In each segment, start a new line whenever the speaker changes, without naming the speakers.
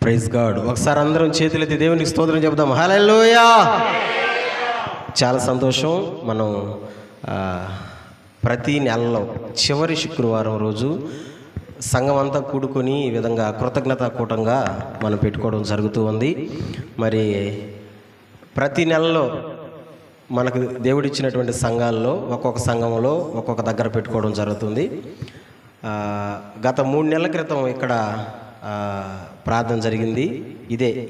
Praise God. ఒకసారి అందరం చేతులెత్తి దేవునికి స్తోత్రం చెప్దాం. హల్లెలూయా. చాలా సంతోషం. మనం ప్రతి నెలలో చివరి శుక్రవారం రోజు సంఘం అంతా కూడుకొని ఈ విధంగా కృతజ్ఞతా కూటంగా మనం పెట్టుకోవడం జరుగుతూ ఉంది. మరి ప్రతి నెలలో మనకు దేవుడిచ్చినటువంటి సంఘాల్లో ఒక్కొక్క సంఘంలో ఒక్కొక్క దగ్గర పెట్టుకోవడం జరుగుతుంది. గత 3 నెలల క్రితం ఇక్కడ ప్రార్థన జరిగింది.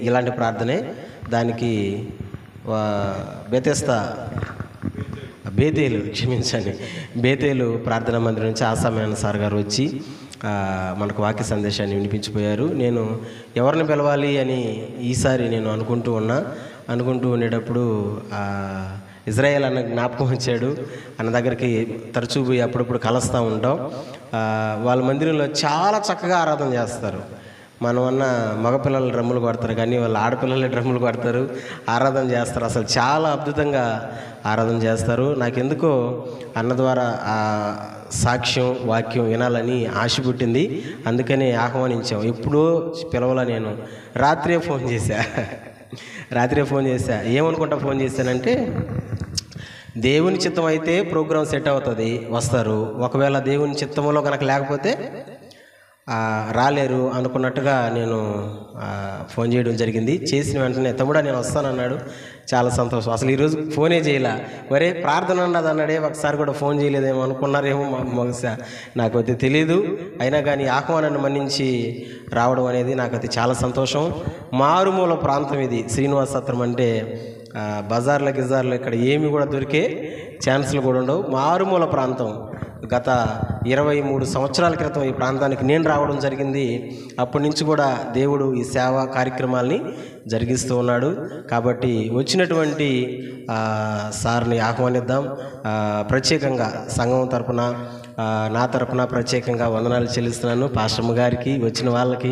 ఇలాంటి ప్రార్థనే. దానికి బేతేలు ప్రార్థనా మందిరం నుంచి ఆసామయాన సార్ గారు వచ్చి మనకు వాక్య సందేశాన్ని వినిపించిపోయారు. నేను ఎవరిని పిలవాలి అని ఈసారి నేను అనుకుంటూ ఉండేటప్పుడు ఇజ్రాయేల్ అన్న జ్ఞాపకం వచ్చాడు. అన్న దగ్గరికి తరచూ పోయి అప్పుడప్పుడు కలుస్తూ ఉంటాం. వాళ్ళ మందిరంలో చాలా చక్కగా ఆరాధన చేస్తారు. మనం అన్న మగపిల్లలు డ్రమ్ములు కొడతారు, కానీ వాళ్ళు ఆడపిల్లలే డ్రమ్ములు కొడతారు, ఆరాధన చేస్తారు. అసలు చాలా అద్భుతంగా ఆరాధన చేస్తారు. నాకెందుకో అన్న ద్వారా ఆ సాక్ష్యం వాక్యం వినాలని ఆశ పుట్టింది. అందుకని ఆహ్వానించాం. ఎప్పుడో పిలవలా. నేను రాత్రే ఫోన్ చేశా. ఏమనుకుంటా ఫోన్ చేశానంటే, దేవుని చిత్తం అయితే ప్రోగ్రాం సెట్ అవుతుంది, వస్తారు. ఒకవేళ దేవుని చిత్తంలో కనుక లేకపోతే రాలేరు అనుకున్నట్టుగా నేను ఫోన్ చేయడం జరిగింది. చేసిన వెంటనే తమ్ముడా నేను వస్తానన్నాడు. చాలా సంతోషం. అసలు ఈరోజు ఫోనే చేయలే. మరే ప్రార్థన అన్నది అన్నాడే, ఒకసారి కూడా ఫోన్ చేయలేదేమో అనుకున్నారేమో బహుశా, నాకైతే తెలీదు. అయినా కానీ ఆహ్వానాన్ని మన్నించి రావడం అనేది నాకైతే చాలా సంతోషం. మారుమూల ప్రాంతం ఇది. శ్రీనివాస సత్రం అంటే బజార్ల గిజార్లు ఇక్కడ ఏమి కూడా దొరికే ఛాన్సులు కూడా ఉండవు. మారుమూల ప్రాంతం. గత 23 సంవత్సరాల క్రితం ఈ ప్రాంతానికి నేను రావడం జరిగింది. అప్పటి నుంచి కూడా దేవుడు ఈ సేవా కార్యక్రమాల్ని జరిగిస్తూ ఉన్నాడు. కాబట్టి వచ్చినటువంటి సార్ని ఆహ్వానిద్దాం. ప్రత్యేకంగా సంఘం తరపున, నా తరపున ప్రత్యేకంగా వందనాలు చెల్లిస్తున్నాను. పాస్టమ్మ గారికి, వచ్చిన వాళ్ళకి,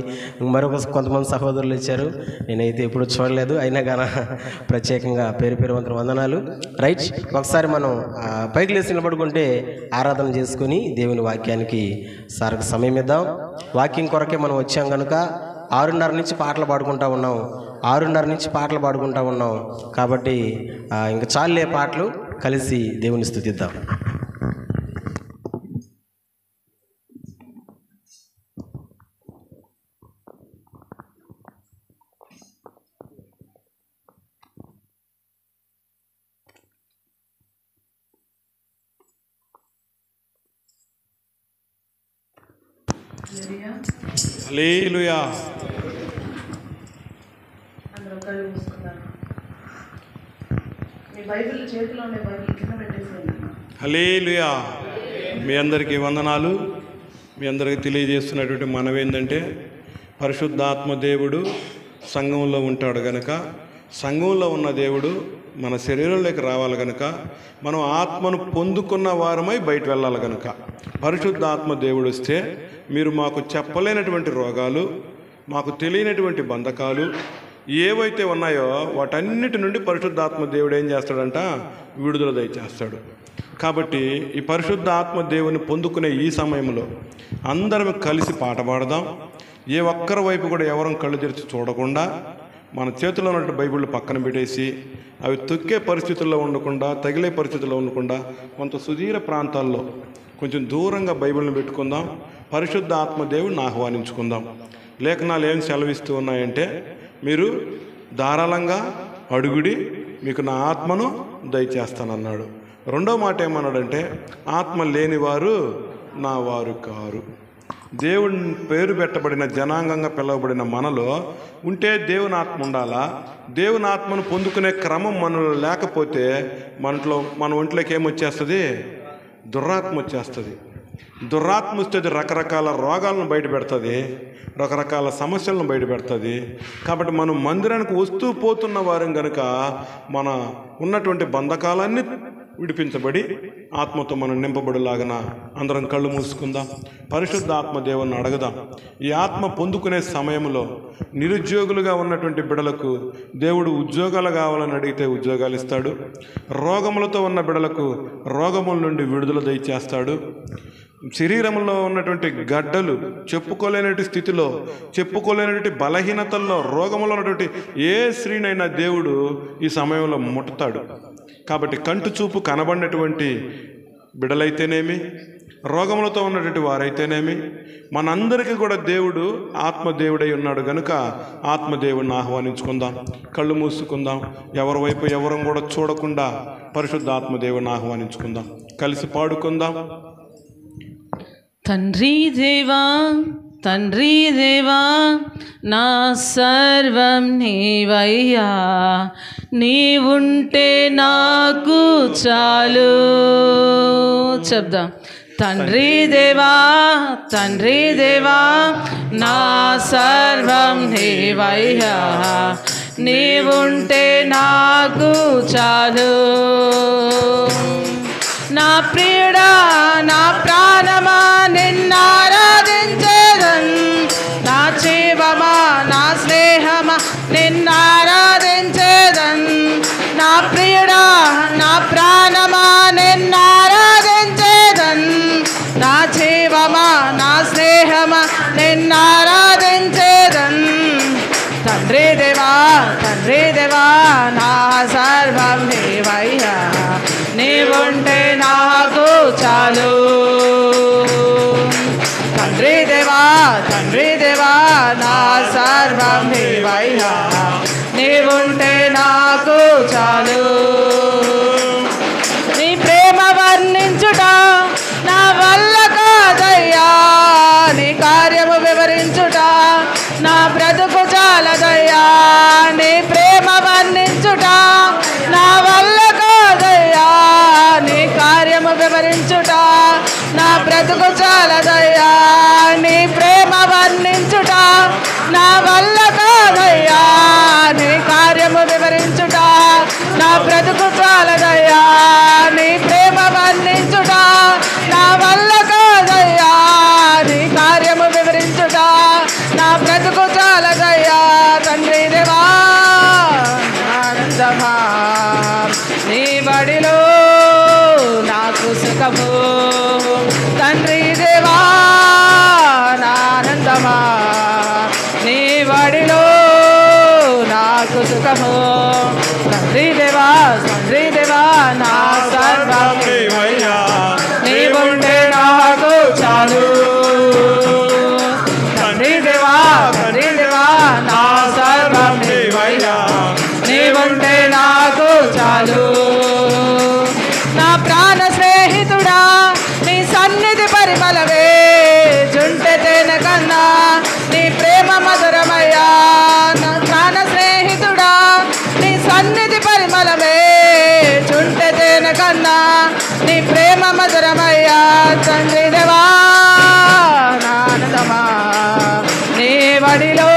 కొంతమంది సహోదరులు ఇచ్చారు, నేనైతే ఎప్పుడు చూడలేదు. అయినా కానీ ప్రత్యేకంగా పేరు వందనాలు. రైట్, ఒకసారి మనం పైకి లేచి నిలబడుకుంటే ఆరాధన చేసుకుని దేవుని వాక్యానికి సార్కి సమయం ఇద్దాం. వాక్యం కొరకే మనం వచ్చాం కనుక 6:30 నుంచి పాటలు పాడుకుంటూ ఉన్నాం. కాబట్టి ఇంకా చాలే పాటలు, కలిసి దేవుని స్తుతిద్దాం.
హల్లెలూయా.
అందరూ కళ్ళు మూసుకున్నారు. మీ బైబిల్ చేతిలో ఉండే బైబిల్ కింద పెట్టేసేయండి.
హల్లెలూయా. మీ అందరికీ వందనాలు. మీ అందరికీ తెలియజేస్తున్నటువంటి మనవి ఏంటంటే, పరిశుద్ధాత్మ దేవుడు సంఘంలో ఉంటాడు కనుక, సంఘంలో ఉన్న దేవుడు మన శరీరంలోకి రావాలి కనుక, మనం ఆత్మను పొందుకున్న వారమై బయట వెళ్ళాలి కనుక, పరిశుద్ధాత్మ దేవుడు వస్తే మీరు మాకు చెప్పలేనటువంటి రోగాలు, మాకు తెలియనటువంటి బంధకాలు ఏవైతే ఉన్నాయో వాటన్నిటి నుండి పరిశుద్ధాత్మ దేవుడు ఏం చేస్తాడంట? విడుదల దయచేస్తాడు. కాబట్టి ఈ పరిశుద్ధ ఆత్మ దేవుని పొందుకునే ఈ సమయంలో అందరం కలిసి పాట పాడదాం. ఏ ఒక్కరి వైపు కూడా ఎవరం కళ్ళు తెరిచి చూడకుండా, మన చేతిలో ఉన్నటువంటి బైబిళ్ళు పక్కన పెట్టేసి, అవి తొక్కే పరిస్థితుల్లో ఉండకుండా, తగిలే పరిస్థితుల్లో ఉండకుండా, కొంత సుదీర ప్రాంతాల్లో కొంచెం దూరంగా బైబిల్ని పెట్టుకుందాం. పరిశుద్ధ ఆత్మ దేవుడిని ఆహ్వానించుకుందాం. లేఖనాలు ఏం సెలవిస్తూ ఉన్నాయంటే, మీరు ధారాళంగా అడుగుడి, మీకు నా ఆత్మను దయచేస్తానన్నాడు. రెండో మాట ఏమన్నాడంటే, ఆత్మ లేనివారు నా వారు కారు. దేవుని పేరు పెట్టబడిన జనాంగంగా పిలువబడిన మనలో ఉంటే దేవుని ఆత్మ ఉండాలా? దేవుని ఆత్మను పొందుకునే క్రమం మనలో లేకపోతే మన ఒంట్లోకి ఏమొచ్చేస్తుంది? దురాత్మ వచ్చేస్తుంది. దురాత్మ వస్తే రకరకాల రోగాలను బయట పెడుతుంది, రకరకాల సమస్యలను బయట పెడుతుంది. కాబట్టి మనం మందిరానికి వస్తూ పోతున్న వారం కనుక మన ఉన్నటువంటి బంధకాలన్నీ విడిపించబడి ఆత్మతో మనం నింపబడిలాగన అందరం కళ్ళు మూసుకుందాం. పరిశుద్ధ ఆత్మ దేవుని అడగదాం. ఈ ఆత్మ పొందుకునే సమయంలో నిరుద్యోగులుగా ఉన్నటువంటి బిడలకు దేవుడు ఉద్యోగాలు కావాలని అడిగితే ఉద్యోగాలు ఇస్తాడు. రోగములతో ఉన్న బిడలకు రోగముల నుండి విడుదల దయచేస్తాడు. శరీరంలో ఉన్నటువంటి గడ్డలు, చెప్పుకోలేనటువంటి స్థితిలో, చెప్పుకోలేనటువంటి బలహీనతల్లో, రోగంలో ఉన్నటువంటి ఏ స్త్రీనైనా దేవుడు ఈ సమయంలో ముట్టుతాడు. కాబట్టి కంటి చూపు కనబడినటువంటి బిడలైతేనేమి, రోగములతో ఉన్నటువంటి వారైతేనేమి, మనందరికీ కూడా దేవుడు ఆత్మదేవుడై ఉన్నాడు కనుక ఆత్మదేవుడిని ఆహ్వానించుకుందాం. కళ్ళు మూసుకుందాం. ఎవరి వైపు ఎవరం కూడా చూడకుండా పరిశుద్ధ ఆత్మదేవుడిని ఆహ్వానించుకుందాం. కలిసి పాడుకుందాం.
తండ్రి దేవా, తండ్రి దేవా, నా సర్వం నీవయ్యా, నీవుంటే నాకు చాలు. చెప్దాం. తండ్రి దేవా, తండ్రి దేవా, నా సర్వం నీవయ్యా, నీవుంటే నాకు చాలు. నా ప్రియుడా, నా ప్రాణమా, నిన్నారాధించేదన్. నా జీవమా, నా స్నేహమా, నిన్నారాధించేదన్. నా ప్రియుడా, నా ప్రాణమా, నిన్నారాధించేదన్. నా జీవమా, నా స్నేహమా, నిన్నారాధించేదన్. తండ్రి దేవా, తండ్రి దేవా, నా సర్వం నీవయ్యా, నీవుంటే నాకు చాలు. తండ్రి దేవా, తండ్రి దేవా, నా సర్వం నీవయ్యా, నీవుంటే నాకు చాలు. నీ ప్రేమ వర్ణించుట నా వల్ల కాదయ్యా, నీ కార్యము వివరించుట నా బ్రతుకు చాలదయ్యా. నీ ప్రేమ వర్ణించుట నా వల్ల కాదయ్యా, నీ కార్యము వివరించుట నా బ్రతుకు చాలదయ్యా. నీ ప్రేమ వర్ణించుట నా వల్ల కాదయ్యా, నీ కార్యము వివరించుట నా బ్రతుకు చాలదయ్యా. నీ ప్రేమ వర్ణించుట నా వల్ల కాదయ్యా, నీ కార్యము వివరించుట నా బ్రతుకు చాలదయ్యా. తండ్రి దేవా, ఆనందమా, నీ బడిలో నాకు సుఖము. తండ్రి దేవా, ఆనందమా, నీ బడిలో నాకు సుఖము. తండ్రి దేవా, తండ్రి దేవా, నా సర్వం నీవయ్యా, నీవుంటే నాకు చాలు. తండ్రి దేవా, తండ్రి దేవా, నా సర్వం నీవయ్యా, నీవుంటే నాకు చాలు. నా ప్రాణ స్నేహితుడా, నీ సన్నిధి పరిమళమే జుంటె తేనె కన్నా, నీ ప్రేమ మధురమయ్యా. నా ప్రాణ స్నేహితుడా, నీ సన్నిధి పరిమళమే జుంటె తేనె కన్నా, నీ ప్రేమ మధురమయ్యా. తండ్రి దేవా, ఆనందమా, నీ బడిలో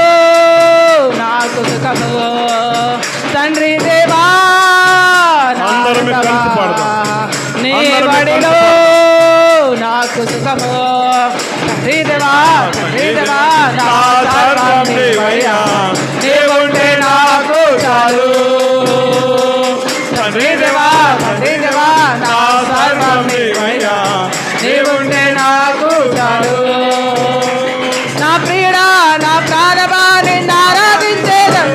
నాకు సుఖము. తండ్రి దేవా, నీ బడిలో నాకు సుఖము. తండ్రి దేవా, తండ్రి దేవా, నా సర్వం నీవయ్యా, నీవుంటే నాకు చాలు. తండ్రి దేవా, తండ్రి దేవా, నా సర్వం నీవయ్యా, నీవుంటే నాకు చాలు. నా ప్రియుడా, నా ప్రాణమా, నిన్నారాధించేదన్.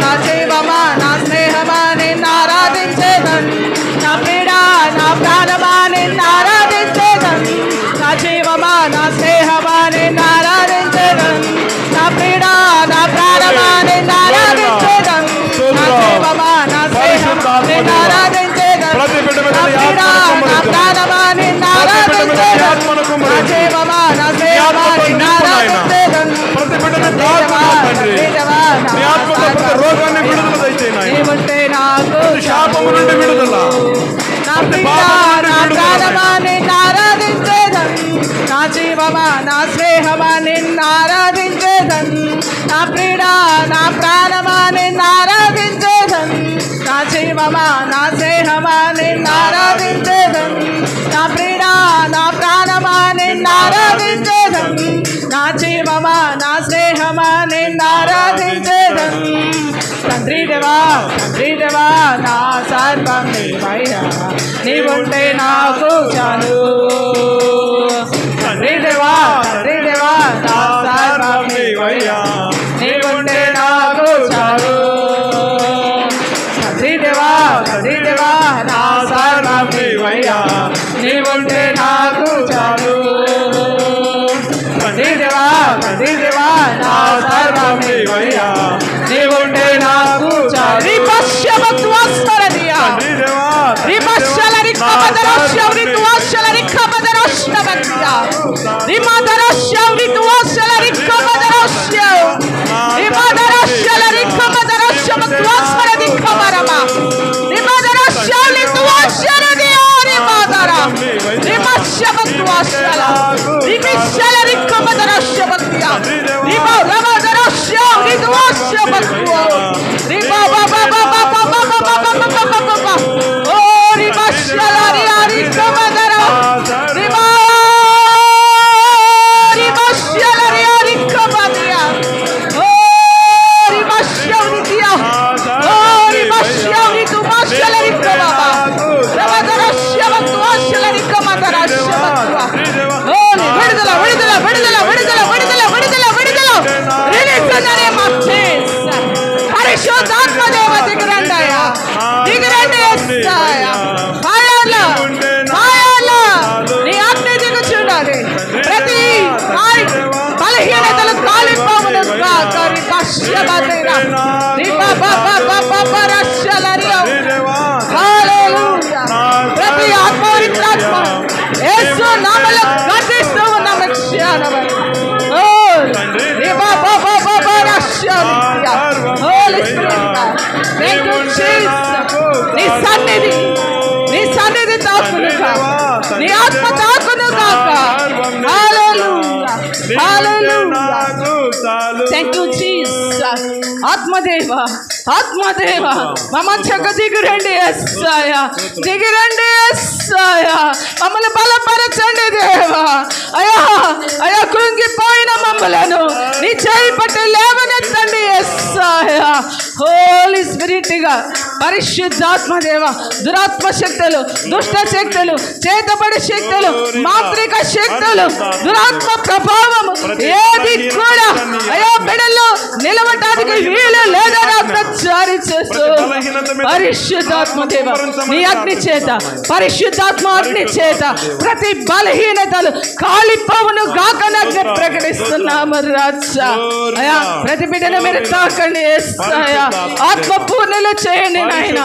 నా జీవమా, నా స్నేహమా, నిన్నారాధించేదన్. నా ప్రియుడా, నా ప్రాణమా, నిన్నారాధించేదన్. నా జీవమా, నా స్నేహమా, నిన్నారాధించేదన్. నా ప్రియుడా, నా ప్రాణమా, నిన్నారాధించేదన్. నా జీవమా, నా స్నేహమా, నిన్నారాధించేదన్. నా ప్రియుడా, నా ప్రాణమా, నిన్నారాధించేదన్. నా జీవమా, నా స్నేహమా, నిన్నారాధించేదన్. నీవుంటే నాకు శాపము నుండి విడుదల. నా ప్రియుడా, నా ప్రాణమా, నిన్నారాధించేదన్. నా జీవమా, నా స్నేహమా, నిన్నారాధించేదన్. నా ప్రియుడా, నా ప్రాణమా, నిన్నారాధించేదన్. నా జీవమా, నా స్నేహమా, నిన్నారాధించేదన్. నా ప్రియుడా, నా ప్రాణమా, నిన్నారాధించేదన్. నా జీవమా, నా స్నేహమా, నిన్నారాధించేదన్. తండ్రి దేవా, తండ్రి దేవా, నా సర్వం నీవయ్యా, నీవుంటే నాకు చాలు. దేవా తండ్రి దేవా నా సర్వం నీవయ్యా నీవుంటే నాకు చాలు తండ్రి దేవా నా సర్వం నీవయ్యా నీవుంటే నాకు చాలు తండ్రి దేవా నా సర్వం నీవయ్యా నీవుంటే నాకు చాలు రిపశ్యమత్వస్మరణీయ రిపశ్యల రిక్కబదరస్య రిత్వస్యల రిక్కబదరస్య భక్త్యా రిమదరస్య రిత్వస్యల రిక్కబదరస్య రిమదరస్యల రిక్కబదరస్య భక్త్వస్మర రిక్కబరమ రిమదరస్య రిత్వస్యల రిమదర రిమస్య భక్త్వస్యల రిమిస్యల రిక్కబదరస్య భక్త్యా రిమదరస్య రిత్వస్య భక్త్వో రిమా బాబా బాబా బాబా బాబా బాబా ఓ రిమస్యల రిక్కబదర రిమా రిమస్యల రిక్కబదర ఓ రిమస్య రిత్యా ఓ రిమస్య రిత్వస్యల రిక్కబaba రిమదరస్య భక్త్వస్యల రిక్కబదరస్య భక్త్వా ఓ విడుదల విడుదల విడుదల విడుదల విడుదల విడుదల విడుదల release in the name of Jesus పరిశుద్ధాత్మ దేవ దిగరండయ్యా దిగరండి యేసయ్యా ఫైర్లో ఫైర్లో నీ ఆజ్ఞ దిగుచున్నది ప్రతి బలహీనతలు కాలిపోవును గాక రిపశ్యబదేన రిపపపపపరస్యలరియో హల్లెలూయా ప్రతి ఆత్మవిశ్వాస యేసు నామములో గతిస్తూ ఉన్నాం క్షణమై ఓ రిపపపపరస్యలరియా holy spirit thank you Jesus నీ సన్నిధి తాకును గాక నీ ఆత్మ తాకును గాక hallelujah hallelujah thank you Jesus ఆత్మదేవ ఆత్మదేవ మమ్మ చక్క దిగురండి యేసయ్యా దిగురండి యేసయ్యా మమ్మల్ని బలపరచండి దేవా అయ్యా అయ్యా కృంగిపోయిన మమ్మలను నీ చేయి పట్టి లేవనెత్తండి యేసయ్యా హోలీ స్పిరిట్ గా పరిశుద్ధాత్మ దేవ దురాత్మ శక్తులు దుష్ట శక్తులు చేతబడి శక్తులు మాంత్రిక శక్తులు దురాత్మ ప్రభావం ఏది కూడా అయ్యా బిడ్డల్లో నిలవటానికి వీలు లేదని జారీ చేస్తూ పరిశుద్ధాత్మ దేవ నీ అగ్ని చేత పరిశుద్ధాత్మ అగ్ని చేత ప్రతి బలహీనతలు కాలిపోవును గాక ప్రకటిస్తున్నాము రాజా అయ్యా ప్రతి బిడ్డను మీరు తాకండి యేసయ్యా ఆత్మ పూర్ణులు చేయండి నాయన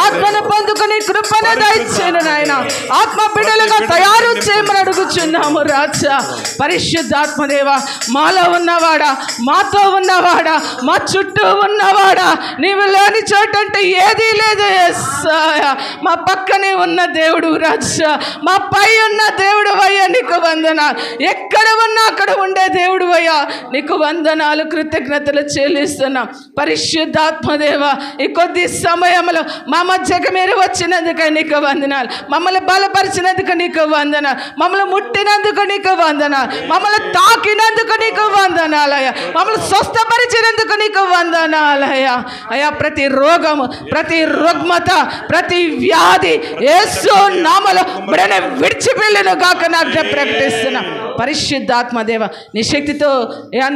ఆత్మను పొందుకుని కృపను దయచేయండి నాయన ఆత్మ బిడ్డలుగా తయారు చేయమని అడుగుచున్నాము రాజా పరిశుద్ధాత్మ దేవ మాలో ఉన్నవాడా మాతో ఉన్నవాడా మా చుట్టూ ఉన్నవాడా నీవు లేని చోటంటే ఏదీ లేదు యేసయ్యా మా పక్కనే ఉన్న దేవుడు రాజా మా పై ఉన్న దేవుడు అయ్యా నీకు వందనాలు ఎక్కడ ఉన్నా అక్కడ ఉండే దేవుడు అయ్యా నీకు వందనాలు కృతజ్ఞతలు చెల్లిస్తున్నాం పరిశుద్ధాత్మదేవ ఈ కొద్ది సమయంలో మా మధ్యకు మీరు వచ్చినందుకు నీకు వందనాలు మమ్మల్ని బలపరిచినందుకు నీకు వందనాలు మమ్మల్ని ముట్టినందుకు నీకు వందనాలు మమ్మల్ని తాకినందుకు నీకు వందనాలయ్యా మమ్మల్ని స్వస్థపరిచినందుకు నీకు వందనాలయ్యా అయ్యా ప్రతి రోగము ప్రతి రుగ్మత ప్రతి వ్యాధి యేసు నామములో బిడ్డను విడిచిపెళ్ళను గాక నాకు ప్రకటిస్తున్నా పరిశుద్ధాత్మదేవ నీ శక్తితో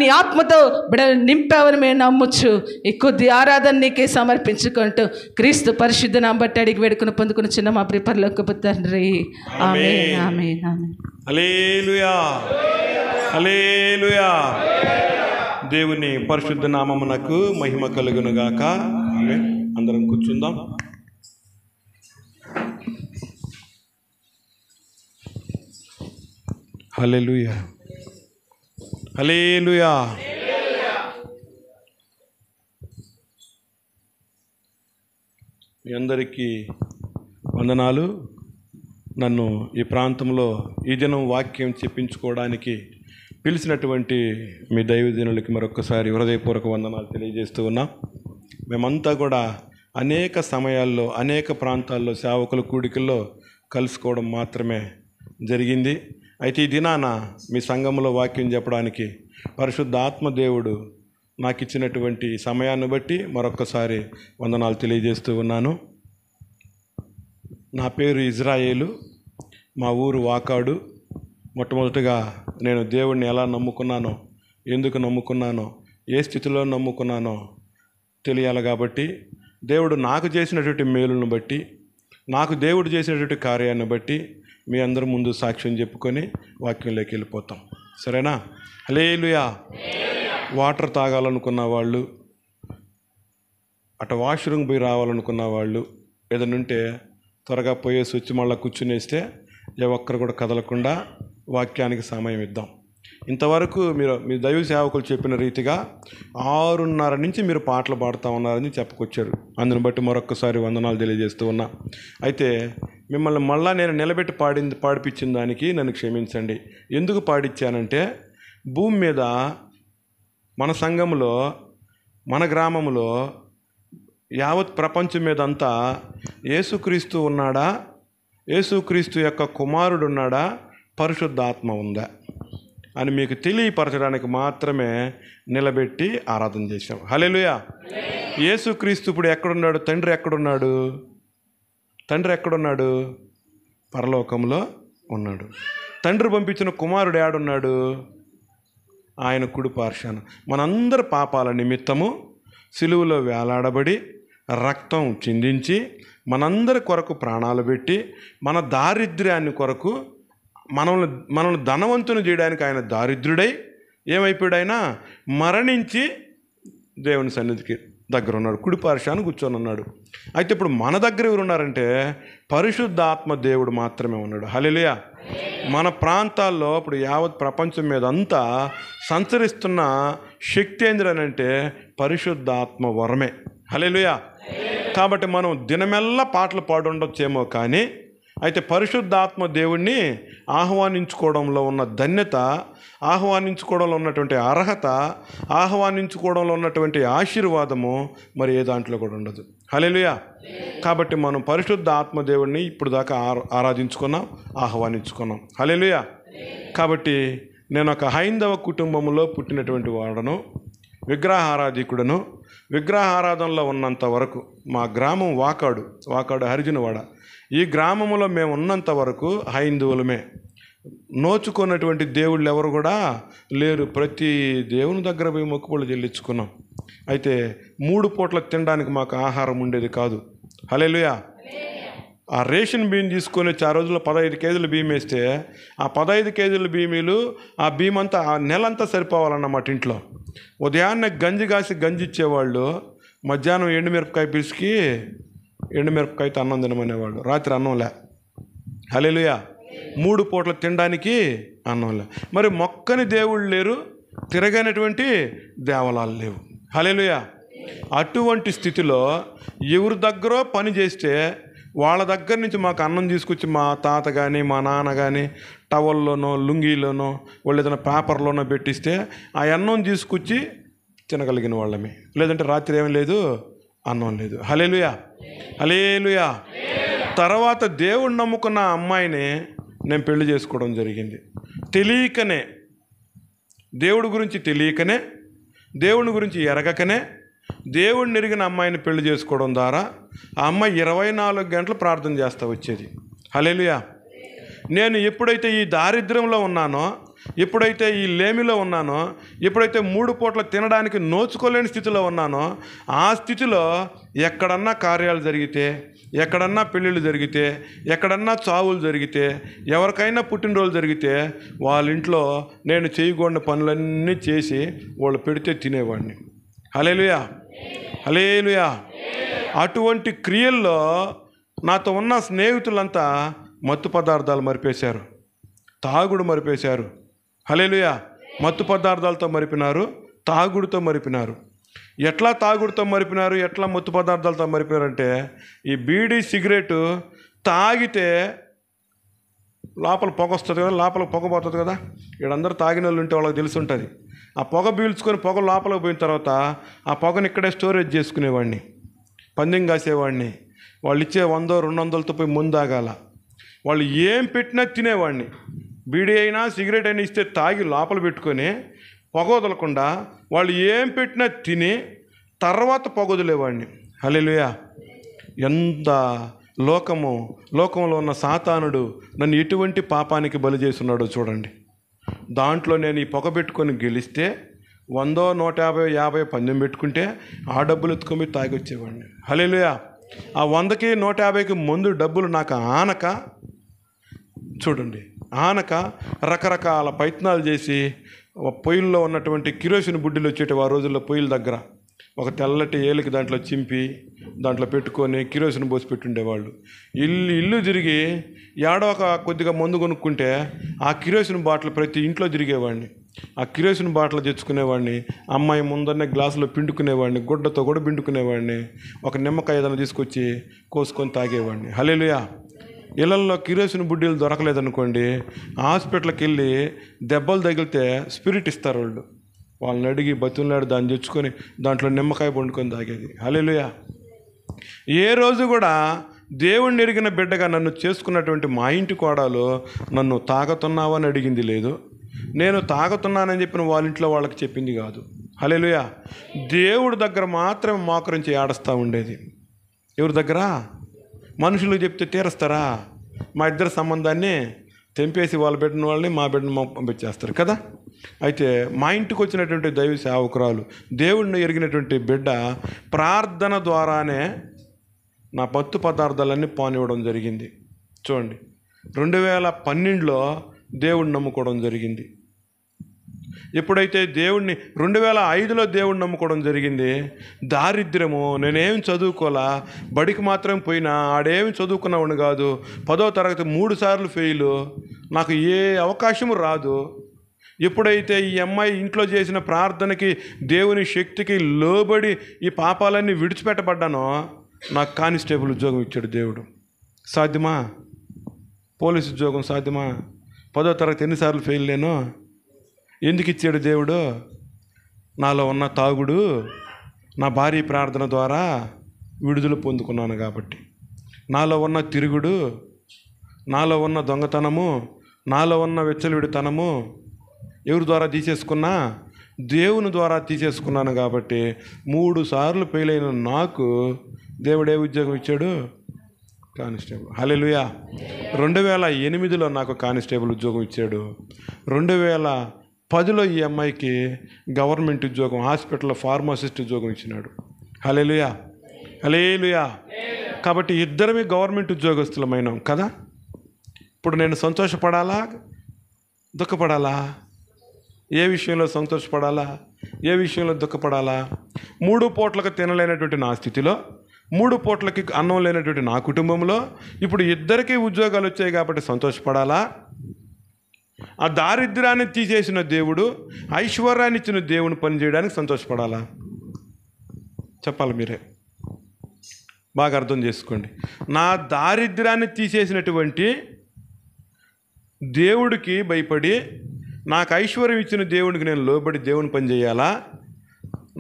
నీ ఆత్మతో బిడ్డను నింపావని మేము నమ్ముచ్చు ఈ కొద్ది ఆరాధన నీకే సమర్పించుకుంటూ క్రీస్తు పరిశుద్ధ నామం బట్టి అడిగి వేడుకుని పొందుకుని చిన్న మా ప్రిపరలోకి తండ్రి ఆమేన్ ఆమేన్ ఆమేన్
హల్లెలూయా హల్లెలూయా దేవుని పరిశుద్ధ నామమునకు మహిమ కలుగును గాక ఆమేన్ అందరం కూర్చుందాం హల్లెలూయా హల్లెలూయా మీ అందరికీ వందనాలు నన్ను ఈ ప్రాంతంలో ఈ దినం వాక్యం చెప్పించుకోవడానికి పిలిచినటువంటి మీ దైవజనులకి మరొకసారి హృదయపూర్వక వందనాలు తెలియజేస్తూ ఉన్నాం మేమంతా కూడా అనేక సమయాల్లో అనేక ప్రాంతాల్లో సేవకుల కూడికల్లో కలుసుకోవడం మాత్రమే జరిగింది. అయితే ఈ దినాన మీ సంఘంలో వాక్యం చెప్పడానికి పరిశుద్ధ ఆత్మదేవుడు నాకు ఇచ్చినటువంటి సమయాన్ని బట్టి మరొకసారి వందనాలు తెలియజేస్తూ ఉన్నాను. నా పేరు ఇజ్రాయేలు, మా ఊరు వాకాడు, మొట్టమొదటిగా నేను దేవుడిని ఎలా నమ్ముకున్నానో, ఎందుకు నమ్ముకున్నానో, ఏ స్థితిలో నమ్ముకున్నానో తెలియాలి. కాబట్టి దేవుడు నాకు చేసినటువంటి మేలును బట్టి, నాకు దేవుడు చేసినటువంటి కార్యాన్ని బట్టి మీ అందరి ముందు సాక్ష్యం చెప్పుకొని వాక్యంలోకి వెళ్ళిపోతాం. సరేనా? హల్లెలూయా. వాటర్ తాగాలనుకున్న వాళ్ళు, అటు వాష్రూమ్ పోయి రావాలనుకున్న వాళ్ళు ఏదైనా ఉంటే త్వరగా పోయేసి వచ్చి మళ్ళీ కూర్చునేస్తే ఏ ఒక్కరు కూడా కదలకుండా వాక్యానికి సమయం ఇద్దాం. ఇంతవరకు మీ దైవ సేవకులు చెప్పిన రీతిగా 6:30 నుంచి మీరు పాటలు పాడుతూ ఉన్నారని చెప్పుకొచ్చారు. అందుని బట్టి మరొక్కసారి వందనాలు తెలియజేస్తూ ఉన్నా. అయితే మిమ్మల్ని మళ్ళా నేను నిలబెట్టి పాడిపించిన దానికి నన్ను క్షమించండి. ఎందుకు పాడిచ్చానంటే, భూమి మీద మన సంఘంలో, మన గ్రామంలో, యావత్ ప్రపంచం మీద అంతా యేసుక్రీస్తు ఉన్నాడా, యేసుక్రీస్తు యొక్క కుమారుడు ఉన్నాడా, పరిశుద్ధాత్మ ఉందా అని మీకు తెలియపరచడానికి మాత్రమే నిలబెట్టి ఆరాధన చేశాం. హల్లెలూయా. యేసుక్రీస్తు ఇప్పుడు ఎక్కడున్నాడు? తండ్రి ఎక్కడున్నాడు? తండ్రి ఎక్కడున్నాడు? పరలోకంలో ఉన్నాడు. తండ్రి పంపించిన కుమారుడు ఏడున్నాడు? ఆయన కుడి పార్శ్వాన. మనందరి పాపాల నిమిత్తము సిలువలో వేలాడబడి రక్తం చిందించి మనందరి కొరకు ప్రాణాలు పెట్టి మన దారిద్ర్యాన్ని కొరకు మనల్ని ధనవంతుని చేయడానికి ఆయన దారిద్రుడై ఏమైపోయాడు? ఆయన మరణించి దేవుని సన్నిధికి దగ్గర ఉన్నాడు, కుడి పార్శ్వాన కూర్చొని ఉన్నాడు. అయితే ఇప్పుడు మన దగ్గర ఎవరు ఉన్నారంటే పరిశుద్ధాత్మ దేవుడు మాత్రమే ఉన్నాడు. హల్లెలూయా. మన ప్రాంతాల్లో ఇప్పుడు యావత్ ప్రపంచం మీద అంతా సంచరిస్తున్న శక్తి ఏంటంటే పరిశుద్ధాత్మ వరమే. హల్లెలూయా. కాబట్టి మనం దినమెల్లా పాటలు పాడుండొచ్చేమో కానీ, అయితే పరిశుద్ధాత్మ దేవుణ్ణి ఆహ్వానించుకోవడంలో ఉన్న ధన్యత, ఆహ్వానించుకోవడంలో ఉన్నటువంటి అర్హత, ఆహ్వానించుకోవడంలో ఉన్నటువంటి ఆశీర్వాదము మరి ఏ దాంట్లో కూడా ఉండదు. హల్లెలూయా. కాబట్టి మనం పరిశుద్ధ ఆత్మదేవుడిని ఇప్పుడు దాకా ఆరాధించుకున్నాం, ఆహ్వానించుకున్నాం. హల్లెలూయా. కాబట్టి నేను ఒక హైందవ కుటుంబంలో పుట్టినటువంటి వాడను, విగ్రహారాధికుడను. విగ్రహారాధనలో ఉన్నంత వరకు మా గ్రామం వాకాడు హరిజనవాడ. ఈ గ్రామంలో మేము ఉన్నంత వరకు హైందువులమే. నోచుకున్నటువంటి దేవుళ్ళు ఎవరు కూడా లేరు. ప్రతి దేవుని దగ్గర పోయి మొక్కుబళ్ళు చెల్లించుకున్నాం. అయితే 3 పూట్ల తినడానికి మాకు ఆహారం ఉండేది కాదు. హల్లెలూయా. ఆ రేషన్ బియ్యం తీసుకొని ఆ రోజుల్లో 15 కేజీల బియ్యం వేస్తే ఆ 15 కేజీల బియ్యమీలు ఆ బియ్యం అంతా ఆ నెలంతా సరిపోవాలన్నమాట. ఇంట్లో ఉదయాన్నే గంజి ఇచ్చేవాళ్ళు, మధ్యాహ్నం ఎండుమిరపకాయ పిసికి ఎండుమిరపకాయతో అన్నం తినమనేవాళ్ళు. రాత్రి అన్నంలే. హల్లెలూయా. 3 పూట్ల తినడానికి అన్నంలే. మరి మొక్కని దేవుళ్ళు లేరు, తిరగనటువంటి దేవాలయాలు లేవు. హల్లెలూయా. అటువంటి స్థితిలో ఎవరి దగ్గర పని చేస్తే వాళ్ళ దగ్గర నుంచి మాకు అన్నం తీసుకొచ్చి మా తాత కానీ మా నాన్న కానీ టవల్లోనో లుంగీలోనో వాళ్ళు ఏదైనా పేపర్లోనో పెట్టిస్తే ఆ అన్నం తీసుకొచ్చి తినగలిగిన వాళ్ళమే. లేదంటే రాత్రి ఏమీ లేదు, అన్నం లేదు. హల్లెలూయా. హల్లెలూయా. తర్వాత దేవుడు నమ్ముకున్న అమ్మాయిని నేను పెళ్లి చేసుకోవడం జరిగింది. తెలియకనే, దేవుడి గురించి తెలియకనే, దేవుని గురించి ఎరగకనే దేవుడిని ఎరిగిన అమ్మాయిని పెళ్లి చేసుకోవడం ద్వారా ఆ అమ్మాయి 24 గంటలు ప్రార్థన చేస్తూ వచ్చేది. హల్లెలూయా. నేను ఎప్పుడైతే ఈ దారిద్ర్యంలో ఉన్నానో, ఎప్పుడైతే ఈ లేమిలో ఉన్నానో, ఎప్పుడైతే 3 పూట్ల తినడానికి నోచుకోలేని స్థితిలో ఉన్నానో, ఆ స్థితిలో ఎక్కడన్నా కార్యాలు జరిగితే, ఎక్కడన్నా పెళ్ళిళ్ళు జరిగితే, ఎక్కడన్నా చావులు జరిగితే, ఎవరికైనా పుట్టినరోజు జరిగితే వాళ్ళ ఇంట్లో నేను చేయకూడని పనులన్నీ చేసి వాళ్ళు పెడితే తినేవాడిని. హల్లెలూయా. హల్లెలూయా. అటువంటి క్రియల్లో నాతో ఉన్న స్నేహితులంతా మత్తు పదార్థాలు మరిపేశారు, తాగుడు మరిపేశారు. హల్లెలూయా. మత్తు పదార్థాలతో మరిపినారు, తాగుడుతో మరిపినారు. ఎట్లా తాగుడుతో మరిపినారు, ఎట్లా మత్తు పదార్థాలతో మరిపారంటే, ఈ బీడీ సిగరెట్ తాగితే లోపల పొగ వస్తుంది కదా, లోపల పొగ పోతుంది కదా. వీళ్ళందరూ తాగిన వాళ్ళు ఉంటే వాళ్ళకి తెలిసి ఉంటుంది. ఆ పొగ పీల్చుకొని పొగ లోపలికి పోయిన తర్వాత ఆ పొగని ఇక్కడే స్టోరేజ్ చేసుకునేవాడిని, పందెం కాసేవాడిని. వాళ్ళు ఇచ్చే 100-200లతో పోయి ముందు తాగాల. వాళ్ళు ఏం పెట్టినా తినేవాడిని. బీడీ అయినా సిగరెట్ అయినా ఇస్తే తాగి లోపల పెట్టుకొని పొగ వదలకుండా వాళ్ళు ఏం పెట్టినా తిని తర్వాత పొగ వదిలేవాడిని. హల్లెలూయా. ఎంత లోకంలో ఉన్న సాతానుడు నన్ను ఎటువంటి పాపానికి బలి చేస్తున్నాడో చూడండి. దాంట్లో నేను ఈ పొగ పెట్టుకొని గెలిస్తే 100, 150, 50 పందెం పెట్టుకుంటే ఆ డబ్బులు ఎత్తుకొని తాగి వచ్చేవాడిని. హల్లెలూయా. ఆ 100కి 150కి ముందు డబ్బులు నాకు ఆనక రకరకాల ప్రయత్నాలు చేసి పొయ్యిల్లో ఉన్నటువంటి కిరోసిన్ బుడ్డిలు వచ్చేటివి. ఆ రోజుల్లో పొయ్యిల దగ్గర ఒక తెల్లటి ఏలికి దాంట్లో చింపి దాంట్లో పెట్టుకొని కిరోసిన్ పోసి పెట్టుండేవాళ్ళు. ఇల్లు తిరిగి ఏడో ఒక కొద్దిగా మందు కొనుక్కుంటే ఆ కిరోసిన్ బాటిల్ ప్రతి ఇంట్లో తిరిగేవాడిని. ఆ కిరోసిన్ బాటిల్ తెచ్చుకునేవాడిని. అమ్మాయి ముందరనే గ్లాసులో పిండుకునేవాడిని, గుడ్డతో కూడా పిండుకునేవాడిని. ఒక నిమ్మకాయ ఏదైనా తీసుకొచ్చి కోసుకొని తాగేవాడిని. హల్లెలూయా. ఇళ్లల్లో కిరోసిన్ బుడ్డీలు దొరకలేదనుకోండి, హాస్పిటల్కి వెళ్ళి దెబ్బలు తగిలితే స్పిరిట్ ఇస్తారు వాళ్ళు. వాళ్ళని అడిగి బతులాడి దాన్ని తెచ్చుకొని దాంట్లో నిమ్మకాయ వండుకొని తాగేది. హల్లెలూయా. ఏ రోజు కూడా దేవుణ్ణి ఎరిగిన బిడ్డగా నన్ను చేసుకున్నటువంటి మా ఇంటి కోడలు నన్ను తాగుతున్నావని అడిగింది లేదు. నేను తాగుతున్నానని చెప్పిన వాళ్ళ ఇంట్లో వాళ్ళకి చెప్పింది కాదు. హల్లెలూయా. దేవుడి దగ్గర మాత్రమే మోకరించి ఏడుస్తూ ఉండేది. ఎవరి దగ్గర? మనుషులు చెప్తే తీరుస్తారా? మా ఇద్దరి సంబంధాన్ని తెంపేసి వాళ్ళ బిడ్డను వాళ్ళని మా బిడ్డను పంపించేస్తారు కదా. అయితే మా ఇంటికి వచ్చినటువంటి దైవ సేవకురాలు, దేవుడిని ఎరిగినటువంటి బిడ్డ ప్రార్థన ద్వారానే నా పత్తు పదార్థాలన్నీ పానివ్వడం జరిగింది. చూడండి, 2012లో దేవుడిని నమ్ముకోవడం జరిగింది. ఎప్పుడైతే దేవుణ్ణి 2005లో దేవుడిని నమ్ముకోవడం జరిగింది, దారిద్ర్యము, నేనేం చదువుకోలా, బడికి మాత్రం పోయినా, ఆడేమి చదువుకున్నవాడిని కాదు, 10వ తరగతి 3 సార్లు ఫెయిలు, నాకు ఏ అవకాశము రాదు. ఎప్పుడైతే ఈ అమ్మాయి ఇంట్లో చేసిన ప్రార్థనకి దేవుని శక్తికి లోబడి ఈ పాపాలన్నీ విడిచిపెట్టబడ్డానో నాకు కానిస్టేబుల్ ఉద్యోగం ఇచ్చాడు దేవుడు. సాధ్యమా? పోలీసు ఉద్యోగం సాధ్యమా? 10వ తరగతి ఎన్నిసార్లు ఫెయిల్ లేను? ఎందుకు ఇచ్చాడు దేవుడు? నాలో ఉన్న తాగుడు, నా భార్య ప్రార్థన ద్వారా విడుదల పొందుకున్నాను కాబట్టి. నాలో ఉన్న తిరుగుడు, నాలో ఉన్న దొంగతనము, నాలో ఉన్న వెచ్చలివిడితనము ఎవరి ద్వారా తీసేసుకున్నా? దేవుని ద్వారా తీసేసుకున్నాను కాబట్టి 3 సార్లు ఫెయిల్ అయిన నాకు దేవుడే ఉద్యోగం ఇచ్చాడు, కానిస్టేబుల్. హల్లెలూయా. 2008లో నాకు కానిస్టేబుల్ ఉద్యోగం ఇచ్చాడు. 2010లో ఈ అమ్మాయికి గవర్నమెంట్ ఉద్యోగం, హాస్పిటల్లో ఫార్మసిస్ట్ ఉద్యోగం ఇచ్చినాడు. హల్లెలూయా. హల్లెలూయా. కాబట్టి ఇద్దరమే గవర్నమెంట్ ఉద్యోగస్తులమైనాం కదా. ఇప్పుడు నేను సంతోషపడాలా, దుఃఖపడాలా? ఏ విషయంలో సంతోషపడాలా, ఏ విషయంలో దుఃఖపడాలా? 3 పూట్లకు తినలేనటువంటి నా స్థితిలో, 3 పూట్లకి అన్నం లేనటువంటి నా కుటుంబంలో ఇప్పుడు ఇద్దరికీ ఉద్యోగాలు వచ్చాయి కాబట్టి సంతోషపడాలా? ఆ దారిద్ర్యాన్ని తీసేసిన దేవుడు, ఐశ్వర్యాన్ని ఇచ్చిన దేవుని పని చేయడానికి సంతోషపడాలా? చెప్పాలి మీరే. బాగా అర్థం చేసుకోండి. నా దారిద్ర్యాన్ని తీసేసినటువంటి దేవుడికి భయపడి, నాకు ఐశ్వర్యం ఇచ్చిన దేవుడికి నేను లోబడి దేవుని పని చేయాలా?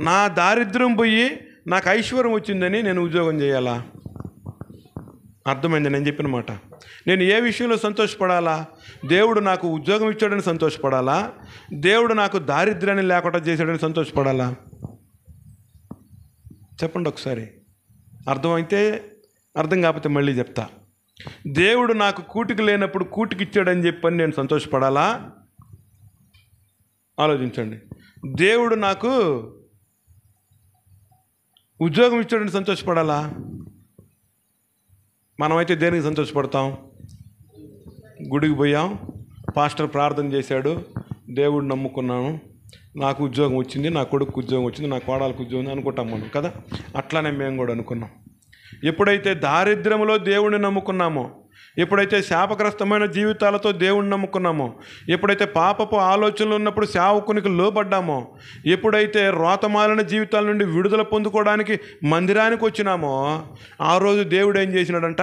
నా దారిద్ర్యం పోయి నాకు ఐశ్వర్యం వచ్చిందని నేను ఉద్యోగం చేయాలా? అర్థమైంది నేను చెప్పిన మాట. నేను ఏ విషయంలో సంతోషపడాలా? దేవుడు నాకు ఉద్యోగం ఇచ్చాడని సంతోషపడాలా? దేవుడు నాకు దారిద్ర్యాన్ని లేకుండా చేశాడని సంతోషపడాలా? చెప్పండి ఒకసారి. అర్థమైతే అర్థం కాకపోతే మళ్ళీ చెప్తా. దేవుడు నాకు కూటికి లేనప్పుడు కూటికి ఇచ్చాడని చెప్పని నేను సంతోషపడాలా? ఆలోచించండి. దేవుడు నాకు ఉద్యోగం ఇచ్చాడని సంతోషపడాలా? మనమైతే దేనికి సంతోషపడతాం? గుడికి పోయాం, పాస్టర్ ప్రార్థన చేశాడు, దేవుడు నమ్ముకున్నాను, నాకు ఉద్యోగం వచ్చింది, నా కొడుకు ఉద్యోగం వచ్చింది, నా కోడలకు ఉద్యోగం అనుకుంటాం మనం కదా. అట్లానే మేము కూడా అనుకున్నాం. ఎప్పుడైతే దారిద్ర్యంలో దేవుడిని నమ్ముకున్నామో, ఎప్పుడైతే శాపగ్రస్తమైన జీవితాలతో దేవుణ్ణి నమ్ముకున్నామో, ఎప్పుడైతే పాపపు ఆలోచనలు ఉన్నప్పుడు సేవకునికి లోబడ్డామో, ఎప్పుడైతే రోతమాలిన జీవితాల నుండి విడుదల పొందుకోవడానికి మందిరానికి వచ్చినామో, ఆ రోజు దేవుడు ఏం చేసినాడంట?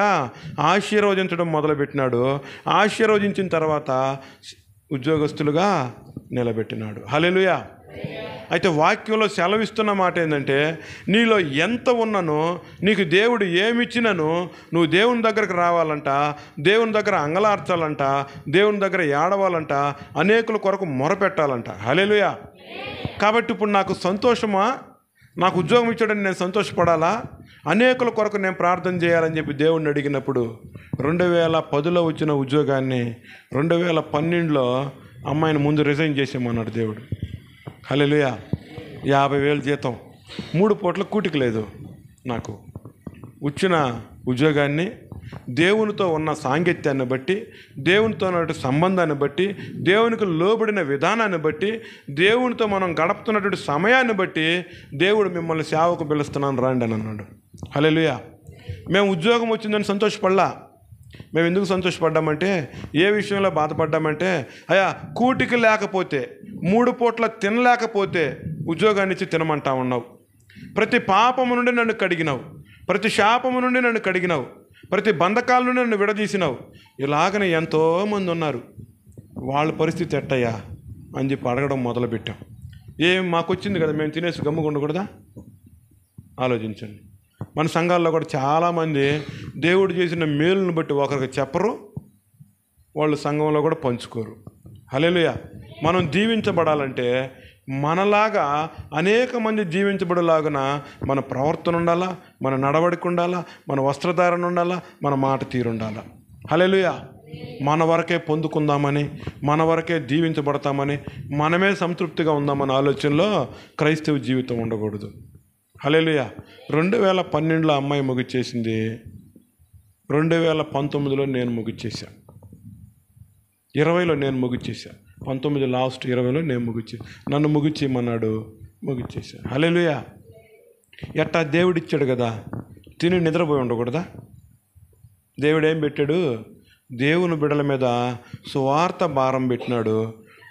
ఆశీర్వదించడం మొదలుపెట్టినాడు. ఆశీర్వదించిన తర్వాత ఉద్యోగస్తులుగా నిలబెట్టినాడు. హల్లెలూయా. అయితే వాక్యంలో సెలవిస్తున్న మాట ఏంటంటే, నీలో ఎంత ఉన్ననో, నీకు దేవుడు ఏమిచ్చినను నువ్వు దేవుని దగ్గరకు రావాలంట, దేవుని దగ్గర అంగలార్చాలంట, దేవుని దగ్గర ఏడవాలంట, అనేకుల కొరకు మొరపెట్టాలంట. హల్లెలూయా. కాబట్టి ఇప్పుడు నాకు సంతోషమా, నాకు ఉద్యోగం ఇచ్చాడని నేను సంతోషపడాలా, అనేకుల కొరకు నేను ప్రార్థన చేయాలని చెప్పి దేవుడిని అడిగినప్పుడు 2010లో వచ్చిన ఉద్యోగాన్ని 2012లో అమ్మాయిని ముందు రిజైన్ చేసేమన్నాడు దేవుడు. హల్లెలూయా. 50,000 జీతం, 3 పూట్ల కూటికి లేదు. నాకు వచ్చిన ఉద్యోగాన్ని దేవునితో ఉన్న సాంగత్యాన్ని బట్టి, దేవునితో ఉన్న సంబంధాన్ని బట్టి, దేవునికి లోబడిన విధానాన్ని బట్టి, దేవునితో మనం గడుపుతున్నటువంటి సమయాన్ని బట్టి దేవుడు మిమ్మల్ని సేవకు పిలుస్తున్నాను రండి అని అన్నాడు. హల్లెలూయా. మేము ఉద్యోగం వచ్చిందని సంతోషపడలా. మేము ఎందుకు సంతోషపడ్డామంటే, ఏ విషయంలో బాధపడ్డామంటే, అయ్యా కూటికి లేకపోతే, 3 పూట్ల తినలేకపోతే ఉద్యోగాన్ని ఇచ్చి తినమంటా ఉన్నావు. ప్రతి పాపము నుండి నన్ను కడిగినావు, ప్రతి శాపము నుండి నన్ను కడిగినావు, ప్రతి బంధకాల నుండి నన్ను విడదీసినావు. ఇలాగనే ఎంతోమంది ఉన్నారు. వాళ్ళ పరిస్థితి ఎట్టయ్యా అని చెప్పి అడగడం మొదలుపెట్టాం. మాకు వచ్చింది కదా, మేము తినేసి గమ్ముగా ఉండకూడదా? ఆలోచించండి. మన సంఘాల్లో కూడా చాలామంది దేవుడు చేసిన మేలును బట్టి ఒకరికి చెప్పరు, వాళ్ళు సంఘంలో కూడా పంచుకోరు. హల్లెలూయా. మనం దీవించబడాలంటే మనలాగా అనేక మంది జీవించబడేలాగున మన ప్రవర్తన ఉండాలా, మన నడవడిక ఉండాలా, మన వస్త్రధారణ ఉండాలా, మన మాట తీరుండాలా. హల్లెలూయా. మన వరకే పొందుకుందామని, మన వరకే దీవించబడతామని, మనమే సంతృప్తిగా ఉందామనే ఆలోచనలో క్రైస్తవ జీవితం ఉండకూడదు. హల్లెలూయా. 2012లో అమ్మాయి ముగిచ్చేసింది, 2019లో నేను ముగిచ్చేసాను, 20లో నేను ముగిచ్చేసాను, 19 లాస్ట్ 20లో నేను నన్ను ముగిచ్చేయమన్నాడు, ముగిచ్చేసాను. హల్లెలూయా. ఎట్టా దేవుడిచ్చాడు కదా, తిని నిద్రపోయి ఉండకూడదా? దేవుడు ఏం పెట్టాడు? దేవుని బిడ్డల మీద సువార్త భారం పెట్టినాడు.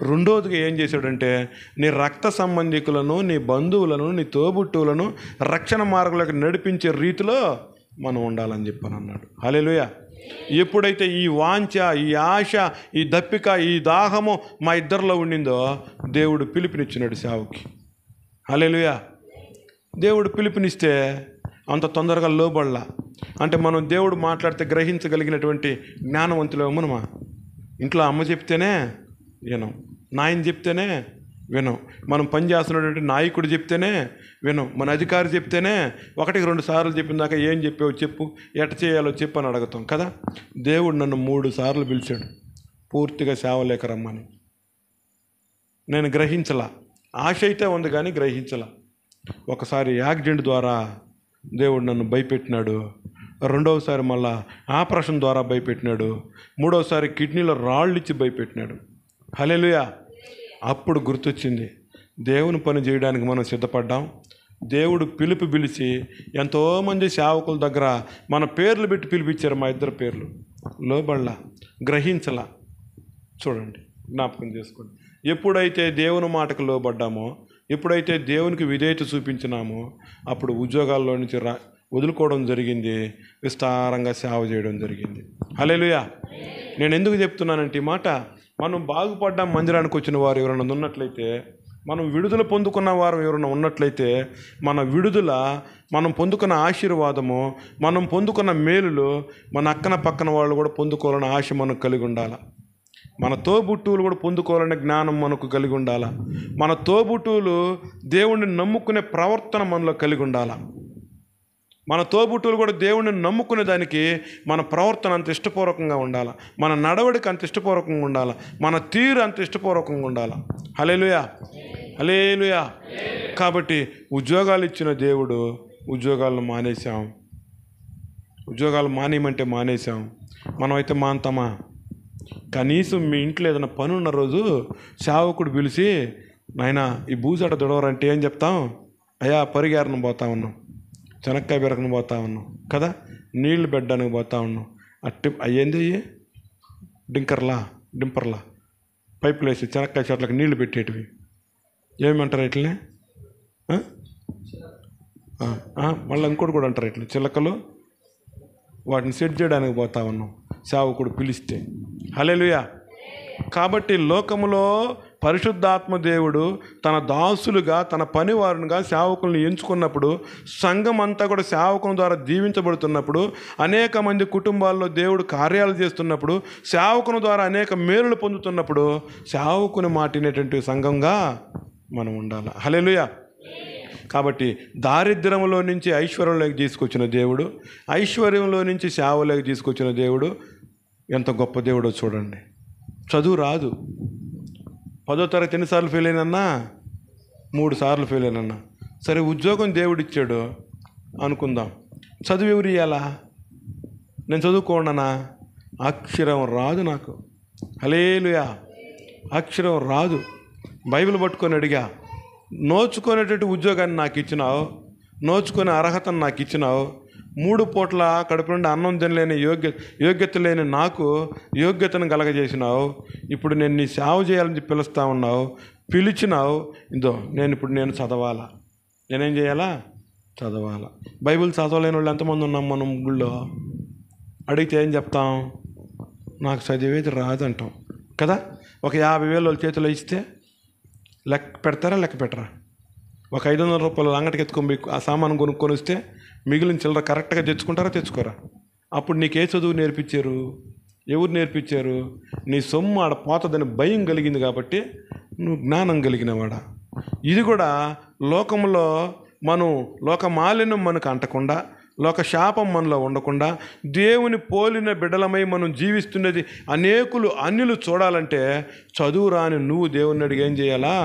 రెండోదిగా ఏం చేశాడంటే, నీ రక్త సంబంధికులను, నీ బంధువులను, నీ తోబుట్టువులను రక్షణ మార్గంలోకి నడిపించే రీతిలో మనం ఉండాలని చెప్పని అన్నాడు. హల్లెలూయా. ఎప్పుడైతే ఈ వాంఛ, ఈ ఆశ, ఈ దప్పిక, ఈ దాహము మా ఇద్దరిలో ఉండిందో దేవుడు పిలుపునిచ్చినాడు సేవకి. హల్లెలూయా. దేవుడు పిలుపునిస్తే అంత తొందరగా లోబడలా. అంటే మనం దేవుడు మాట్లాడితే గ్రహించగలిగినటువంటి జ్ఞానవంతులేమో మనమా? ఇంట్లో అమ్మ చెప్తేనే వినం, నాయన చెప్తేనే వినం, మనం పనిచేస్తున్నటువంటి నాయకుడు చెప్తేనే వినం, మన అధికారి చెప్తేనే 1-2 సార్లు చెప్పిన దాకా ఏం చెప్పావు చెప్పు, ఎట చేయాలో చెప్పు అని అడుగుతాం కదా. దేవుడు నన్ను 3 సార్లు పిలిచాడు పూర్తిగా సేవలేక రమ్మని. నేను గ్రహించలా. ఆశ అయితే ఉంది కానీ గ్రహించలా. ఒకసారి యాక్సిడెంట్ ద్వారా దేవుడు నన్ను భయపెట్టినాడు, రెండవసారి మళ్ళా ఆపరేషన్ ద్వారా భయపెట్టినాడు, మూడవసారి కిడ్నీలో రాళ్ళు ఇచ్చి భయపెట్టినాడు. హల్లెలూయా. అప్పుడు గుర్తొచ్చింది, దేవుని పని చేయడానికి మనం సిద్ధపడ్డాం. దేవుడు పిలిచి ఎంతోమంది సేవకుల దగ్గర మన పేర్లు పెట్టి పిలిపించారు. మా ఇద్దరు పేర్లు లోబడలా, గ్రహించలా. చూడండి, జ్ఞాపకం చేసుకోండి. ఎప్పుడైతే దేవుని మాటకు లోబడ్డామో, ఎప్పుడైతే దేవునికి విధేయత చూపించినామో, అప్పుడు ఉద్యోగాల్లో నుంచి వదులుకోవడం జరిగింది, విస్తారంగా సేవ చేయడం జరిగింది. హల్లెలూయా. నేను ఎందుకు చెప్తున్నానంటే ఈ మాట, మనం బాగుపడ్డ మందిరానికి వచ్చిన వారు ఎవరైనా ఉన్నట్లయితే, మనం విడుదల పొందుకున్న వారు ఎవరైనా ఉన్నట్లయితే, మన విడుదల, మనం పొందుకున్న ఆశీర్వాదము, మనం పొందుకున్న మేలులు మన అక్కన పక్కన వాళ్ళు కూడా పొందుకోవాలనే ఆశ మనకు కలిగి ఉండాలి. మన తోబుట్టువులు కూడా పొందుకోవాలనే జ్ఞానం మనకు కలిగి ఉండాలి. మన తోబుట్టువులు దేవుణ్ణి నమ్ముకునే ప్రవర్తన మనలో కలిగి ఉండాలి. మన తోబుట్టువులు కూడా దేవుణ్ణి నమ్ముకునే దానికి మన ప్రవర్తన అంత ఇష్టపూర్వకంగా ఉండాలి, మన నడవడిక అంత ఇష్టపూర్వకంగా ఉండాలి, మన తీరు అంత ఇష్టపూర్వకంగా ఉండాలి. హల్లెలూయా. హల్లెలూయా. కాబట్టి ఉద్యోగాలు ఇచ్చిన దేవుడు ఉద్యోగాలను మానేశాం. ఉద్యోగాలు మానేయమంటే మానేశాం. మనమైతే మాంతామా? కనీసం మీ ఇంట్లో ఏదైనా పని ఉన్న రోజు సేవకుడు పిలిచి, నాయనా ఈ బూజాట దొడవరంటే ఏం చెప్తాం? అయ్యా పరిగారను పోతా ఉన్నాం, చెనక్కాయ బెరకను పోతా ఉన్నాం కదా, నీళ్లు పెట్టడానికి పోతా ఉన్నాం. అయ్యేంది డింపర్లా పైపులు వేసి చెనక్కాయ చెట్లకు నీళ్లు పెట్టేటివి ఏమంటారు ఇట్లనే? మళ్ళీ ఇంకోటి కూడా అంటారు ఇట్లా చిలకలు, వాటిని సెట్ చేయడానికి పోతా ఉన్నాం సేవకుడు పిలిస్తే. హల్లెలూయా. కాబట్టి లోకములో పరిశుద్ధాత్మ దేవుడు తన దాసులుగా, తన పనివారునిగా సేవకులను ఎంచుకున్నప్పుడు, సంఘం అంతా కూడా సేవకుని ద్వారా దీవించబడుతున్నప్పుడు, అనేక మంది కుటుంబాల్లో దేవుడు కార్యాలు చేస్తున్నప్పుడు, సేవకుని ద్వారా అనేక మేలులు పొందుతున్నప్పుడు, సేవకుని మాటినేటువంటి సంఘంగా మనం ఉండాలి. హల్లెలూయా. కాబట్టి దారిద్ర్యంలో నుంచి ఐశ్వర్యంలోకి తీసుకొచ్చిన దేవుడు, ఐశ్వర్యంలో నుంచి సేవలోకి తీసుకొచ్చిన దేవుడు ఎంత గొప్ప దేవుడో చూడండి. చదువు రాదు, 10వ తరగతి ఎన్నిసార్లు ఫెయిల్ అయినన్నా? 3 సార్లు ఫెయిల్ అయినన్నా. సరే, ఉద్యోగం దేవుడు ఇచ్చాడు అనుకుందాం, చదువు ఎవరు ఇవ్వాలా? నేను చదువుకోండనా? అక్షరం రాదు నాకు. హల్లెలూయా. అక్షరం రాదు. బైబిల్ పట్టుకొని అడిగా, నోచుకునేటట్టు ఉద్యోగాన్ని నాకు ఇచ్చినావు, నోచుకునే అర్హతను నాకు ఇచ్చినావు, 3 పూట్ల కడుపు నుండి అన్నం తినలేని యోగ్యత లేని నాకు యోగ్యతను కలగజేసినావు. ఇప్పుడు నేను నీ సేవ చేయాలని చెప్పి పిలుస్తా ఉన్నావు, పిలిచినావు. నేను చదవాలా? నేనేం చేయాలా? చదవాలా. బైబిల్ చదవలేని వాళ్ళు ఎంతమంది ఉన్నాం మనం ఊళ్ళో? అడిగితే ఏం చెప్తాం? నాకు చదివేది రాదంటాం కదా. ఒక 50,000 వాళ్ళ చేతిలో ఇస్తే లెక్క పెడతారా? లెక్క పెట్టరా? ఒక 500 రూపాయలు అంగటికి ఎత్తుకొని ఆ సామాను కొనుక్కొని వస్తే మిగిలిన చిల్లర కరెక్ట్గా తెచ్చుకుంటారా? తెచ్చుకోరా? అప్పుడు నీకే చదువు నేర్పించారు? ఎవరు నేర్పించారు? నీ సొమ్ము ఆడ పోతుందని భయం కలిగింది కాబట్టి నువ్వు జ్ఞానం కలిగినవాడా. ఇది కూడా లోకంలో మనం లోక మాలిన్యం మనకు అంటకుండా, లోక శాపం మనలో ఉండకుండా, దేవుని పోలిన బిడ్డలమై మనం జీవిస్తున్నది అన్యులు చూడాలంటే చదువు రాని నువ్వు దేవుని అడిగి ఏం చేయాలా?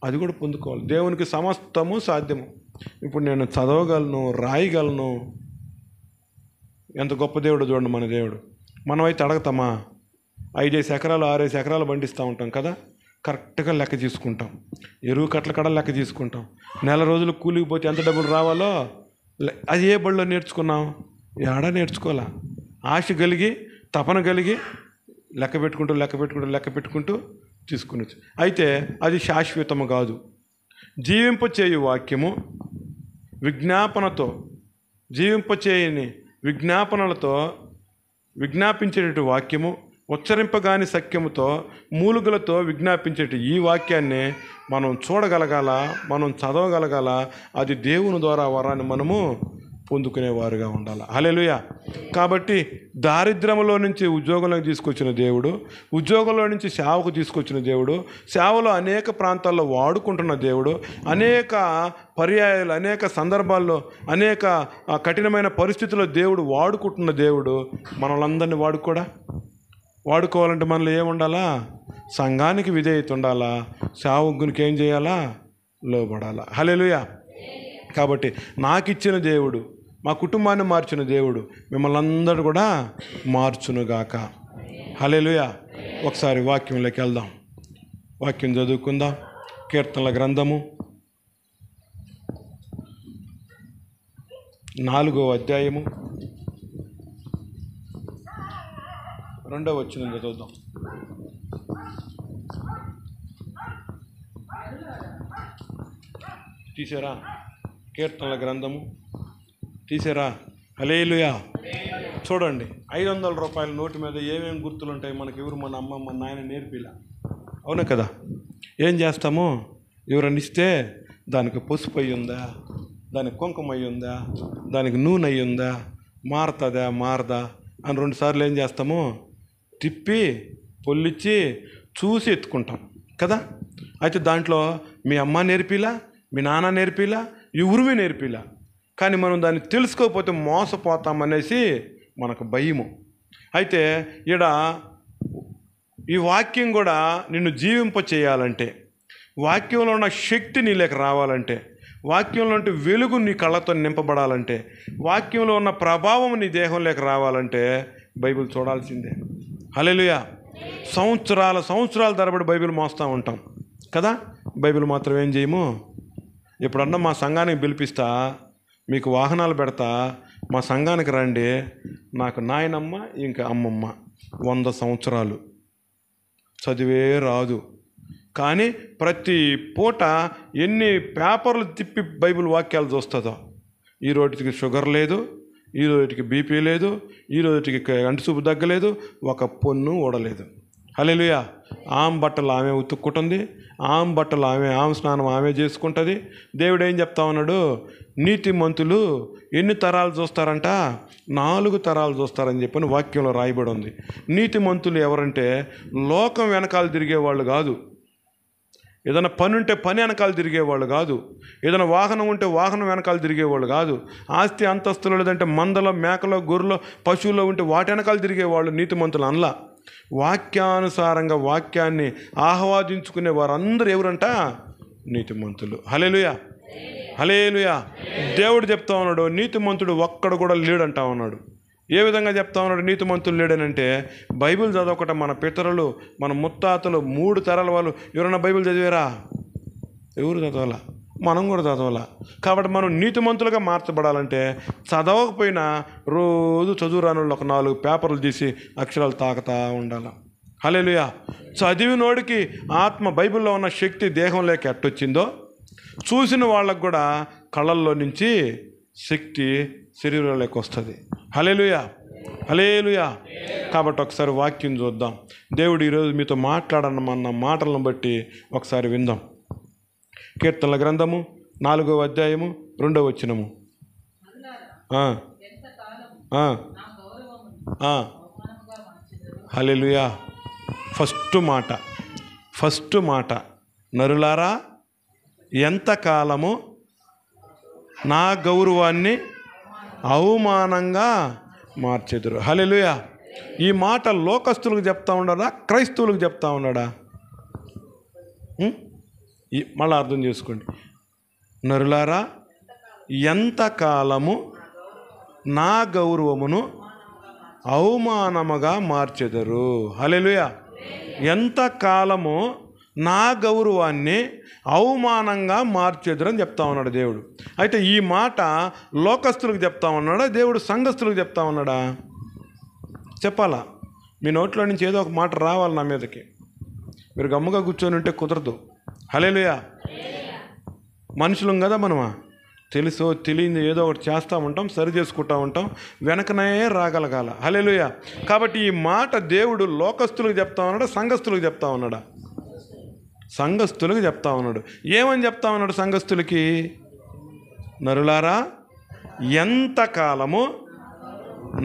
అది కూడా పొందుకోవాలి. దేవునికి సమస్తము సాధ్యము. ఇప్పుడు నేను చదవగలను, రాయగలను. ఎంత గొప్ప దేవుడు చూడండి మన దేవుడు. మనమైతే అడగతామా? 5 ఎకరాలు 6 ఎకరాలు పండిస్తూ ఉంటాం కదా, కరెక్ట్గా లెక్క తీసుకుంటాం. ఎరువు కట్ల కడ లెక్క తీసుకుంటాం. నెల రోజులు కూలికి పోతే ఎంత డబ్బులు రావాలో అది ఏ బడిలో నేర్చుకున్నాం? ఏడా నేర్చుకోవాలా. ఆశ కలిగి, తపన కలిగి లెక్క పెట్టుకుంటూ తీసుకుని. అయితే అది శాశ్వతము కాదు. జీవింపచేయు వాక్యము విజ్ఞాపనతో, జీవింపచేయని విజ్ఞాపనలతో విజ్ఞాపించేటటువంటి వాక్యము, ఉచ్చరింపగాని సఖ్యముతో మూలుగులతో విజ్ఞాపించేటి ఈ వాక్యాన్ని మనం చూడగలగాల, మనం చదవగలగాల. అది దేవుని ద్వారా వరాన్ని మనము పొందుకునేవారుగా ఉండాలి. హల్లెలూయా. కాబట్టి దారిద్ర్యంలో నుంచి ఉద్యోగంలోకి తీసుకొచ్చిన దేవుడు, ఉద్యోగంలో నుంచి సేవకు తీసుకొచ్చిన దేవుడు, సేవలో అనేక ప్రాంతాల్లో వాడుకుంటున్న దేవుడు, అనేక పర్యాయాలు, అనేక సందర్భాల్లో, అనేక కఠినమైన పరిస్థితుల్లో దేవుడు వాడుకుంటున్న దేవుడు మనలందరినీ వాడుకోవాలంటే మనలో ఏముండాలా? సంఘానికి విధేయత ఉండాలా, సేవకునికి ఏం చేయాలా? లోబడాలా. హల్లెలూయా. కాబట్టి నాకు ఇచ్చిన దేవుడు, మా కుటుంబాన్ని మార్చిన దేవుడు మిమ్మల్ని అందరూ కూడా మార్చునుగాక. హల్లెలూయా. ఒకసారి వాక్యంలోకి వెళ్దాం, వాక్యం చదువుకుందాం. కీర్తనల గ్రంథము 4వ అధ్యాయము 2వ వచనం చదువుదాం. తీసారా? కీర్తనల గ్రంథము తీసారా? హల్లెలూయా. చూడండి, 500 రూపాయల నోటు మీద ఏమేమి గుర్తులు ఉంటాయి మనకి? ఎవరు? మన అమ్మ, మన నాయన నేర్పిలా. అవునా కదా? ఏం చేస్తాము? ఎవరన్నా ఇస్తే దానికి పసుపు అయి ఉందా, దానికి కుంకుమ అయి ఉందా, దానికి నూనె అయి ఉందా, మారదా అని 2 సార్లు ఏం చేస్తాము? తిప్పి పొల్లిచ్చి చూసి ఎత్తుకుంటాం కదా. అయితే దాంట్లో మీ అమ్మ నేర్పిలా, మీ నాన్న నేర్పిలా, ఎవరువి నేర్పిలా. కానీ మనం దాన్ని తెలుసుకోకపోతే మోసపోతామనేసి మనకు భయము. అయితే ఈ వాక్యం కూడా నిన్ను జీవింప చేయాలంటే, వాక్యంలో ఉన్న శక్తి నీలోకి రావాలంటే, వాక్యంలో ఉంటే వెలుగు నీ కళ్ళతో నింపబడాలంటే, వాక్యంలో ఉన్న ప్రభావం నీ దేహంలోకి రావాలంటే బైబిల్ చూడాల్సిందే. హల్లెలూయా. సంవత్సరాల తరబడి బైబిల్ మోస్తూ ఉంటాం కదా. బైబిల్ మాత్రం ఏం చేయము. ఎప్పుడన్నా మా సంఘానికి పిలిపిస్తా, మీకు వాహనాలు పెడతా, మా సంఘానికి రండి. నాకు నాయనమ్మ ఇంకా అమ్మమ్మ 100 సంవత్సరాలు, చదివే రాదు. కానీ ప్రతి పూట ఎన్ని పేపర్లు తిప్పి బైబిల్ వాక్యాలు చూస్తుందో. ఈ రోజుకి షుగర్ లేదు, ఈ రోజుకి బీపీ లేదు, ఈ రోజుకి అంటుసూపు తగ్గలేదు, ఒక పొన్ను ఊడలేదు. హల్లెలూయా. ఆమె బట్టలు ఆమె ఉతుక్కుంటుంది, ఆమె బట్టలు ఆమె స్నానం ఆమె చేసుకుంటుంది. దేవుడు ఏం చెప్తా ఉన్నాడు? నీతిమంతులు ఎన్ని తరాలు చూస్తారంట? 4 తరాలు చూస్తారని చెప్పని వాక్యంలో రాయబడి ఉంది. నీతిమంతులు ఎవరంటే లోకం వెనకాల తిరిగేవాళ్ళు కాదు, ఏదైనా పని ఉంటే పని వెనకాల తిరిగేవాళ్ళు కాదు. ఏదైనా వాహనం ఉంటే వాహనం వెనకాల తిరిగేవాళ్ళు కాదు. ఆస్తి అంతస్తులు లేదంటే మందలో మేకలో గొర్రెలో పశువులో ఉంటే వాటి వెనకాల తిరిగేవాళ్ళు నీతిమంతులు అనలా. వాక్యానుసారంగా వాక్యాన్ని ఆహ్వాదించుకునే వారందరూ ఎవరంట? నీతిమంతులు. హల్లెలూయా, హల్లెలూయా. దేవుడు చెప్తా ఉన్నాడు నీతిమంతుడు ఒక్కడు కూడా లేడంటా ఉన్నాడు. ఏ విధంగా చెప్తా ఉన్నాడు నీతిమంతులు లేడనంటే, బైబిల్ చదవకట మన పితరులు మన ముత్తాతలు 3 తరాల వాళ్ళు ఎవరైనా బైబిల్ చదివారా? ఎవరు చదవాలా? మనం కూడా చదవాలా. కాబట్టి మనం నీతిమంతులుగా మార్చబడాలంటే చదవకపోయినా రోజు చదువు రాని వాళ్ళు ఒక 4 పేపర్లు తీసి అక్షరాలు తాకుతూ ఉండాలి. హల్లెలూయా. చదివినోడికి ఆత్మ బైబిల్లో ఉన్న శక్తి దేహంలోకి ఎట్టొచ్చిందో చూసిన వాళ్ళకు కూడా కళ్ళల్లో నుంచి శక్తి శరీరంలోకి వస్తుంది. హల్లెలూయా, హల్లెలూయా. కాబట్టి ఒకసారి వాక్యం చూద్దాం. దేవుడు ఈరోజు మీతో మాట్లాడమన్న మాటలను బట్టి ఒకసారి విందాం. కీర్తనల గ్రంథము 4వ అధ్యాయము 2వ వచనము. హల్లెలూయా. ఫస్ట్ మాట నరులారా ఎంతకాలము నా గౌరవాన్ని అవమానంగా మార్చెదురు. హల్లెలూయా. ఈ మాట లోకస్తులకు చెప్తా ఉన్నాడా? క్రైస్తవులకు చెప్తా ఉన్నాడా? మళ్ళీ అర్థం చేసుకోండి. నరులారా ఎంతకాలము నా గౌరవమును అవమానముగా మార్చెదరు. హల్లెలూయా. ఎంతకాలము నా గౌరవాన్ని అవమానంగా మార్చెదరు అని చెప్తా ఉన్నాడు దేవుడు. అయితే ఈ మాట లోకస్తులకు చెప్తా ఉన్నాడా? దేవుడు సంఘస్థులకు చెప్తా ఉన్నాడా? చెప్పాలా? మీ నోట్లో నుంచి ఏదో ఒక మాట రావాలి నా మీదకి. మీరు గమ్ముగా కూర్చొని ఉంటే కుదరదు. హల్లెలూయా. మనుషులం కదా మనమా, తెలుసో తెలియదు ఏదో ఒకటి చేస్తూ ఉంటాం, సరి చేసుకుంటూ ఉంటాం, వెనకనే రాగలగాల. హల్లెలూయా. కాబట్టి ఈ మాట దేవుడు లోకస్తులకు చెప్తా ఉన్నాడా? సంఘస్థులకు చెప్తా ఉన్నాడా? సంఘస్థులకు చెప్తా ఉన్నాడు. ఏమని చెప్తా ఉన్నాడు సంఘస్థులకి? నరులారా ఎంతకాలము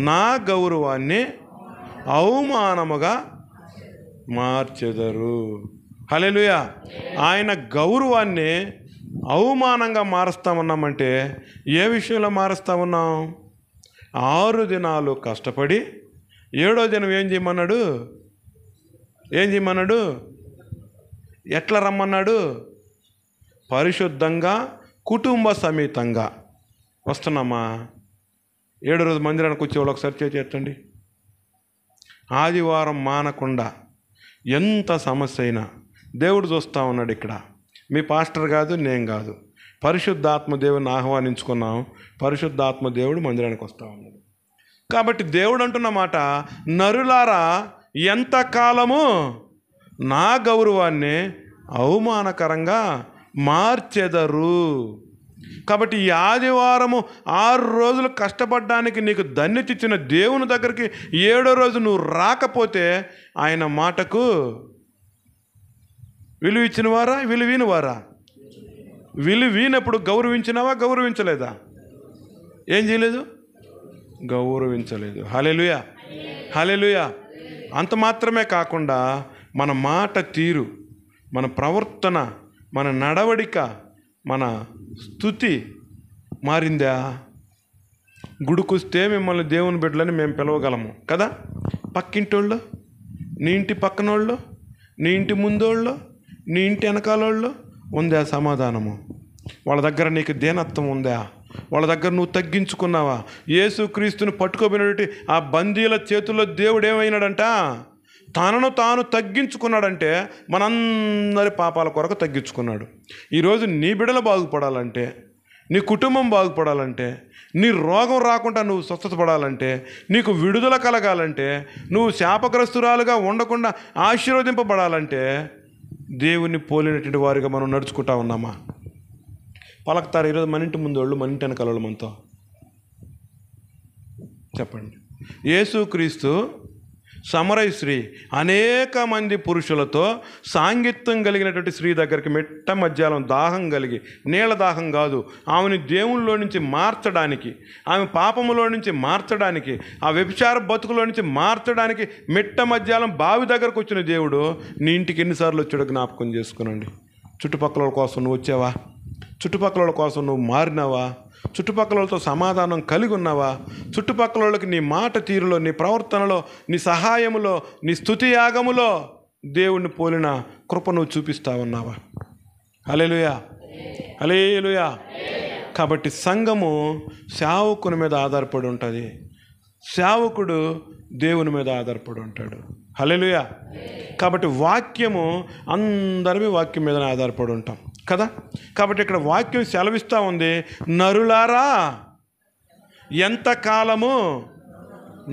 నా గౌరవాన్ని అవమానముగా మార్చెదరు. హల్లెలూయా. ఆయన గౌరవాన్ని అవమానంగా మారుస్తామన్నామంటే ఏ విషయంలో మారుస్తా ఉన్నాం? 6 దినాలు కష్టపడి 7వ దినం ఏం చేయమన్నాడు? ఎట్లా రమ్మన్నాడు? పరిశుద్ధంగా కుటుంబ సమేతంగా వస్తున్నామా? 7వ రోజు మందిరానికి వచ్చేవాళ్ళు ఒకసారి చేర్చండి. ఆదివారం మానకుండా ఎంత సమస్య అయినా దేవుడు చూస్తూ ఉన్నాడు. ఇక్కడ మీ పాస్టర్ కాదు, నేను కాదు, పరిశుద్ధాత్మ దేవుని ఆహ్వానించుకున్నాం. పరిశుద్ధాత్మ దేవుడు మందిరానికి వస్తూ ఉన్నాడు. కాబట్టి దేవుడు అంటున్న మాట, నరులారా ఎంతకాలము నా గౌరవాన్ని అవమానకరంగా మార్చెదరు. కాబట్టి ఈ ఆదివారము 6 రోజులు కష్టపడడానికి నీకు ధన్యత ఇచ్చిన దేవుని దగ్గరికి 7వ రోజు నువ్వు రాకపోతే ఆయన మాటకు విలువ ఇచ్చినవారా? విలువీనవారా? విలువీనప్పుడు గౌరవించినావా? గౌరవించలేదా? ఏం చేయలేదు? గౌరవించలేదు. హల్లెలూయా, హల్లెలూయా. అంత మాత్రమే కాకుండా మన మాట తీరు, మన ప్రవర్తన, మన నడవడిక, మన స్తుతి మారిందా? గుడికొస్తే మిమ్మల్ని దేవుని బిడ్డలని మేము పిలవగలము కదా. పక్కింటోళ్ళు, నీ ఇంటి పక్కనోళ్ళు, నీ ఇంటి ముందోళ్ళు, నీ ఇంటి వెనకాలోళ్ళు ఉందా సమాధానము? వాళ్ళ దగ్గర నీకు దీనత్వం ఉందా? వాళ్ళ దగ్గర నువ్వు తగ్గించుకున్నావా? యేసుక్రీస్తుని పట్టుకోబోయినటువంటి ఆ బందీల చేతుల్లో దేవుడు ఏమైనాడంట? తనను తాను తగ్గించుకున్నాడంటే మనందరి పాపాల కొరకు తగ్గించుకున్నాడు. ఈరోజు నీ బిడ్డలు బాగుపడాలంటే, నీ కుటుంబం బాగుపడాలంటే, నీ రోగం రాకుండా నువ్వు స్వస్థత పడాలంటే, నీకు విడుదల కలగాలంటే, నువ్వు శాపగ్రస్తురాలుగా ఉండకుండా ఆశీర్వదింపబడాలంటే దేవుని పోలినటువంటి వారిగా మనం నడుచుకుంటా ఉన్నామా? పలకతారు ఈరోజు మన ఇంటి ముందు వాళ్ళు, మన ఇంటి వెనకాల వాళ్ళు మనతో. చెప్పండి. యేసుక్రీస్తు సమరయ స్త్రీ అనేక మంది పురుషులతో సాంగిత్యం కలిగినటువంటి స్త్రీ దగ్గరికి మెట్ట మధ్యాహ్నం దాహం కలిగి, నీళ్ళ దాహం కాదు, ఆమెని దేవునిలో నుంచి మార్చడానికి, ఆమె పాపములో నుంచి మార్చడానికి, ఆ వ్యభిచార బతుకులో నుంచి మార్చడానికి మెట్ట మధ్యాహ్నం బావి దగ్గరకు వచ్చిన దేవుడు నీ ఇంటికి ఎన్నిసార్లు వచ్చాడో జ్ఞాపకం చేసుకునండి. చుట్టుపక్కల కోసం నువ్వు వచ్చావా? చుట్టుపక్కల కోసం నువ్వు మారినావా? చుట్టుపక్కలతో సమాధానం కలిగి ఉన్నావా? చుట్టుపక్కల వాళ్ళకి నీ మాట తీరులో, నీ ప్రవర్తనలో, నీ సహాయములో, నీ స్తుతి యాగములో దేవుణ్ణి పోలిన కృప నువ్వు చూపిస్తా ఉన్నావా? హల్లెలూయా, హల్లెలూయా. కాబట్టి సంఘము సేవకుని మీద ఆధారపడి ఉంటుంది, సేవకుడు దేవుని మీద ఆధారపడి ఉంటాడు. హల్లెలూయా. కాబట్టి వాక్యము, అందరిమీ వాక్యం మీదనే ఆధారపడి ఉంటాం కదా. కాబట్టి ఇక్కడ వాక్యం సెలవిస్తూ ఉంది, నరులారా ఎంతకాలము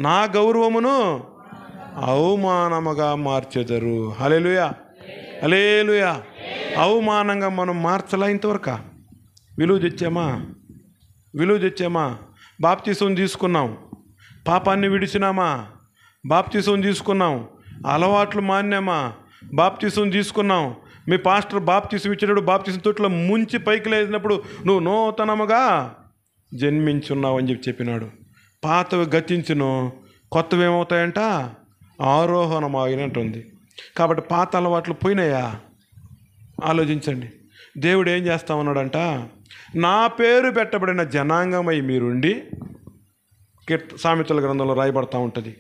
నా గౌరవమును అవమానముగా మార్చెదరు. హల్లెలూయా, హల్లెలూయా. అవమానంగా మనం మార్చలా ఇంతవరకు? విలువ తెచ్చామా? బాప్తిసం తీసుకున్నాం, పాపాన్ని విడిచినామా? బాప్తిసం తీసుకున్నాం. అలవాట్లు మాన్యామా? బాప్తిసం తీసుకున్నాం. మీ పాస్టర్ బాప్తిసం ఇచ్చేటప్పుడు బాప్తిసం తొట్టులో ముంచి పైకి లేచినప్పుడు నువ్వు నూతనముగా జన్మించున్నావు అని చెప్పినాడు. పాతవి గతించును, కొత్తవి ఏమవుతాయంట? ఆరోహణం ఆగినట్టుంది. కాబట్టి పాత అలవాట్లు పోయినాయా? ఆలోచించండి. దేవుడు ఏం చేస్తా ఉన్నాడంట? నా పేరు పెట్టబడిన జనాంగమై మీరుండి, సామెతల గ్రంథంలో రాయబడతా ఉంటుంది,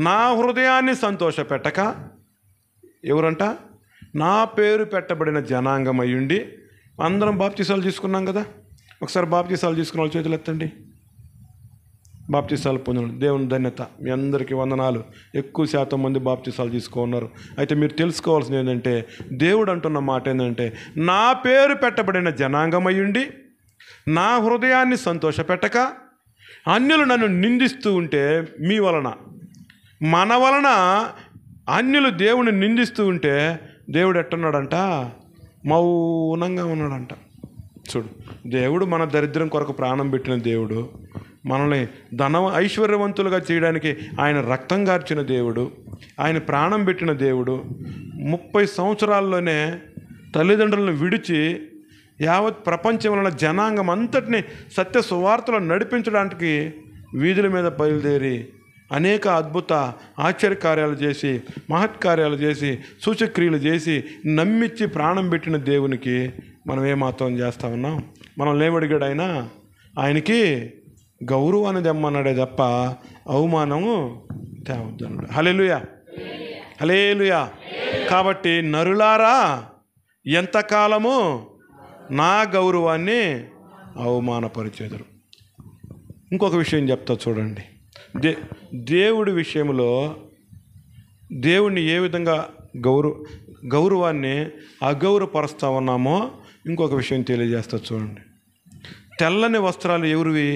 నా హృదయాన్ని సంతోషపెట్టక, ఎవరంట? నా పేరు పెట్టబడిన జనాంగమయ్యుండి. అందరం బాప్తిసాలు తీసుకున్నాం కదా. ఒకసారి బాప్తిసాలు తీసుకున్న వాళ్ళు చేతులు ఎత్తండి. బాప్తిసాలు పొందిన దేవుని ధన్యత. మీ అందరికీ వందనాలు. ఎక్కువ శాతం మంది బాప్తిసాలు తీసుకున్నారు. అయితే మీరు తెలుసుకోవాల్సింది ఏంటంటే, దేవుడు అంటున్న మాట ఏంటంటే, నా పేరు పెట్టబడిన జనాంగమయ్యుండి నా హృదయాన్ని సంతోషపెట్టక అన్యులు నన్ను నిందిస్తూ ఉంటే, మీ వలన, మన వలన అన్యులు దేవుని నిందిస్తూ ఉంటే దేవుడు ఎట్టున్నాడంట? మౌనంగా ఉన్నాడంట. చూడు, దేవుడు మన దరిద్రం కొరకు ప్రాణం పెట్టిన దేవుడు, మనల్ని ఐశ్వర్యవంతులుగా చేయడానికి ఆయన రక్తం గార్చిన దేవుడు, ఆయన ప్రాణం పెట్టిన దేవుడు 30 సంవత్సరాల్లోనే తల్లిదండ్రులను విడిచి యావత్ ప్రపంచంలో జనాంగం అంతటిని సత్య సువార్తలు నడిపించడానికి వీధుల మీద బయలుదేరి అనేక అద్భుత ఆశ్చర్యకార్యాలు చేసి, మహత్కార్యాలు చేసి, సూచక్రియలు చేసి నమ్మించి ప్రాణం పెట్టిన దేవునికి మనం ఏమాత్రం చేస్తా ఉన్నాం? మనం లేవడిగాడు ఆయన, ఆయనకి గౌరవాన్ని తెమ్మన్నాడే తప్ప అవమానము తేవద్దన్నాడు. హల్లెలూయా, హల్లెలూయా. కాబట్టి నరులారా ఎంతకాలము నా గౌరవాన్ని అవమానపరిచేదరు. ఇంకొక విషయం చెప్తా చూడండి. దేవుడి విషయంలో దేవుణ్ణి ఏ విధంగా గౌరవాన్ని అగౌరవపరుస్తా ఉన్నామో ఇంకొక విషయం తెలియజేస్తా చూడండి. తెల్లని వస్త్రాలు ఎవరివి?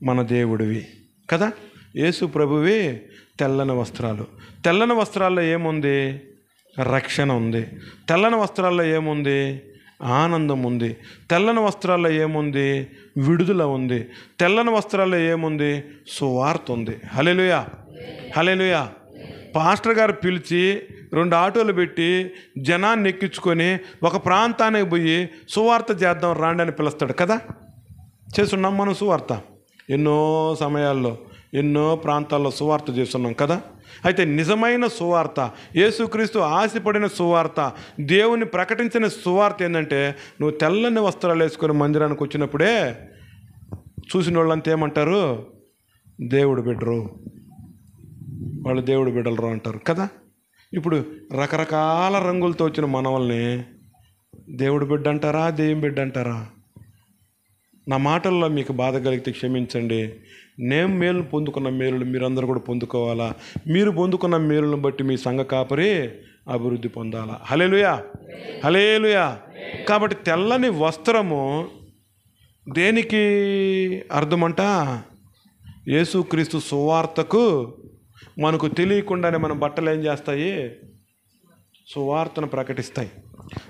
మన దేవుడివి కదా. యేసు ప్రభువి తెల్లని వస్త్రాలు. తెల్లని వస్త్రాల్లో ఏముంది? రక్షణ ఉంది. తెల్లని వస్త్రాల్లో ఏముంది? ఆనందం ఉంది. తెల్లని వస్త్రాల్లో ఏముంది? విడుదల ఉంది. తెల్లని వస్త్రాల్లో ఏముంది? సువార్త ఉంది. హల్లెలూయా, హల్లెలూయా. పాస్టర్ గారు పిలిచి 2 ఆటోలు పెట్టి జనాన్ని ఎక్కించుకొని ఒక ప్రాంతానికి పోయి సువార్త చేద్దాం రాండి అని పిలుస్తాడు కదా. చేస్తున్నాం మనం సువార్త. ఎన్నో సమయాల్లో ఎన్నో ప్రాంతాల్లో సువార్త చేస్తున్నాం కదా. అయితే నిజమైన సువార్త, యేసుక్రీస్తు ఆశపడిన సువార్త, దేవుని ప్రకటించిన సువార్త ఏంటంటే, నువ్వు తెల్లని వస్త్రాలు వేసుకొని మందిరానికి వచ్చినప్పుడే చూసిన వాళ్ళంతా ఏమంటారు? దేవుడు బిడ్డరు, వాళ్ళు దేవుడు బిడ్డలరు అంటారు కదా. ఇప్పుడు రకరకాల రంగులతో వచ్చిన మనవల్ని దేవుడు బిడ్డ అంటారా, దెయ్యం బిడ్డ అంటారా? నా మాటల్లో మీకు బాధ కలిగితే క్షమించండి. నేను మేలు పొందుకున్న మేలులు మీరందరూ కూడా పొందుకోవాలా. మీరు పొందుకున్న మేలులను బట్టి మీ సంఘ కాపరి అభివృద్ధి పొందాలా. హల్లెలూయా, హల్లెలూయా. కాబట్టి తెల్లని వస్త్రము దేనికి అర్థమంట? యేసుక్రీస్తు సువార్తకు. మనకు తెలియకుండానే మన బట్టలు ఏం చేస్తాయి? సువార్తను ప్రకటిస్తాయి.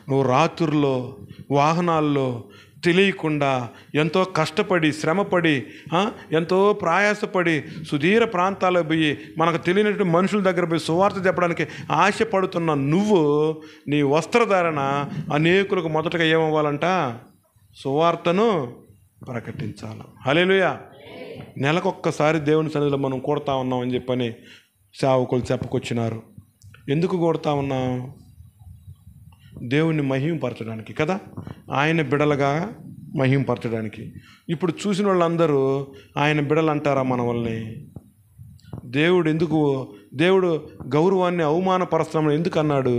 నువ్వు రాత్రుల్లో వాహనాల్లో తెలియకుండా ఎంతో కష్టపడి, శ్రమపడి, ఎంతో ప్రయాసపడి సుదీర ప్రాంతాలకు పోయి మనకు తెలియనటువంటి మనుషుల దగ్గర పోయి సువార్త చెప్పడానికి ఆశపడుతున్న నువ్వు నీ వస్త్రధారణ అనేకులకు మొదటగా ఏమవ్వాలంట? సువార్తను ప్రకటించాలి. హల్లెలూయా. నెలకొక్కసారి దేవుని సన్నిధిలో మనం కూడతా ఉన్నామని చెప్పని సేవకులు చెప్పుకొచ్చినారు. ఎందుకు కొడతా ఉన్నాం? దేవుణ్ణి మహింపరచడానికి కదా, ఆయన బిడలుగా మహింపరచడానికి. ఇప్పుడు చూసిన వాళ్ళందరూ ఆయన బిడలు అంటారా మన వాళ్ళని? దేవుడు గౌరవాన్ని అవమానపరుస్తున్నామని ఎందుకు అన్నాడు?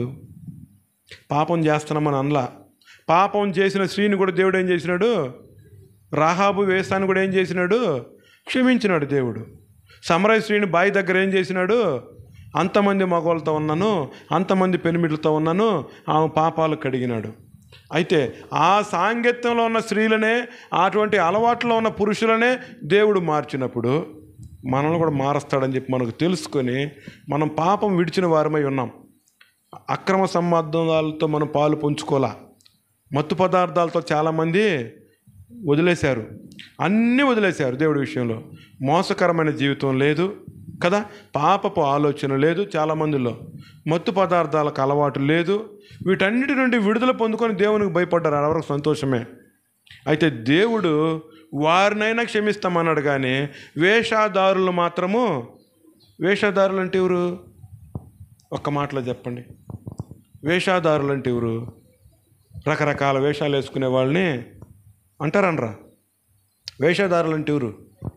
పాపం చేస్తున్నామని అనలా. పాపం చేసిన స్త్రీని కూడా దేవుడు ఏం చేసినాడు? రాహాబు వేస్తాన్ని కూడా ఏం చేసినాడు? క్షమించినాడు దేవుడు. సమరయ స్త్రీని బావి దగ్గర ఏం చేసినాడు? అంతమంది మగవాళ్ళతో ఉన్నాను, అంతమంది పెనిమిట్లతో ఉన్నాను, ఆమె పాపాలు కడిగినాడు. అయితే ఆ సాంగత్యంలో ఉన్న స్త్రీలనే, అటువంటి అలవాట్లో ఉన్న పురుషులనే దేవుడు మార్చినప్పుడు మనల్ని కూడా మారుస్తాడని చెప్పి మనకు తెలుసుకొని మనం పాపం విడిచిన వారమై ఉన్నాం. అక్రమ సంబంధాలతో మనం పాలు పంచుకోలే. మత్తు పదార్థాలతో చాలామంది వదిలేశారు, అన్నీ వదిలేశారు. దేవుడి విషయంలో మోసకరమైన జీవితం లేదు కదా, పాపపు ఆలోచన లేదు చాలామందిలో, మత్తు పదార్థాలకు అలవాటు లేదు. వీటన్నిటి నుండి విడుదల పొందుకొని దేవునికి భయపడ్డారు, ఎవరికి సంతోషమే. అయితే దేవుడు వారినైనా క్షమిస్తామన్నాడు, కానీ వేషధారులు మాత్రము, వేషధారులు అంటే ఎవరు? ఒక్క మాటలో చెప్పండి. వేషధారులు అంటే ఎవరు? రకరకాల వేషాలు వేసుకునే వాళ్ళని అంటారనరా? వేషధారులు అంటే ఎవరు?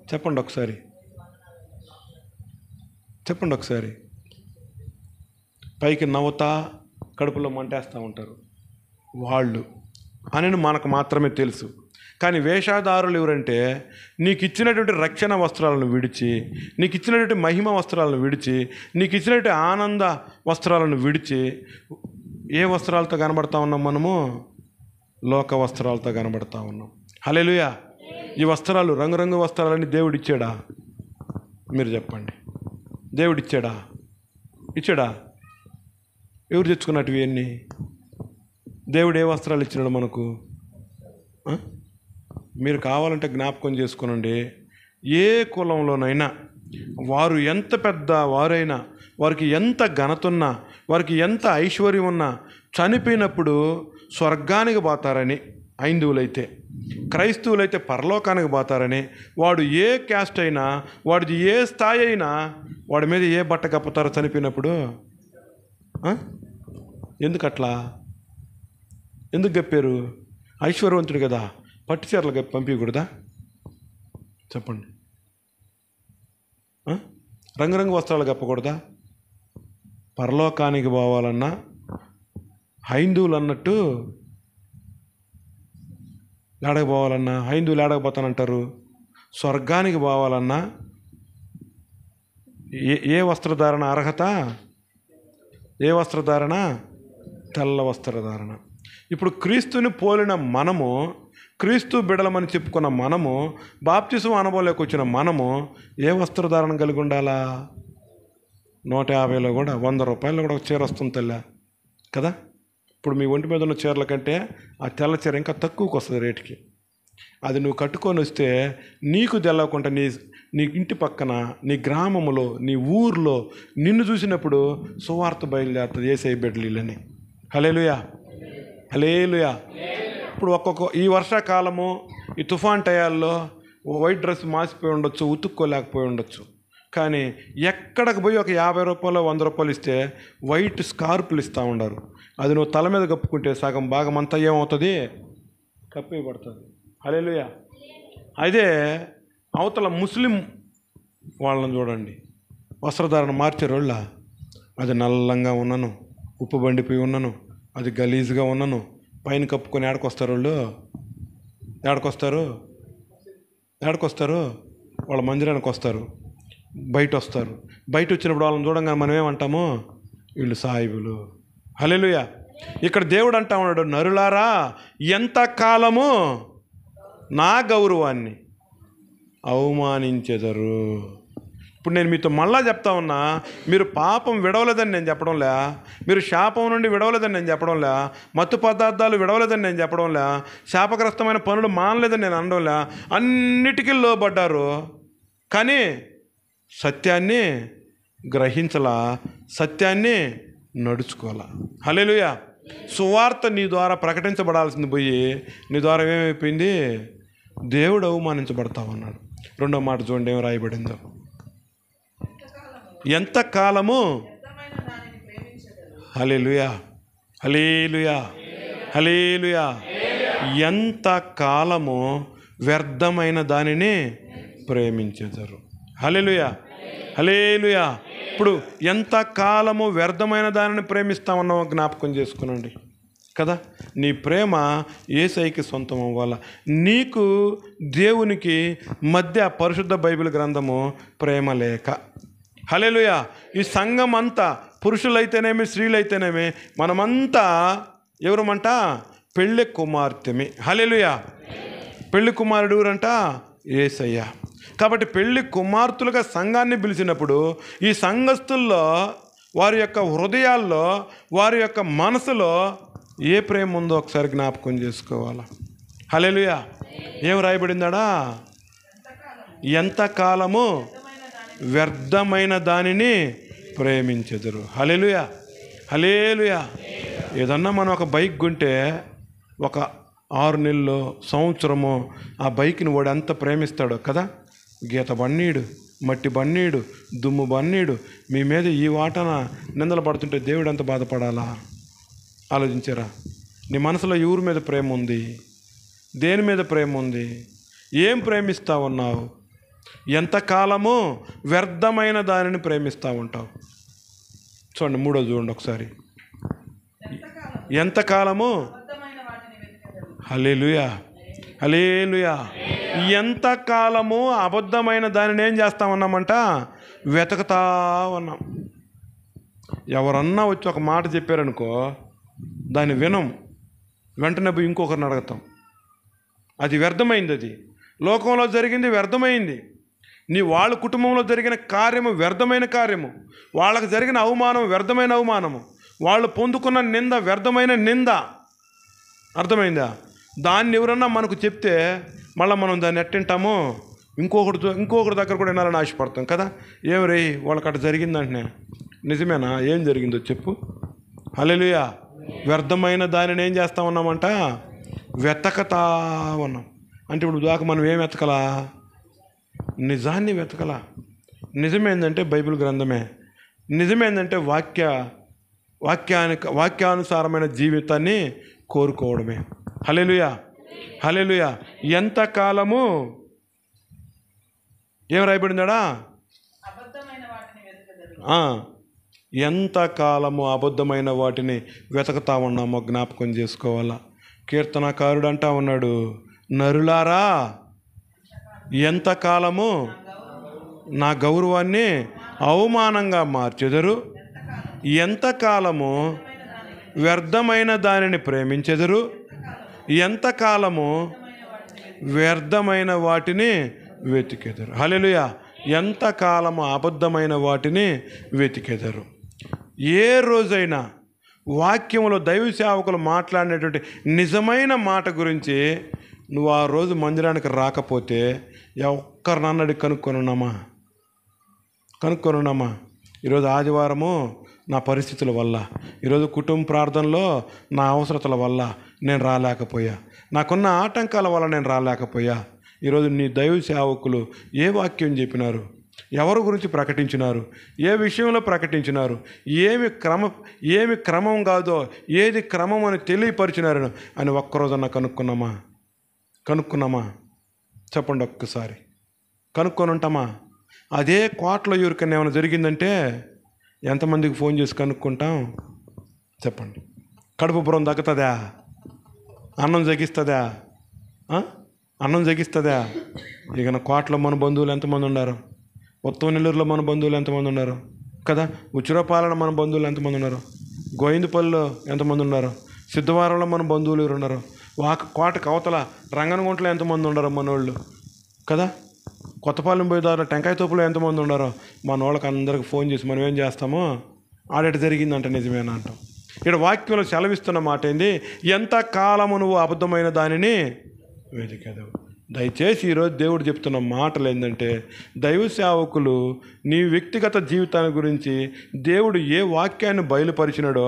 చెప్పండి ఒకసారి, చెప్పండి ఒకసారి. పైకి నవ్వుతా కడుపులో మంటేస్తూ ఉంటారు వాళ్ళు అని మనకు మాత్రమే తెలుసు. కానీ వేషధారులు ఎవరంటే, నీకు ఇచ్చినటువంటి రక్షణ వస్త్రాలను విడిచి, నీకు ఇచ్చినటువంటి మహిమ వస్త్రాలను విడిచి, నీకు ఇచ్చినటువంటి ఆనంద వస్త్రాలను విడిచి, ఏ వస్త్రాలతో కనబడతా ఉన్నాం మనము? లోక వస్త్రాలతో కనబడతా ఉన్నాం. హల్లెలూయా. ఈ వస్త్రాలు, రంగురంగు వస్త్రాలని దేవుడు ఇచ్చాడా? మీరు చెప్పండి. దేవుడు ఇచ్చాడా? ఇచ్చాడా? ఎవరు తెచ్చుకున్నట్టు ఇవన్నీ? దేవుడు ఏ వస్త్రాలు ఇచ్చినాడు మనకు? మీరు కావాలంటే జ్ఞాపకం చేసుకునండి. ఏ కులంలోనైనా వారు ఎంత పెద్ద వారైనా, వారికి ఎంత ఘనత ఉన్నా, వారికి ఎంత ఐశ్వర్యం ఉన్నా, చనిపోయినప్పుడు స్వర్గానికి పోతారని హైందువులైతే, క్రైస్తవులైతే పరలోకానికి పోతారని, వాడు ఏ క్యాస్ట్ అయినా, వాడిది ఏ స్థాయి అయినా, వాడి మీద ఏ బట్ట కప్పుతారో చనిపోయినప్పుడు? ఎందుకట్లా? ఎందుకు గప్పారు? ఐశ్వర్యవంతుడు కదా, పట్టు చీరలు గప్పి పంపించకూడదా? చెప్పండి. రంగురంగు వస్త్రాలు కప్పకూడదా? పరలోకానికి పోవాలన్నా హైందువులు అన్నట్టు ఏడకు పోవాలన్నా, హైందువులు ఏడకపోతానంటారు. స్వర్గానికి పోవాలన్నా ఏ వస్త్రధారణ అర్హత? ఏ వస్త్రధారణ? తెల్ల వస్త్రధారణ. ఇప్పుడు క్రీస్తుని పోలిన మనము, క్రీస్తు బిడలమని చెప్పుకున్న మనము, బాప్తిసం అనుభవంలోకి వచ్చిన మనము ఏ వస్త్రధారణ కలిగి ఉండాలా? 150లో కూడా 100 రూపాయలు కూడా ఒక చీర వస్తుంది తల్లా కదా. ఇప్పుడు మీ ఒంటి మీద ఉన్న చీరల కంటే ఆ తెల్ల చీర ఇంకా తక్కువకి వస్తుంది రేటుకి. అది నువ్వు కట్టుకొని వస్తే నీకు తెలవకుండా నీ ఇంటి పక్కన, నీ గ్రామంలో, నీ ఊర్లో నిన్ను చూసినప్పుడు సువార్త బయలుదేరుతుంది యేసయ్య బిడ్డలని. హల్లెలూయా, హల్లెలూయా. ఇప్పుడు ఈ వర్షాకాలము, ఈ తుఫాన్ టయాల్లో వైట్ డ్రెస్ మాసిపోయి ఉండొచ్చు, ఉతుక్కోలేకపోయి ఉండొచ్చు. కానీ ఎక్కడికి పోయి ఒక 50 రూపాయలు 100 రూపాయలు ఇస్తే వైట్ స్కార్పులు ఇస్తూ ఉండరు. అది నువ్వు తల మీద కప్పుకుంటే సగం భాగం అంతా ఏమవుతుంది? కప్పేయబడుతుంది. హల్లెలూయా. అదే అవతల ముస్లిం వాళ్ళని చూడండి, వస్త్రధారణ మార్చే రోజుల అది నల్లంగా ఉన్నాను, ఉప్పు బండిపోయి ఉన్నాను, అది గలీజ్గా ఉన్నాను, పైన కప్పుకొని ఏడకొస్తారు వాళ్ళు? ఏడకొస్తారు? వాళ్ళ మందిరానికి వస్తారు, బయట వస్తారు. బయట వచ్చినప్పుడు వాళ్ళని చూడంగానే మనం ఏమంటాము? వీళ్ళు సాయిబులు. హల్లెలూయా. ఇక్కడ దేవుడు అంటా ఉన్నాడు, నరులారా ఎంతకాలము నా గౌరవాన్ని అవమానించెదరు. ఇప్పుడు నేను మీతో మళ్ళా చెప్తా ఉన్నా, మీరు పాపం విడవలేదని నేను చెప్పడంలే, మీరు శాపం నుండి విడవలేదని నేను చెప్పడంలే, మత్తు పదార్థాలు విడవలేదని నేను చెప్పడంలే, శాపగ్రస్తమైన పనులు మానలేదని నేను అనడంలే. అన్నిటికీ లోబడ్డారు, కానీ సత్యాన్ని గ్రహించలా, సత్యాన్ని నడుచుకోవాలా. హల్లెలూయా. సువార్త నీ ద్వారా ప్రకటించబడాల్సింది పోయి నీ ద్వారా ఏమైపోయింది? దేవుడు అవమానించబడతా ఉన్నాడు. రెండో మాట చూడండి ఏం రాయబడిందో. ఎంతకాలము హల్లెలూయా హల్లెలూయా హల్లెలూయా ఎంత కాలము వ్యర్థమైన దానిని ప్రేమించెదరు. హల్లెలూయా హల్లెలూయా. ఇప్పుడు ఎంత కాలము వ్యర్థమైన దానిని ప్రేమిస్తామన్నామో జ్ఞాపకం చేసుకునండి కదా. నీ ప్రేమ యేసయ్యకి సొంతం అవ్వాలా. నీకు దేవునికి మధ్య పరిశుద్ధ బైబిల్ గ్రంథము ప్రేమ లేక. హల్లెలూయా. ఈ సంఘం అంతా పురుషులైతేనేమి స్త్రీలైతేనేమి మనమంతా ఎవరమంట? పెళ్ళి కుమార్తెమి. హల్లెలూయా. పెళ్లి కుమారుడు ఎవరంట? యేసయ్య. కాబట్టి పెళ్లి కుమార్తెలుగా సంఘాన్ని పిలిచినప్పుడు ఈ సంఘస్థుల్లో వారి యొక్క హృదయాల్లో వారి యొక్క మనసులో ఏ ప్రేమ ఉందో ఒకసారి జ్ఞాపకం చేసుకోవాలి. హల్లెలూయా. ఏం రాయబడిందాడా? ఎంతకాలము వ్యర్థమైన దానిని ప్రేమించెదరు. హల్లెలూయా హల్లెలూయా. ఏదన్నా మనం ఒక బైక్ కొంటే ఒక 6 నెలలు సంవత్సరము ఆ బైక్ని వాడు ఎంత ప్రేమిస్తాడో కదా. గీత బన్నీడు, మట్టి బన్నీడు, దుమ్ము బన్నీడు, మీ మీద ఈ వాటన నిందలు పడుతుంటే దేవుడు ఎంత బాధపడాలా? ఆలోచించారా? నీ మనసులో ఎవరి మీద ప్రేమ ఉంది? దేని మీద ప్రేమ ఉంది? ఏం ప్రేమిస్తూ ఉన్నావు? ఎంతకాలము వ్యర్థమైన దానిని ప్రేమిస్తూ ఉంటావు? చూడండి, 3వ చూడండి ఒకసారి. ఎంతకాలము? హల్లెలూయా హల్లెలూయా. ఎంతకాలము అబద్ధమైన దానిని ఏం చేస్తా ఉన్నామంట? వెతుకుతా ఉన్నాం. ఎవరన్నా వచ్చి ఒక మాట చెప్పారనుకో, దాన్ని వినం, వెంటనే పోయి ఇంకొకరిని అడుగుతాం. అది వ్యర్థమైంది. అది లోకంలో జరిగింది వ్యర్థమైంది. వాళ్ళ కుటుంబంలో జరిగిన కార్యము వ్యర్థమైన కార్యము. వాళ్ళకు జరిగిన అవమానం వ్యర్థమైన అవమానము. వాళ్ళు పొందుకున్న నింద వ్యర్థమైన నింద. అర్థమైందా? దాన్ని ఎవరన్నా మనకు చెప్తే మళ్ళీ మనం దాన్ని ఎట్టింటామో ఇంకొకరి దగ్గర కూడా వినాలని ఆశపడతాం కదా. ఏం రే వాళ్ళకి అట్లా జరిగిందంటే నిజమేనా? ఏం జరిగిందో చెప్పు. హల్లెలూయా. వ్యర్థమైన దానిని ఏం చేస్తా ఉన్నామంట? వెతకతా ఉన్నాం. అంటే ఇప్పుడు దాకా మనం ఏం వెతకలా? నిజాన్ని వెతకలా. నిజమేందంటే బైబిల్ గ్రంథమే. నిజమేందంటే వాక్యానుసారమైన జీవితాన్ని కోరుకోవడమే. హల్లెలూయా హల్లెలూయా. ఎంతకాలము ఏం రాయబడిందాడా? ఎంతకాలము అబద్ధమైన వాటిని వెతకుతా ఉన్నామో జ్ఞాపకం చేసుకోవాలా. కీర్తనకారుడు అంటా ఉన్నాడు, నరులారా ఎంతకాలము నా గౌరవాన్ని అవమానంగా మార్చెదరు, ఎంతకాలము వ్యర్థమైన దానిని ప్రేమించెదరు, ఎంతకాలము వ్యర్థమైన వాటిని వెతికెదరు. హల్లెలూయా. ఎంతకాలము అబద్ధమైన వాటిని వెతికెదరు. ఏ రోజైనా వాక్యంలో దైవ సేవకులు మాట్లాడినటువంటి నిజమైన మాట గురించి నువ్వు ఆ రోజు మందిరానికి రాకపోతే ఒక్కరినన్నది కనుక్కొనున్నామా? ఈరోజు ఆదివారము నా పరిస్థితుల వల్ల, ఈరోజు కుటుంబ ప్రార్థనలో నా అవసరతల వల్ల నేను రాలేకపోయా, నాకున్న ఆటంకాల వల్ల నేను రాలేకపోయా. ఈరోజు నీ దైవ సేవకులు ఏ వాక్యం చెప్పినారు? ఎవరి గురించి ప్రకటించినారు? ఏ విషయంలో ప్రకటించినారు? ఏమి క్రమం కాదో ఏది క్రమం అని తెలియపరిచినారు అని ఒక్కరోజన్నా కనుక్కున్నామా? చెప్పండి ఒక్కసారి. కనుక్కొని ఉంటామా? అదే కోట్ల యూరికన్నా ఏమైనా జరిగిందంటే ఎంతమందికి ఫోన్ చేసి కనుక్కుంటాం? చెప్పండి. కడుపు బురం తగ్గుతుందా? అన్నం జగిస్తుందా? ఇక కోట్ల మన బంధువులు ఎంతమంది ఉన్నారు? ఉత్తమ నెల్లూరులో మన బంధువులు ఎంతమంది ఉన్నారు కదా? ఉచ్చిరపాలన మన బంధువులు ఎంతమంది ఉన్నారు? గోవిందపల్లిలో ఎంతమంది ఉన్నారు? సిద్ధవారంలో మన బంధువులు ఎవరు ఉన్నారు? కోటకు అవతల రంగనగుంటలో ఎంతమంది ఉన్నారు మనోళ్ళు కదా? కొత్తపాలెం పోయేదారులో టెంకాయ తోపులో ఎంతమంది ఉన్నారో మన వాళ్ళకి అందరికి ఫోన్ చేసి మనం ఏం చేస్తామో ఆడేట జరిగిందంట నిజమేనా అంటాం. ఇక్కడ వాక్యంలో సెలవిస్తున్న మాట ఏంది? ఎంతకాలము నువ్వు అబద్ధమైన దానిని వెతికెదవు. దయచేసి ఈరోజు దేవుడు చెప్తున్న మాటలు ఏంటంటే, దైవ సేవకులు నీ వ్యక్తిగత జీవితాన్ని గురించి దేవుడు ఏ వాక్యాన్ని బయలుపరిచినాడో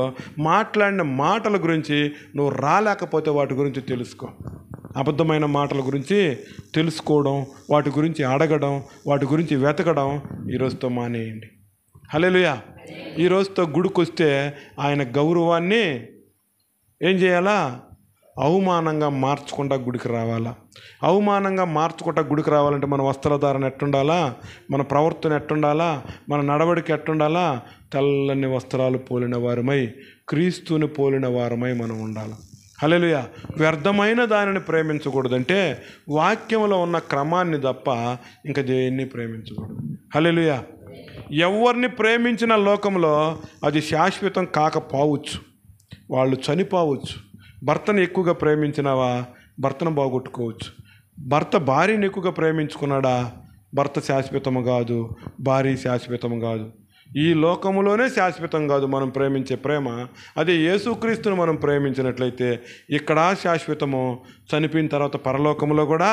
మాట్లాడిన మాటల గురించి నువ్వు రాలేకపోతే వాటి గురించి తెలుసుకో. అబద్ధమైన మాటల గురించి తెలుసుకోవడం, వాటి గురించి అడగడం, వాటి గురించి వెతకడం ఈరోజుతో మానేయండి. హల్లెలూయా. ఈ రోజుతో గుడికి వస్తే ఆయన గౌరవాన్ని ఏం చేయాలా? అవమానంగా మార్చకుండా గుడికి రావాలా. అవమానంగా మార్చకుండా గుడికి రావాలంటే మన వస్త్రధారణ ఎట్టుండాలా, మన ప్రవర్తన ఎట్టుండాలా, మన నడవడికి ఎట్టుండాలా? తెల్లని వస్త్రాలు పోలిన వారమై, క్రీస్తుని పోలిన వారమై మనం ఉండాలి. హల్లెలూయా. వ్యర్థమైన దానిని ప్రేమించకూడదంటే వాక్యంలో ఉన్న క్రమాన్ని తప్ప ఇంకా దేన్ని ప్రేమించకూడదు. హల్లెలూయా. ఎవరిని ప్రేమించిన లోకంలో అది శాశ్వతం కాకపోవచ్చు, వాళ్ళు చనిపోవచ్చు. భర్తను ఎక్కువగా ప్రేమించినావా, భర్తను బాగొట్టుకోవచ్చు. భర్త భార్యను ఎక్కువగా ప్రేమించుకున్నాడా, భర్త శాశ్వతము కాదు, భార్య శాశ్వతము కాదు. ఈ లోకములోనే శాశ్వతం కాదు మనం ప్రేమించే ప్రేమ. అదే యేసుక్రీస్తుని మనం ప్రేమించినట్లయితే ఇక్కడ శాశ్వతము, చనిపోయిన తర్వాత పరలోకములో కూడా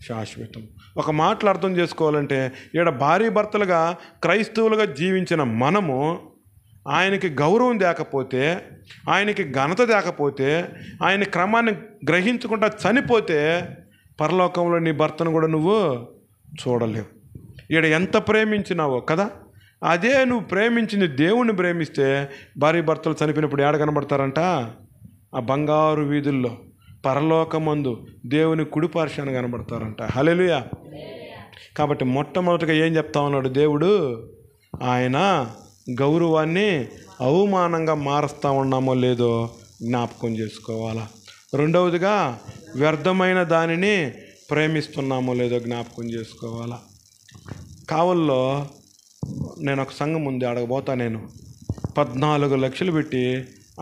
శాశ్వతం. ఒక మాటలు అర్థం చేసుకోవాలంటే, ఈడ భార్య భర్తలుగా క్రైస్తవులుగా జీవించిన మనము ఆయనకి గౌరవం లేకపోతే, ఆయనకి ఘనత లేకపోతే, ఆయన క్రమాన్ని గ్రహించకుండా చనిపోతే పరలోకంలో నీ భర్తను కూడా నువ్వు చూడలేవు. ఈడ ఎంత ప్రేమించినావో కదా. అదే నువ్వు ప్రేమించింది దేవుణ్ణి ప్రేమిస్తే భార్య భర్తలు చనిపోయినప్పుడు ఏడ కనబడతారంట? ఆ బంగారు వీధుల్లో పరలోకమందు దేవుని కుడిపార్శ్వాన కనబడతారంట. హల్లెలూయా. కాబట్టి మొట్టమొదటిగా ఏం చెప్తా ఉన్నాడు దేవుడు? ఆయన గౌరవాన్ని అవమానంగా మారుస్తూ ఉన్నామో లేదో జ్ఞాపకం చేసుకోవాలా. రెండవదిగా వ్యర్థమైన దానిని ప్రేమిస్తున్నామో లేదో జ్ఞాపకం చేసుకోవాలా. కావల్లో నేను ఒక సంఘం ఉంది, అడగబోతా. నేను 14 లక్షలు పెట్టి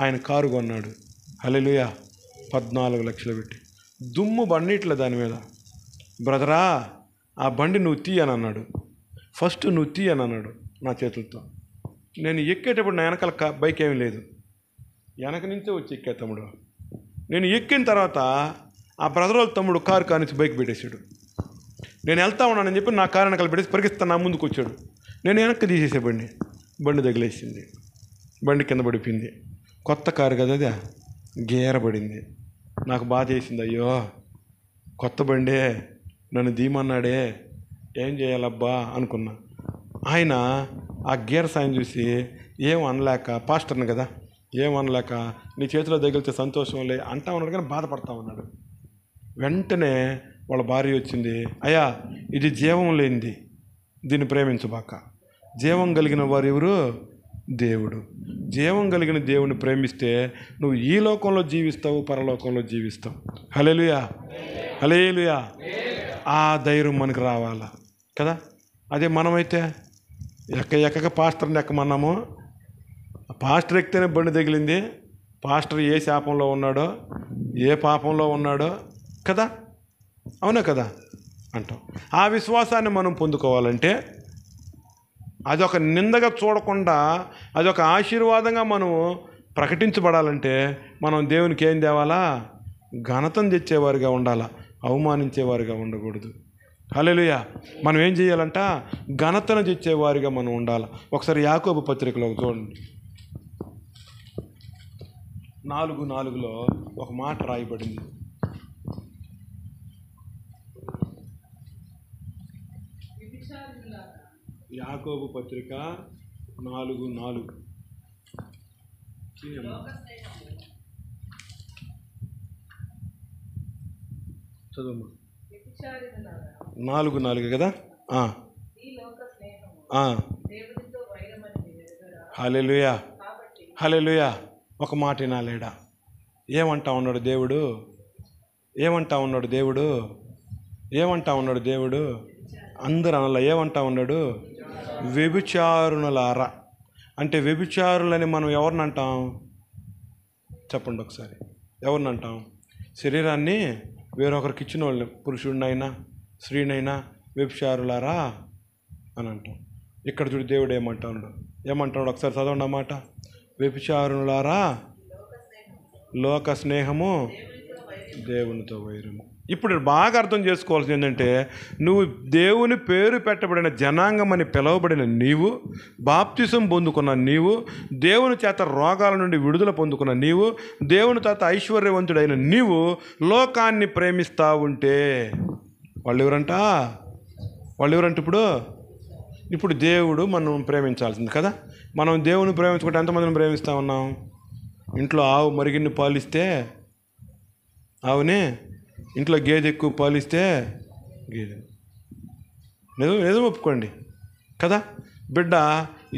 ఆయన కారు కొన్నాడు. హల్లెలూయా. 14 లక్షలు పెట్టి దుమ్ము బండిట్లే దాని మీద. బ్రదరా, ఆ బండి నువ్వు తీ అని అన్నాడు. ఫస్ట్ నువ్వు తీ అని అన్నాడు నా చేతులతో. నేను ఎక్కేటప్పుడు నా వెనకాల బైక్ ఏమీ లేదు, వెనక నుంచే వచ్చి ఎక్కా తమ్ముడు. నేను ఎక్కిన తర్వాత ఆ బ్రదర్ వాళ్ళ తమ్ముడు కారు కానించి బైక్ పెట్టేశాడు. నేను వెళ్తా ఉన్నానని చెప్పి నా కారు వెనకాల పెట్టేసి పరిగిస్తాను, నా ముందుకు వచ్చాడు. నేను వెనక్కి తీసేసే బండి తగిలేసింది, బండి కింద పడిపోయింది. కొత్త కారు కదా, అదే గేరబడింది. నాకు బాధ చేసింది. అయ్యో, కొత్త బండే, నన్ను దీమన్నాడే, ఏం చేయాలబ్బా అనుకున్నా. ఆయన ఆ గేర్ సాయం చూసి ఏం అనలేక, పాస్టర్ని కదా, ఏం అనలేక నీ చేతిలో తగిలితే సంతోషం లే అంటా ఉన్నాడు, కానీ బాధపడతా ఉన్నాడు. వెంటనే వాళ్ళ భార్య వచ్చింది. అయ్యా, ఇది జీవం లేనిది, దీన్ని ప్రేమించబాక. జీవం కలిగిన వారు ఎవరు? దేవుడు. జీవం కలిగిన దేవుని ప్రేమిస్తే నువ్వు ఈ లోకంలో జీవిస్తావు, పరలోకంలో జీవిస్తావు. హల్లెలూయా, హల్లెలూయా. ఆ ధైర్యం మనకు రావాలా కదా. అదే మనమైతే ఎక్కక పాస్టర్ని ఎక్కమన్నాము, పాస్టర్ ఎక్కితేనే బండి తగిలింది, పాస్టర్ ఏ శాపంలో ఉన్నాడో, ఏ పాపంలో ఉన్నాడో కదా, అవునా కదా అంటాం. ఆ విశ్వాసాన్ని మనం పొందుకోవాలంటే అదొక నిందగా చూడకుండా అదొక ఆశీర్వాదంగా మనం ప్రకటించబడాలంటే మనం దేవునికి ఏం తేవాలా? ఘనతను తెచ్చేవారిగా ఉండాలా, అవమానించేవారిగా ఉండకూడదు. హల్లెలూయా. మనం ఏం చేయాలంట? ఘనతను తెచ్చేవారిగా మనం ఉండాలి. ఒకసారి యాకోబు పత్రికలో చూడండి, 4:4 ఒక మాట రాయబడింది. యాకోబు పత్రిక 4:4 చదువు. 4:4 కదా. హల్లెలూయా, హల్లెలూయా. ఒక మాట వినాలేడా? ఏమంటా ఉన్నాడు దేవుడు? ఏమంటా ఉన్నాడు దేవుడు? ఏమంటా ఉన్నాడు దేవుడు? అందరూ అనలా, ఏమంటా ఉన్నాడు? వ్యభిచారుణులారా. అంటే వ్యభిచారులని మనం ఎవరిని అంటాం? చెప్పండి ఒకసారి, ఎవరిని అంటాం? శరీరాన్ని వేరొకరికి ఇచ్చిన వాళ్ళని, పురుషుడినైనా స్త్రీనైనా వ్యభిచారులారా అని అంటాం. ఇక్కడ చూడు దేవుడు ఏమంటాడు? ఏమంటాడు ఒకసారి చదవండి అన్నమాట. వ్యభిచారులారా, లోక స్నేహము దేవునితో వైరము. ఇప్పుడు బాగా అర్థం చేసుకోవాల్సింది ఏంటంటే, నువ్వు దేవుని పేరు పెట్టబడిన జనాంగం అని పిలువబడిన నీవు, బాప్తిసం పొందుకున్న నీవు, దేవుని చేత రోగాల నుండి విడుదల పొందుకున్న నీవు, దేవుని చేత ఐశ్వర్యవంతుడైన నీవు లోకాన్ని ప్రేమిస్తూ ఉంటే వాళ్ళు ఎవరంట? ఇప్పుడు ఇప్పుడు దేవుడు మనం ప్రేమించాల్సింది కదా. మనం దేవుని ప్రేమించుకుంటే ఎంతమందిని ప్రేమిస్తూ ఉన్నాం? ఇంట్లో ఆవు మరిగిన్ని పాలిస్తే ఆవునే, ఇంట్లో గేదె ఎక్కువ పాలిస్తే గేదె. నిజం ఒప్పుకోండి కదా. బిడ్డ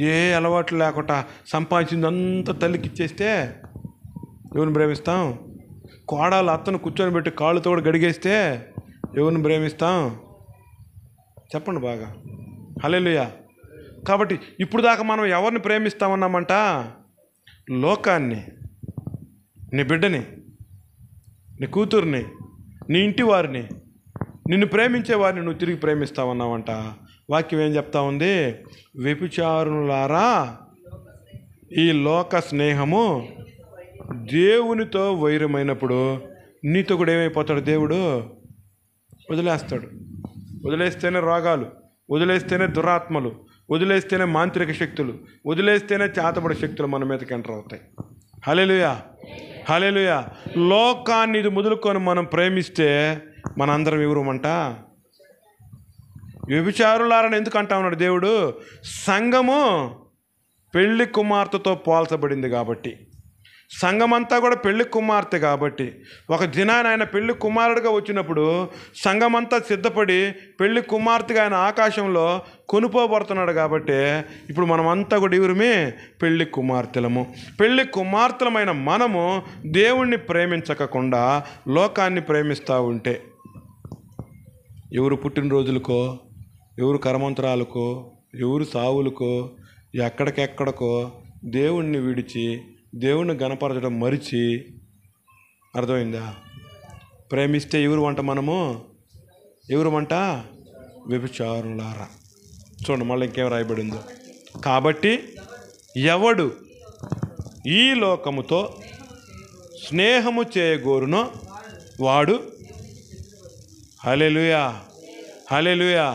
ఏ అలవాట్లు లేకుండా సంపాదించిందంతా తల్లికి ఇచ్చేస్తే ఎవరిని ప్రేమిస్తాం? కోడలు అత్తను కూర్చొని పెట్టి కాళ్ళతో కూడా గడిగేస్తే ఎవరిని ప్రేమిస్తాం? చెప్పండి బాగా. హల్లెలూయా. కాబట్టి ఇప్పుడు దాకా మనం ఎవరిని ప్రేమిస్తామన్నామంట? లోకాన్ని, నీ బిడ్డని, నీ కూతుర్ని, నీ ఇంటి వారిని, నిన్ను ప్రేమించే వారిని నువ్వు తిరిగి ప్రేమిస్తావన్నావంట. వాక్యం ఏం చెప్తా ఉంది? వ్యభిచారులారా, ఈ లోక స్నేహము దేవునితో వైరమైనప్పుడు నీతో కూడా ఏమైపోతాడు? దేవుడు వదిలేస్తాడు. వదిలేస్తేనే రోగాలు, వదిలేస్తేనే దురాత్మలు, వదిలేస్తేనే మాంత్రిక శక్తులు, వదిలేస్తేనే చేతబడి శక్తులు మన మీదకి ఎంటర్ అవుతాయి. హల్లెలూయా, హల్లెలూయా. లోకాన్ని ఇది మొదలుకొని మనం ప్రేమిస్తే మనందరం ఎవరమంట? వ్యభిచారులారని ఎందుకు అంటా ఉన్నాడు దేవుడు? సంఘము పెళ్లి కుమార్తెతో పోల్చబడింది కాబట్టి, సంఘమంతా కూడా పెళ్లి కుమార్తె కాబట్టి, ఒక దినాన్ని ఆయన పెళ్లి కుమారుడిగా వచ్చినప్పుడు సంఘమంతా సిద్ధపడి పెళ్లి కుమార్తెగా ఆయన ఆకాశంలో కొనుపోబడుతున్నాడు కాబట్టి ఇప్పుడు మనమంతా కూడా ఎవరమే? పెళ్లి కుమార్తెలము. పెళ్లి కుమార్తెలమైన మనము దేవుణ్ణి ప్రేమించకుండా లోకాన్ని ప్రేమిస్తూ ఉంటే ఎవరు పుట్టినరోజులకో, ఎవరు కర్మంతరాలకో, ఎవరు సావులకో, ఎక్కడికెక్కడికో దేవుణ్ణి విడిచి దేవుణ్ణి గణపరచడం మరిచి, అర్థమైందా? ప్రేమిస్తే ఎవరు వంట? మనము ఎవరు వంట? వ్యభిచారులారా. చూడండి మళ్ళీ ఇంకేం రాయబడిందో. కాబట్టి ఎవడు ఈ లోకముతో స్నేహము చేయగోరునో వాడు, హల్లెలూయా, హల్లెలూయా,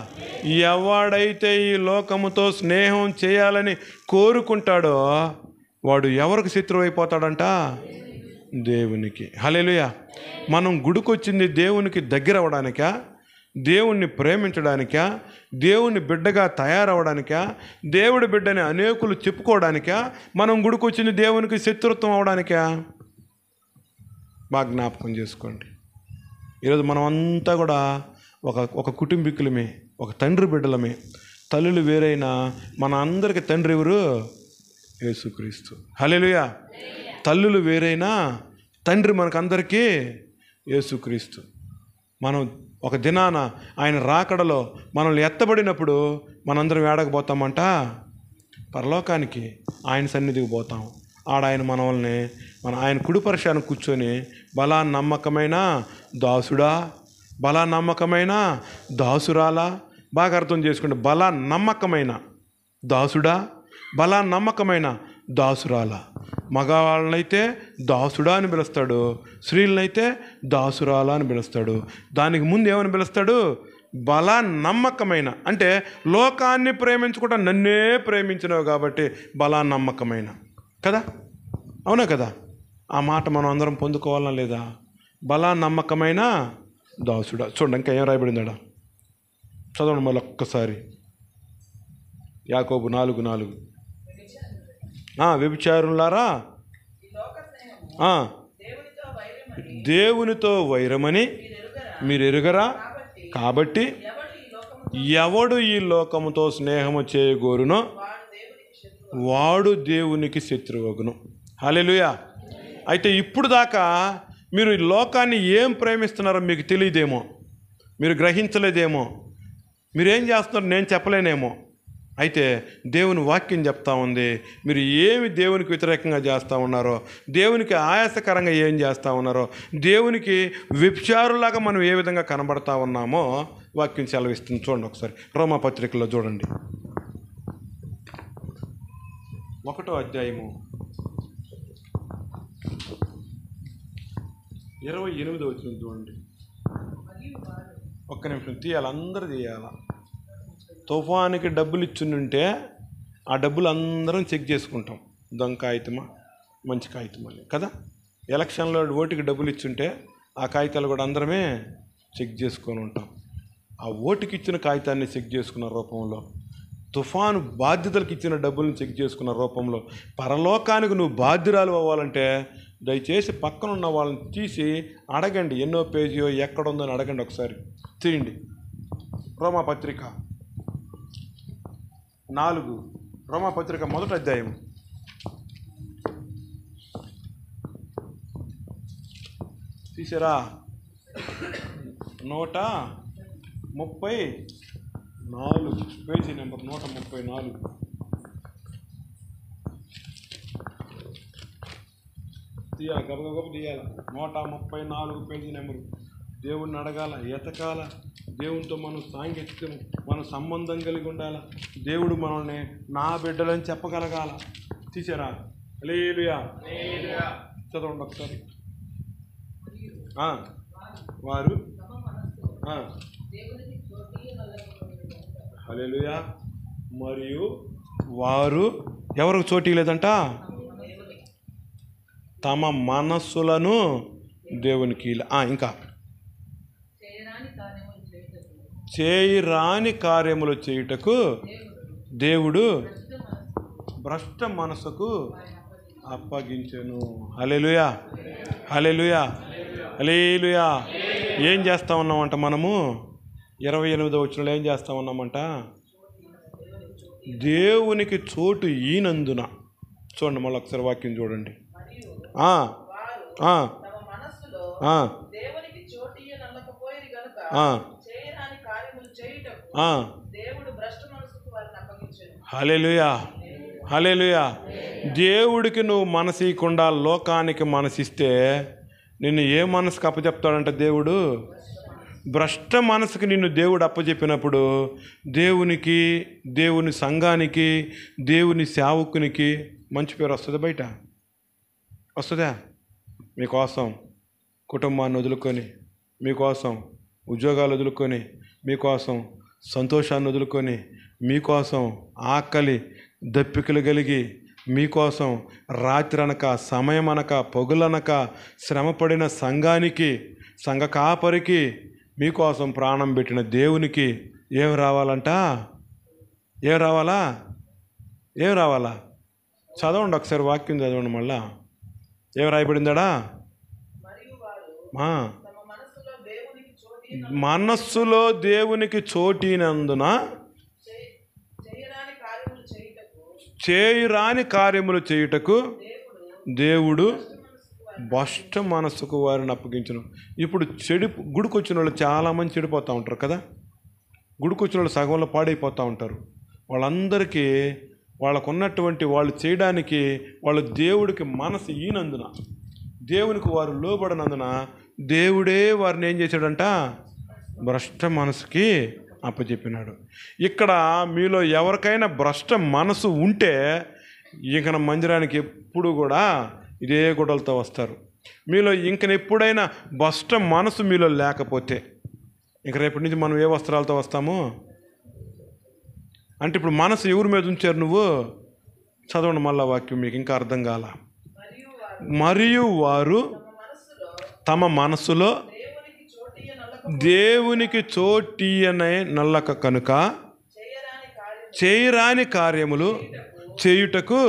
ఎవడైతే ఈ లోకముతో స్నేహం చేయాలని కోరుకుంటాడో వాడు ఎవరికి శత్రువు అయిపోతాడంట? దేవునికి. హల్లెలూయా. మనం గుడికొచ్చింది దేవునికి దగ్గర అవ్వడానికా? దేవుణ్ణి ప్రేమించడానికా? దేవుని బిడ్డగా తయారవడానికా? దేవుడి బిడ్డని అనేకులు చెప్పుకోవడానికా? మనం గుడికొచ్చింది దేవునికి శత్రుత్వం అవడానికా? బాగా జ్ఞాపకం చేసుకోండి. ఈరోజు మనం అంతా కూడా ఒక కుటుంబీకులమే, ఒక తండ్రి బిడ్డలమే. తల్లులు వేరైనా మన అందరికి తండ్రి ఎవరు? యేసుక్రీస్తు. హల్లెలూయా. తల్లులు వేరైనా తండ్రి మనకందరికీ యేసుక్రీస్తు. మనం ఒక దినాన ఆయన రాకడలో మనల్ని ఎత్తబడినప్పుడు మనందరం ఏడకపోతామంట? పరలోకానికి, ఆయన సన్నిధికి పోతాం. ఆడ ఆయన మనల్ని ఆయన కుడిపరశాన్ని కూర్చొని, బలా నమ్మకమైన దాసుడా, బలా నమ్మకమైన దాసురాలా, బాగా అర్థం చేసుకోండి. బలా నమ్మకమైన దాసుడా, బలా నమ్మకమైన దాసురాల. మగవాళ్ళనైతే దాసుడా అని పిలుస్తాడు, స్త్రీలనైతే దాసురాల అని పిలుస్తాడు. దానికి ముందు ఏమని పిలుస్తాడు? బలా నమ్మకమైన. అంటే లోకాన్ని ప్రేమించుకుంటా నన్నే ప్రేమించినావు కాబట్టి బలా నమ్మకమైన కదా. అవునా కదా? ఆ మాట మనం అందరం పొందుకోవాలా లేదా? బలా నమ్మకమైన దాసుడా. చూడండి ఇంకా ఏం రాయబడిందాడా, చదవండి మళ్ళీ ఒక్కసారి. యాకోబు 4:4. వ్యభిచారులారా, దేవునితో వైరమని మీరు ఎరుగరా? కాబట్టి ఎవడు ఈ లోకముతో స్నేహము చేయగోరునో వాడు దేవునికి శత్రువగును. హల్లెలూయా. అయితే ఇప్పుడు దాకా మీరు ఈ లోకాన్ని ఏం ప్రేమిస్తున్నారో మీకు తెలియదేమో, మీరు గ్రహించలేదేమో, మీరేం చేస్తున్నారో నేను చెప్పలేనేమో. అయితే దేవుని వాక్యం చెప్తా ఉంది, మీరు ఏమి దేవునికి వ్యతిరేకంగా చేస్తూ ఉన్నారో, దేవునికి ఆయాసకరంగా ఏం చేస్తూ ఉన్నారో, దేవునికి వ్యభిచారులాగా మనం ఏ విధంగా కనబడతా ఉన్నామో వాక్యం సెలవిస్తుంది. చూడండి ఒకసారి రోమాపత్రికలో చూడండి, 1వ అధ్యాయము 28వ వచనం చూడండి. ఒక్క నిమిషం తీయాలి, అందరూ తీయాలా. తుఫానికి డబ్బులు ఇచ్చుంటే ఆ డబ్బులు అందరం చెక్ చేసుకుంటాం, దొంగ కాగితమా మంచి కాగితమా అని కదా. ఎలక్షన్లో ఓటుకి డబ్బులు ఇచ్చుంటే ఆ కాగితాలు కూడా అందరమే చెక్ చేసుకొని ఉంటాం. ఆ ఓటుకి ఇచ్చిన కాగితాన్ని చెక్ చేసుకున్న రూపంలో తుఫాను బాధ్యతలకు ఇచ్చిన డబ్బులను చెక్ చేసుకున్న రూపంలో పరలోకానికి నువ్వు బాధ్యురాలు అవ్వాలంటే దయచేసి పక్కన ఉన్న వాళ్ళని తీసి అడగండి, ఎన్నో పేజీయో ఎక్కడుందని అడగండి, ఒకసారి తీయండి. రోమాపత్రిక 4, రోమాపత్రిక 1వ అధ్యాయం. తీసారా? 134 పేజీ నెంబర్ 134. తీయాలి, గబగబ తీయాలి. 134 పేజీ నెంబరు. దేవుణ్ణి అడగాల, ఎతకాల, దేవునితో మనం సాంగత్యం, మన సంబంధం కలిగి ఉండాల, దేవుడు మనల్ని నా బిడ్డలని చెప్పగలగాల. తీసారా? హల్లెలూయా. చదవండి ఒకసారి. వారు హల్లెలూయా. మరియు వారు ఎవరికి చోటీ లేదంట? తమ మనస్సులను దేవునికి ఇంకా చేయరాని కార్యములు చేయుటకు దేవుడు భ్రష్ట మనసుకు అప్పగించెను. హల్లెలూయా, హల్లెలూయా, హల్లెలూయా. ఏం చేస్తా ఉన్నామంట మనము? 28వ వచనంలో ఏం చేస్తా ఉన్నామంట? దేవునికి చోటు ఈనందున. చూడండి, మళ్ళీ ఒకసారి వాక్యం చూడండి. హల్లెలూయా, హల్లెలూయా. దేవుడికి నువ్వు మనసికుండా లోకానికి మనసిస్తే నిన్ను ఏ మనసుకు అప్పచెప్తాడంట దేవుడు? భ్రష్ట మనసుకి నిన్ను దేవుడు అప్పచెప్పినప్పుడు దేవునికి, దేవుని సంఘానికి, దేవుని సేవకునికి మంచి పేరు వస్తుంది. బయట వస్తుందా? మీకోసం కుటుంబాన్ని వదులుకొని, మీకోసం ఉద్యోగాలు వదులుకొని, మీకోసం సంతోషాన్ని వదులుకొని, మీకోసం ఆకలి దప్పికలు కలిగి, మీకోసం రాత్రి అనక, సమయం అనక, పొగులనక శ్రమపడిన సంఘానికి, సంఘ కాపరికి, మీకోసం ప్రాణం పెట్టిన దేవునికి ఏం రావాలంట? ఏం రావాలా? ఏం రావాలా? చదవండి ఒకసారి, వాక్యం చదవండి. మళ్ళా ఏం రాయబడిందాడా? మనస్సులో దేవునికి చోటినందున చేయరాని కార్యములు చేయుటకు దేవుడు భ్రష్ట మనస్సుకు వారిని అప్పగించను. ఇప్పుడు గుడికి వచ్చిన వాళ్ళు చాలామంది చెడిపోతూ ఉంటారు కదా. గుడికి వచ్చిన వాళ్ళు సగంలో పాడైపోతూ ఉంటారు. వాళ్ళందరికీ వాళ్ళకు ఉన్నటువంటి వాళ్ళు చేయడానికి వాళ్ళు దేవుడికి మనసు ఈనందున, దేవునికి వారు లోబడినందున దేవుడే వారిని ఏం చేశాడంట? భ్రష్ట మనసుకి అప్పచెప్పినాడు. ఇక్కడ మీలో ఎవరికైనా భ్రష్ట మనసు ఉంటే ఇక మందిరానికి ఎప్పుడు కూడా ఇదే గొడవలతో వస్తారు. మీలో ఇంకనెప్పుడైనా భ్రష్ట మనసు మీలో లేకపోతే ఇంక రేపటి నుంచి మనం ఏ వస్త్రాలతో వస్తాము అంటే, ఇప్పుడు మనసు ఎవరి మీద ఉంచారు? నువ్వు చదవండి మళ్ళా వాక్యం, మీకు ఇంకా అర్థం కాల. మరియు వారు తమ మనస్సులో దేవునికి చోటీయనే నల్లక కనుక చేయరాని కార్యములు చేయుటకు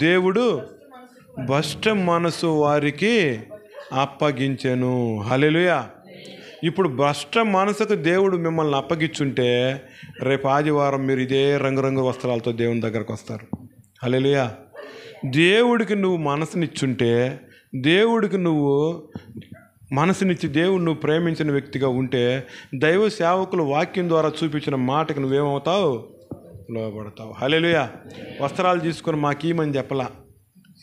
దేవుడు భ్రష్ట మనసు వారికి అప్పగించెను. హల్లెలూయా. ఇప్పుడు భ్రష్ట మనసుకు దేవుడు మిమ్మల్ని అప్పగించుంటే రేపు ఆదివారం మీరు ఇదే రంగురంగు వస్త్రాలతో దేవుని దగ్గరకు వస్తారు. హల్లెలూయా. దేవుడికి నువ్వు మనసునిచ్చుంటే, దేవుడికి నువ్వు మనసునిచ్చి దేవుడు నువ్వు ప్రేమించిన వ్యక్తిగా ఉంటే, దైవ సేవకులు వాక్యం ద్వారా చూపించిన మాటకు నువ్వేమవుతావు? లోబడతావు. హల్లెలూయా. వస్త్రాలు తీసుకొని మాకీమని చెప్పలా,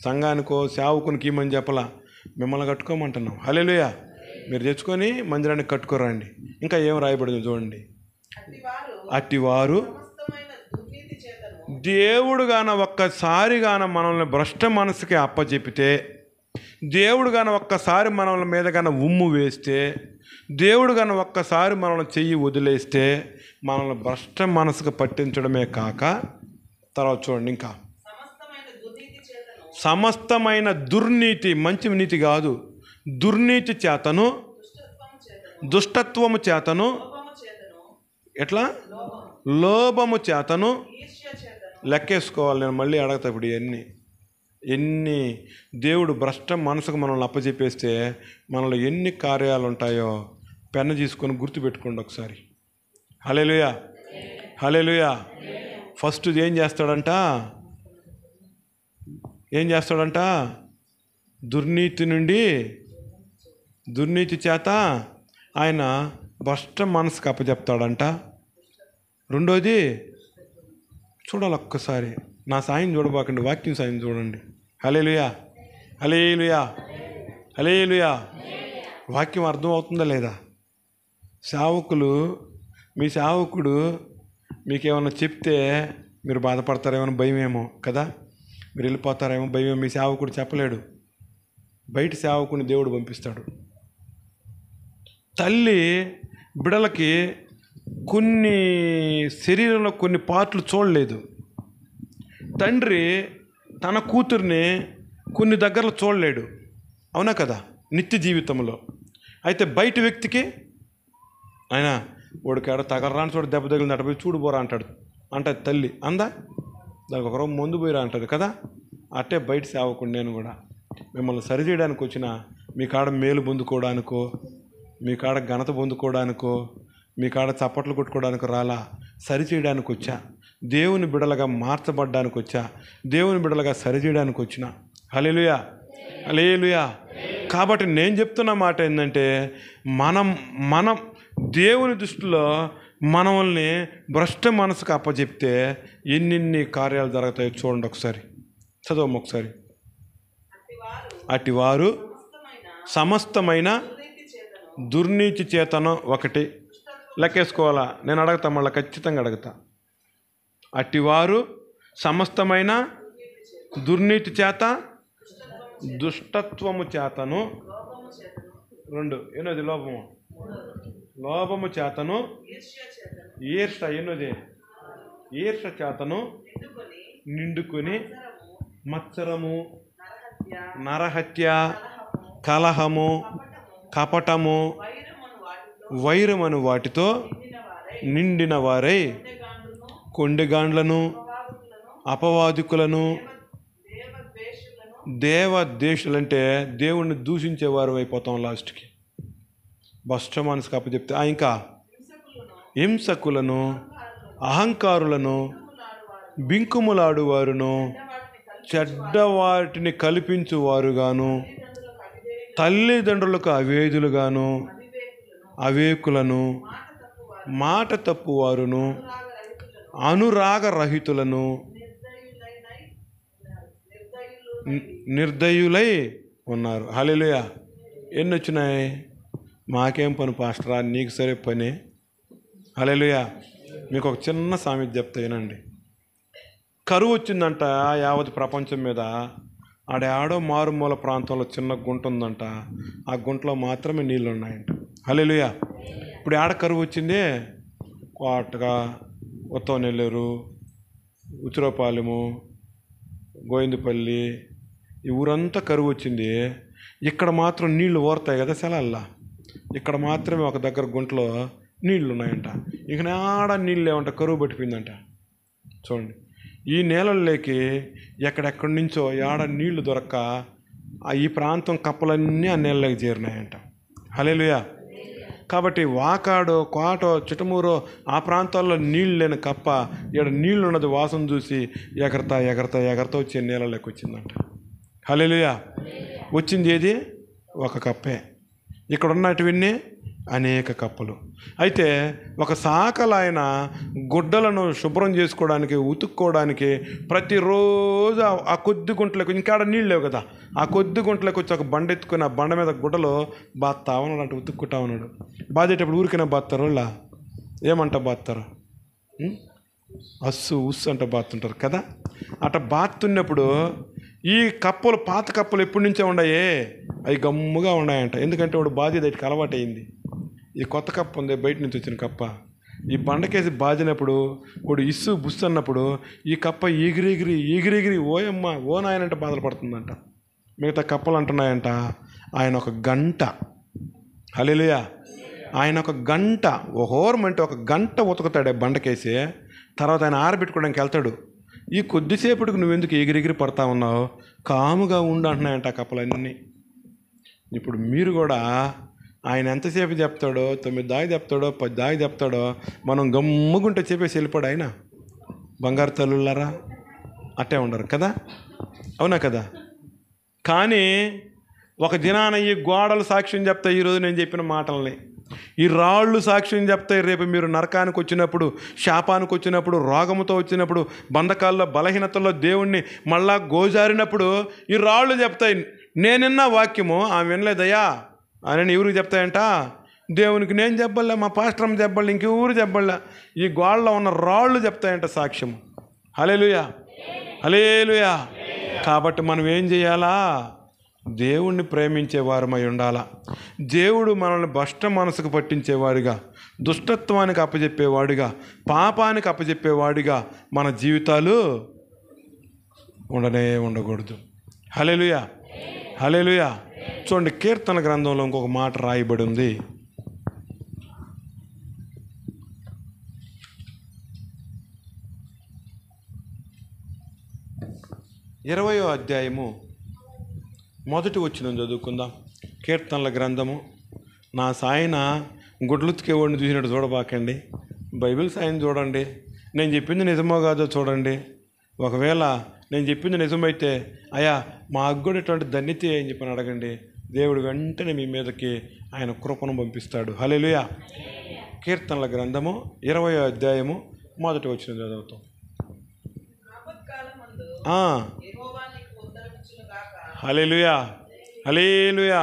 సంఘానికో సేవకునికి ఈమని చెప్పలా, మిమ్మల్ని కట్టుకోమంటున్నాం. హల్లెలూయా. మీరు తెచ్చుకొని మందిరానికి కట్టుకోరండి. ఇంకా ఏం రాయబడింది చూడండి. అట్టివారు దేవుడు గాన ఒక్కసారి గాన మనల్ని భ్రష్ట మనసుకి అప్పచెపితే, దేవుడు గాన ఒక్కసారి మనల్ని మీద గాన ఉమ్ము వేస్తే, దేవుడు గాన ఒక్కసారి మనల్ని చెయ్యి వదిలేస్తే మనల్ని భ్రష్ట మనసుకు పట్టించడమే కాక, తర్వాత చూడండి ఇంకా సమస్తమైన దుర్నీతి, మంచి నీతి కాదు, దుర్నీతి చేతను, దుష్టత్వము చేతను ఎట్లా? లోభము చేతను. లెక్కేసుకోవాలి. నేను మళ్ళీ అడగతా ఇప్పుడు ఎన్ని దేవుడు భ్రష్ట మనసుకు మనల్ని అప్పచెప్పేస్తే మనలో ఎన్ని కార్యాలు ఉంటాయో పెన్ను తీసుకొని గుర్తుపెట్టుకోండి ఒకసారి. హల్లెలూయా, హల్లెలూయా. ఫస్ట్ ఏం చేస్తాడంట? దుర్నీతి చేత ఆయన భ్రష్ట మనసుకు అప్పచెప్తాడంట. రెండోది చూడాలి ఒక్కసారి, నా సాయం చూడబాకండి, వాక్యం సాయం చూడండి. హల్లెలూయా, హల్లెలూయా, హల్లెలూయా. వాక్యం అర్థం అవుతుందా లేదా? మీ సేవకుడు మీకేమన్నా చెప్తే మీరు బాధపడతారేమో భయమేమో కదా, మీరు వెళ్ళిపోతారేమో భయమేమో. మీ సేవకుడు చెప్పలేడు, బయట సేవకుని దేవుడు పంపిస్తాడు. తల్లి బిడలకి కొన్ని శరీరంలో కొన్ని పార్ట్లు చూడలేదు. తండ్రి తన కూతుర్ని కొన్ని దగ్గరలో చూడలేడు, అవునా కదా, నిత్య జీవితంలో. అయితే బయట వ్యక్తికి ఆయన వాడికాడ తగలరాని చోట దెబ్బ తగిలింది, అటు పోయి చూడుపోరా అంటాడు. అంటది తల్లి, అందా దానికి ఒకరోజు ముందు పోయిరా అంటుంది కదా. అట్టే బయట సేవకుడు నేను కూడా మిమ్మల్ని సరిచేయడానికి వచ్చిన, మీ కాడ మేలు పొందుకోవడానికో, మీ కాడ ఘనత పొందుకోవడానికో, మీ కాడ చప్పట్లు కొట్టుకోవడానికి రాలా, సరిచేయడానికి వచ్చా. దేవుని బిడలుగా మార్చబడ్డానికి వచ్చా, దేవుని బిడలుగా సరిచేయడానికి వచ్చిన. హల్లెలూయా, హల్లెలూయా. కాబట్టి నేను చెప్తున్న మాట ఏంటంటే, మనం దేవుని దృష్టిలో మనల్ని భ్రష్ట మనసుకు అప్పచెప్తే ఎన్ని కార్యాలు జరుగుతాయో చూడండి ఒకసారి. చదవము ఒకసారి. అటివారు సమస్తమైన దుర్నీతి చేతను. ఒకటి లెక్కేసుకోవాలా, నేను అడుగుతా, మళ్ళీ ఖచ్చితంగా అడుగుతా. అటివారు సమస్తమైన దుర్నీతి చేత, దుష్టత్వము చేతను. 2 ఎన్నోది లోభము చేతను, ఈర్ష ఎన్నోది ఈర్ష చేతను నిండుకొని, మత్సరము, నరహత్య, కలహము, కపటము, వైరమను వాటితో నిండిన వారై కొండెగాండ్లను, అపవాదికులను, దేవద్వేషులంటే దేవుణ్ణి దూషించేవారు అయిపోతాం లాస్ట్కి. భ్రష్ట మనసుకు అప్పచెప్తే. ఇంకా హింసకులను, అహంకారులను, బింకుములాడువారును, చెడ్డవాటిని కల్పించువారుగాను, తల్లిదండ్రులకు అవేదులుగాను, అవేకులను, మాట తప్పువారును, అనురాగరహితులను, నిర్దయులై ఉన్నారు. హల్లెలూయా. ఎన్ని వచ్చినాయి? మాకేం పని పాస్టరా, నీకు సరే పని. హల్లెలూయా. మీకు ఒక చిన్న సామెత చెప్తా వినండి. కరువు వచ్చిందంట యావత్ ప్రపంచం మీద. ఆడాడో మారుమూల ప్రాంతంలో చిన్న గుంట ఉందంట, ఆ గుంటలో మాత్రమే నీళ్ళు ఉన్నాయంట. హల్లెలూయా. ఇప్పుడు ఆడ కరువు వచ్చింది, కోటగా, ఉత్తవనెల్లూరు, ఉచిరపాలెము, గోవిందపల్లి, ఈ ఊరంతా కరువు వచ్చింది. ఇక్కడ మాత్రం నీళ్లు ఓరుతాయి కదా సెలల్లా, ఇక్కడ మాత్రమే ఒక దగ్గర గుంటలో నీళ్లు ఉన్నాయంట. ఇక ఆడ నీళ్ళు లేవంట, కరువు పట్టిపోయిందంట. చూడండి, ఈ నేలల్లోకి ఎక్కడెక్కడి నుంచో ఆడ నీళ్లు దొరక్క ఈ ప్రాంతం కప్పలన్నీ ఆ నీళ్ళకి చేరినాయంట. హల్లెలూయా. కాబట్టి వాకాడో, కోటో, చిటమూరో ఆ ప్రాంతాల్లో నీళ్ళు లేని కప్ప ఇక్కడ నీళ్ళు ఉన్నది వాసన చూసి ఎగరతా వచ్చే నీళ్ళలోకి వచ్చిందంట. హల్లెలూయా. వచ్చింది ఏది? ఒక కప్పే. ఇక్కడ ఉన్నటువన్నీ అనేక కప్పలు. అయితే ఒక సాకలాయన గుడ్డలను శుభ్రం చేసుకోవడానికి, ఉతుక్కోవడానికి ప్రతిరోజు ఆ కొద్ది గుంటలకు, ఇంకా నీళ్ళు లేవు కదా, ఆ కొద్ది గుంటలకు వచ్చి ఒక బండ ఎత్తుకుని ఆ బండ మీద గుడ్డలో బాత్తా ఉన్నాడు అంటే, ఉతుక్కుంటా ఉన్నాడు. బాధేటప్పుడు ఊరికైనా బాత్తారు, వాళ్ళ ఏమంట బాత్తారు, ఉస్సు అంటే బాత్తుంటారు కదా. అట్లా బాత్తున్నప్పుడు ఈ కప్పలు, పాత కప్పలు ఎప్పటి నుంచే ఉన్నాయే, అవి గమ్ముగా ఉన్నాయంట. ఎందుకంటే వాడు బాధ్యత ఇటుకు అలవాటు అయింది. ఈ కొత్త కప్ప ఉంది, బయట నుంచి వచ్చిన కప్ప, ఈ బండకేసి బాదినప్పుడు వాడు ఇస్సు బుస్సు అన్నప్పుడు ఈ కప్ప ఎగిరిగిరి ఓయమ్మ ఓ నాయనంటే బాధలు పడుతుందంట. మిగతా కప్పలు అంటున్నాయంట, ఆయన ఒక గంట, హల్లెలూయా, ఆయన ఒక గంట హోరమంటే ఒక గంట ఉతుకుతాడు బండకేసి. తర్వాత ఆయన ఆరబెట్టుకోవడానికి వెళ్తాడు. ఈ కొద్దిసేపటికి నువ్వెందుకు ఎగిరెగిరి పడతా ఉన్నావు, కాముగా ఉండు అంటున్నాయంట ఆ కప్పలన్నీ. ఇప్పుడు మీరు కూడా ఆయన ఎంతసేపు చెప్తాడో, 9 దాకా చెప్తాడో, 10 దాకా చెప్తాడో, మనం గమ్ముగుంటే చెప్పేసి వెళ్ళిపోడు ఆయన. బంగారు తల్లులారా అట్టే ఉండరు కదా, అవునా కదా? కానీ ఒక దినాన ఈ గోడలు సాక్ష్యం చెప్తాయి ఈరోజు నేను చెప్పిన మాటల్ని, ఈ రాళ్ళు సాక్ష్యం చెప్తాయి రేపు మీరు నరకానికి వచ్చినప్పుడు, శాపానికి వచ్చినప్పుడు, రోగముతో వచ్చినప్పుడు, బంధకాల్లో బలహీనతల్లో దేవుణ్ణి మళ్ళా గోజారినప్పుడు ఈ రాళ్ళు చెప్తాయి, నేనిన్న వాక్యము ఆమె వినలేదయ్యా అని ఎవరికి చెప్తాయంట? దేవునికి నేను చెప్పలే, మా పాస్టరమ్మ చెప్పలే, ఇంకెవరు చెప్పలే, ఈ గోడలో ఉన్న రాళ్ళు చెప్తాయంట సాక్ష్యం. హల్లెలూయా, హల్లెలూయా. కాబట్టి మనం ఏం చేయాలా? దేవుణ్ణి ప్రేమించేవారమై ఉండాలా. దేవుడు మనల్ని భ్రష్ట మనసుకు పట్టించేవాడిగా, దుష్టత్వానికి అప్పచెప్పేవాడిగా, పాపానికి అప్పచెప్పేవాడిగా మన జీవితాలు ఉండకూడదు. హల్లెలూయా, హల్లెలూయా. చూడండి, కీర్తన గ్రంథంలో ఇంకొక మాట రాయబడి ఉంది. ఇరవయో అధ్యాయము 1 వచనం చదువుకుందాం. కీర్తనల గ్రంథము. నా సాయన గుడ్లుతికేవాడిని చూసినట్టు చూడబాకండి, బైబిల్ సాయం చూడండి. నేను చెప్పింది నిజమో కాదో చూడండి. ఒకవేళ నేను చెప్పింది నిజమైతే, అయ్యా మా అగ్గుడు ఇటువంటి ధన్యత అని చెప్పని అడగండి. దేవుడు వెంటనే మీ మీదకి ఆయన కృపను పంపిస్తాడు. హల్లెలూయా. కీర్తనల గ్రంథము 20వ అధ్యాయము 1 వచనం చదువుతాం. హల్లెలూయా, హల్లెలూయా.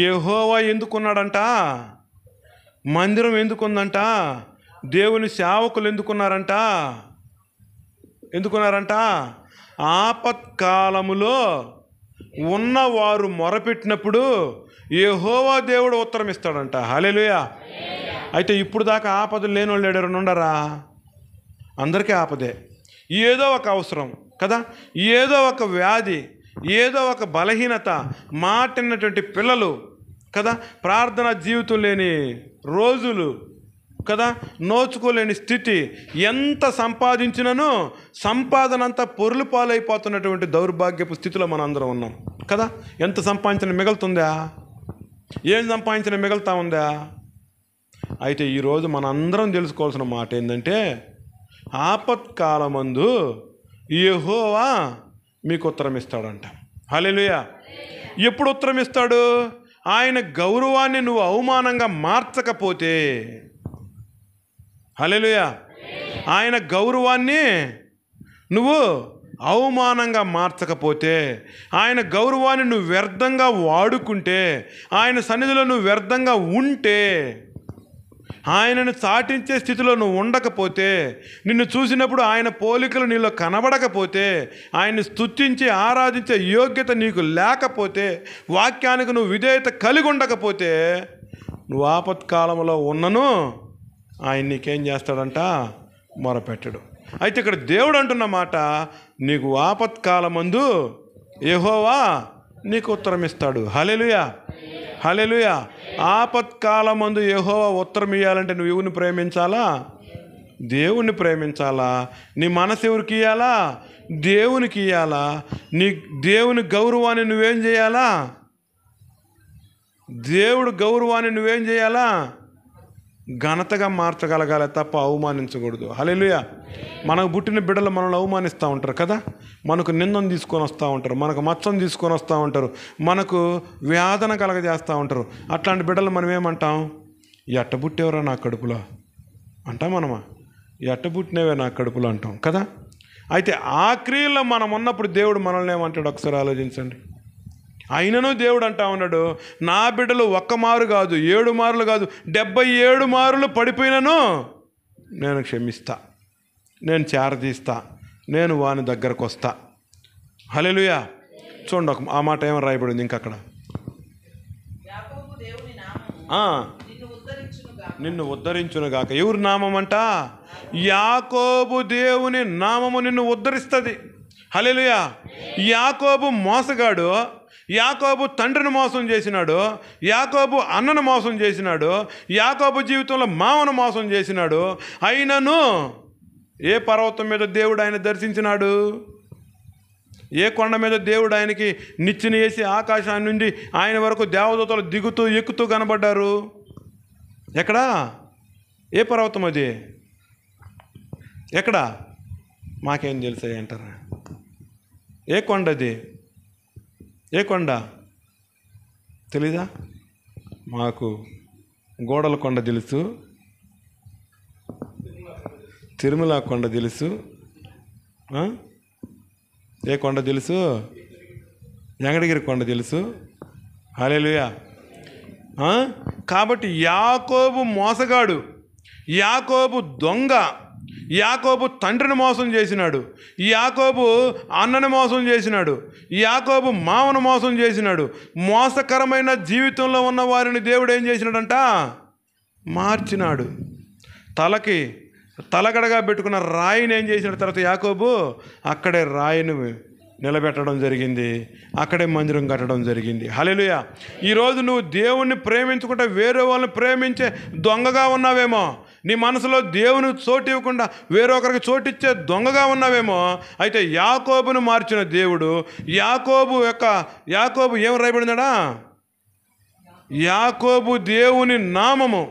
యెహోవా ఎందుకున్నాడంట? మందిరం ఎందుకుందంట? దేవుని సేవకులు ఎందుకున్నారంట? ఆపత్కాలములో ఉన్నవారు మొరపెట్టినప్పుడు యెహోవా దేవుడు ఉత్తరం ఇస్తాడంట. హల్లెలూయా. అయితే ఇప్పుడు దాకా ఆపదలు లేని వాళ్ళు ఎవరైనా ఉండరా? అందరికీ ఆపదే. ఏదో ఒక అవసరం కదా, ఏదో ఒక వ్యాధి, ఏదో ఒక బలహీనత, మాటినటువంటి పిల్లలు కదా, ప్రార్థన జీవితం లేని రోజులు కదా, నోచుకోలేని స్థితి, ఎంత సంపాదించినను సంపాదన అంతా పొరులు పాలైపోతున్నటువంటి దౌర్భాగ్యపు స్థితిలో మనం అందరం ఉన్నాం కదా. ఎంత సంపాదించిన మిగులుతుందా? ఏం సంపాదించిన మిగులుతా ఉందా? అయితే ఈరోజు మన అందరం తెలుసుకోవాల్సిన మాట ఏంటంటే, ఆపత్కాలమందు యెహోవా మీకు ఉత్తరం ఇస్తాడంట. హల్లెలూయా. ఎప్పుడు ఉత్తరం ఇస్తాడు? ఆయన గౌరవాన్ని నువ్వు అవమానంగా మార్చకపోతే. హల్లెలూయా. ఆయన గౌరవాన్ని నువ్వు అవమానంగా మార్చకపోతే, ఆయన గౌరవాన్ని నువ్వు వ్యర్థంగా వాడుకుంటే, ఆయన సన్నిధిలో నువ్వు వ్యర్థంగా ఉంటే, ఆయనను చాటించే స్థితిలో నువ్వు ఉండకపోతే, నిన్ను చూసినప్పుడు ఆయన పోలికలు నీలో కనబడకపోతే, ఆయన్ని స్తుతించి ఆరాధించే యోగ్యత నీకు లేకపోతే, వాక్యానికి నువ్వు విధేయత కలిగి ఉండకపోతే, నువ్వు ఆపత్కాలంలో ఉన్నను ఆయన నీకేం చేస్తాడంట? మొరపెట్టడు. అయితే ఇక్కడ దేవుడు అంటున్న మాట, నీకు ఆపత్కాలమందు యెహోవా నీకు ఉత్తరం ఇస్తాడు. హల్లెలూయా, హల్లెలూయా. ఆపత్కాలమందు యెహోవా ఉత్తరం ఇవ్వాలంటే నువ్వు ఎవరిని ప్రేమించాలా? దేవుణ్ణి ప్రేమించాలా? నీ మనసు ఎవరికి ఇవ్వాలా? దేవునికి ఇవ్వాలా? నీ దేవుని గౌరవాన్ని నువ్వేం చేయాలా? దేవుడు గౌరవాన్ని నువ్వేం చేయాలా? ఘనతగా మార్చగలగాలి తప్ప అవమానించకూడదు. హల్లెలూయా. మనకు పుట్టిన బిడ్డలు మనల్ని అవమానిస్తూ ఉంటారు కదా, మనకు నిందను తీసుకొని వస్తూ ఉంటారు, మనకు మచ్చను తీసుకొని వస్తూ ఉంటారు, మనకు వేదన కలగజేస్తూ ఉంటారు. అట్లాంటి బిడ్డలు మనం ఏమంటాం? ఎట్ట పుట్టేవరా నా కడుపులో అంటాం. మనమా ఎట్ట పుట్టినవే నా కడుపులో అంటాం కదా. అయితే ఆ క్రియల్లో మనం ఉన్నప్పుడు దేవుడు మనల్ని ఏమంటాడు? ఒకసారి ఆలోచించండి. అయినను దేవుడు అంటా ఉన్నాడు, నా బిడ్డలు 1 మారు కాదు, 7 మారులు కాదు, 77 మారులు పడిపోయినను నేను క్షమిస్తా, నేను చేరదీస్తా, నేను వాని దగ్గరకు వస్తా. హల్లెలూయా. చూడండి ఆ మాట ఏమని రాయబడింది ఇంకా అక్కడ. నిన్ను ఉద్ధరించునుగాక. ఎవరి నామం అంట? యాకోబు దేవుని నామము నిన్ను ఉద్ధరిస్తుంది. హల్లెలూయా. యాకోబు మోసగాడు, యాకోబు తండ్రిని మోసం చేసినాడు, యాకోబు అన్నను మోసం చేసినాడు, యాకోబు జీవితంలో మామను మోసం చేసినాడు. అయినను ఏ పర్వతం మీద దేవుడు ఆయన దర్శించినాడు? ఏ కొండ మీద దేవుడు ఆయనకి నిచ్చెన వేసి ఆకాశాన్ని నుండి ఆయన వరకు దేవదూతలు దిగుతూ ఎక్కుతూ కనబడ్డారు? ఎక్కడా? ఏ పర్వతం అది? ఎక్కడా? మాకేం తెలుసాయి అంటారా? ఏ కొండ అది? ఏ కొండ తెలీదా? మాకు గోడల కొండ తెలుసు, తిరుమల కొండ తెలుసు. ఏ కొండ తెలుసు? వెంకటగిరి కొండ తెలుసు. హల్లెలూయా. కాబట్టి యాకోబు మోసగాడు, యాకోబు దొంగ, యాకోబు తండ్రిని మోసం చేసినాడు, యాకోబు అన్నని మోసం చేసినాడు, యాకోబు మామను మోసం చేసినాడు. మోసకరమైన జీవితంలో ఉన్న వారిని దేవుడు ఏం చేసినాడంట? మార్చినాడు. తలకి తలగడగా పెట్టుకున్న రాయిని ఏం చేసిన తర్వాత యాకోబు అక్కడే రాయిని నిలబెట్టడం జరిగింది, అక్కడే మందిరం కట్టడం జరిగింది. హల్లెలూయా. ఈరోజు నువ్వు దేవుణ్ణి ప్రేమించుకుంటే వేరే వాళ్ళని ప్రేమించే దొంగగా ఉన్నావేమో, నీ మనసులో దేవుని చోటు ఇవ్వకుండా వేరొకరికి చోటిచ్చే దొంగగా ఉన్నావేమో. అయితే యాకోబును మార్చిన దేవుడు, యాకోబు ఏం రాయబడిందా? యాకోబు దేవుని నామము.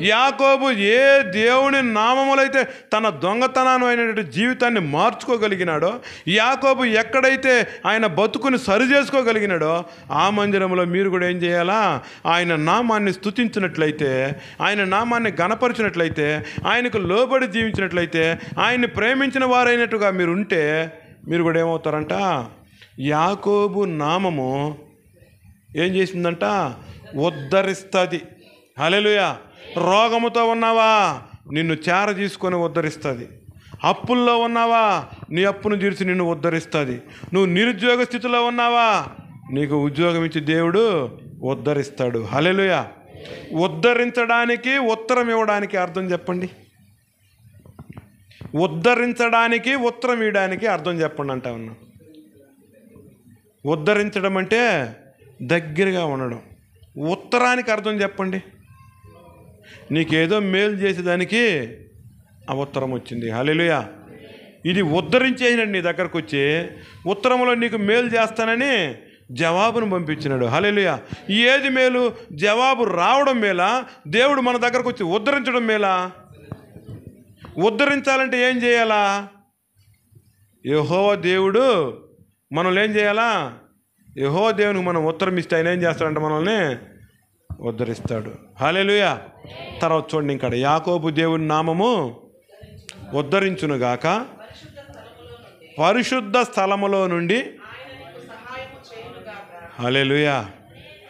యాకోబు ఏ దేవుని నామములైతే తన దొంగతనాన్ని అయినటువంటి జీవితాన్ని మార్చుకోగలిగినాడో, యాకోబు ఎక్కడైతే ఆయన బతుకుని సరి చేసుకోగలిగినాడో ఆ మందిరంలో మీరు కూడా ఏం చేయాలా? ఆయన నామాన్ని స్తుతించినట్లయితే, ఆయన నామాన్ని గణపరిచినట్లయితే, ఆయనకు లోబడి జీవించినట్లయితే, ఆయన్ని ప్రేమించిన వారైనట్టుగా మీరు ఉంటే మీరు కూడా ఏమవుతారంట? యాకోబు నామము ఏం చేసిందంట? ఉద్ధరిస్తుంది. హల్లెలూయా. రోగముతో ఉన్నావా? నిన్ను చేర తీసుకొని ఉద్ధరిస్తుంది. అప్పుల్లో ఉన్నావా? నీ అప్పును తీర్చి నిన్ను ఉద్ధరిస్తుంది. నువ్వు నిరుద్యోగ స్థితిలో ఉన్నావా? నీకు ఉద్యోగం ఇచ్చి దేవుడు ఉద్ధరిస్తాడు. హల్లెలూయా. ఉద్ధరించడానికి, ఉత్తరం ఇవ్వడానికి అర్థం చెప్పండి. ఉద్ధరించడానికి, ఉత్తరం ఇవ్వడానికి అర్థం చెప్పండి అంటా ఉన్నా. ఉద్ధరించడం అంటే దగ్గరగా ఉండడం. ఉత్తరానికి అర్థం చెప్పండి. నీకేదో మేలు చేసేదానికి ఆ ఉత్తరం వచ్చింది. హల్లెలూయా. ఇది ఉద్ధరించేసినాడు నీ దగ్గరకు వచ్చి, ఉత్తరంలో నీకు మేలు చేస్తానని జవాబును పంపించినాడు. హల్లెలూయా. ఏది మేలు? జవాబు రావడం మేలా? దేవుడు మన దగ్గరకు వచ్చి ఉద్ధరించడం మేలా? ఉద్ధరించాలంటే ఏం చేయాలా? యెహోవా దేవుడు మనల్ని ఏం చేయాలా? యెహోవా దేవునికి మనం ఉత్తరం ఇస్తే ఆయన ఏం చేస్తాడంటే మనల్ని ఉద్ధరిస్తాడు. హల్లెలూయా. తర్వాత చూడండి, ఇంకా యాకోబు దేవుని నామము ఉద్ధరించునుగాక, పరిశుద్ధ స్థలములో నుండి. హల్లెలూయా.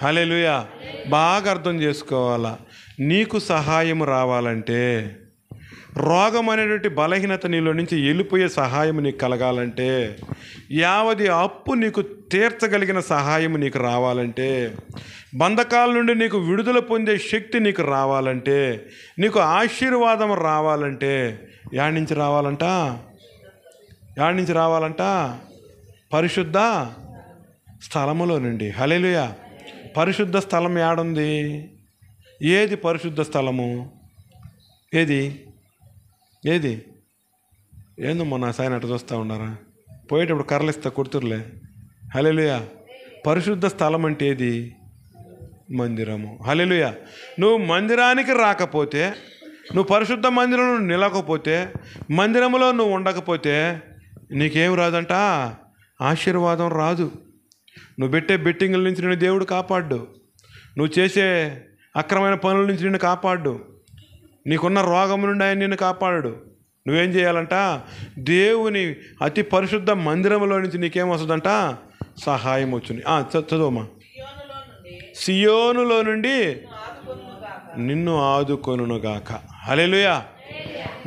హల్లెలూయా. బాగా అర్థం చేసుకోవాలా. నీకు సహాయం రావాలంటే, రోగం అనేటువంటి బలహీనత నీలో నుంచి వెళ్ళిపోయే సహాయం నీకు కలగాలంటే, యావది అప్పు నీకు తీర్చగలిగిన సహాయం నీకు రావాలంటే, బంధకాల నుండి నీకు విడుదల పొందే శక్తి నీకు రావాలంటే, నీకు ఆశీర్వాదం రావాలంటే యాడి నుంచి రావాలంట? యాడి నుంచి రావాలంట? పరిశుద్ధ స్థలములో నుండి. హల్లెలూయా. పరిశుద్ధ స్థలం యాడుంది? ఏది పరిశుద్ధ స్థలము? ఏది? ఏది? ఏందో మొన్న సాయన అట్లా చూస్తూ ఉన్నారా? పోయేటప్పుడు కర్రలిస్తా కుర్తుర్లే. హల్లెలూయా. పరిశుద్ధ స్థలం అంటే ఏది? మందిరము. హల్లెలూయా. నువ్వు మందిరానికి రాకపోతే, నువ్వు పరిశుద్ధ మందిరంలో నిలకపోతే, మందిరంలో నువ్వు ఉండకపోతే నీకేం రాదంట? ఆశీర్వాదం రాదు. నువ్వు పెట్టే బెట్టింగుల నుంచి నిన్ను దేవుడు కాపాడు. నువ్వు చేసే అక్రమైన పనుల నుంచి నిన్ను కాపాడు. నీకున్న రోగం నుండి ఆయన నిన్ను కాపాడు. నువ్వేం చేయాలంట? దేవుని అతి పరిశుద్ధ మందిరంలో నుంచి నీకేం వస్తుందంట? సహాయం వచ్చింది. చదువమ్మా. సియోనులో నుండి నిన్ను ఆదుకొనుగాక. హల్లెలూయా.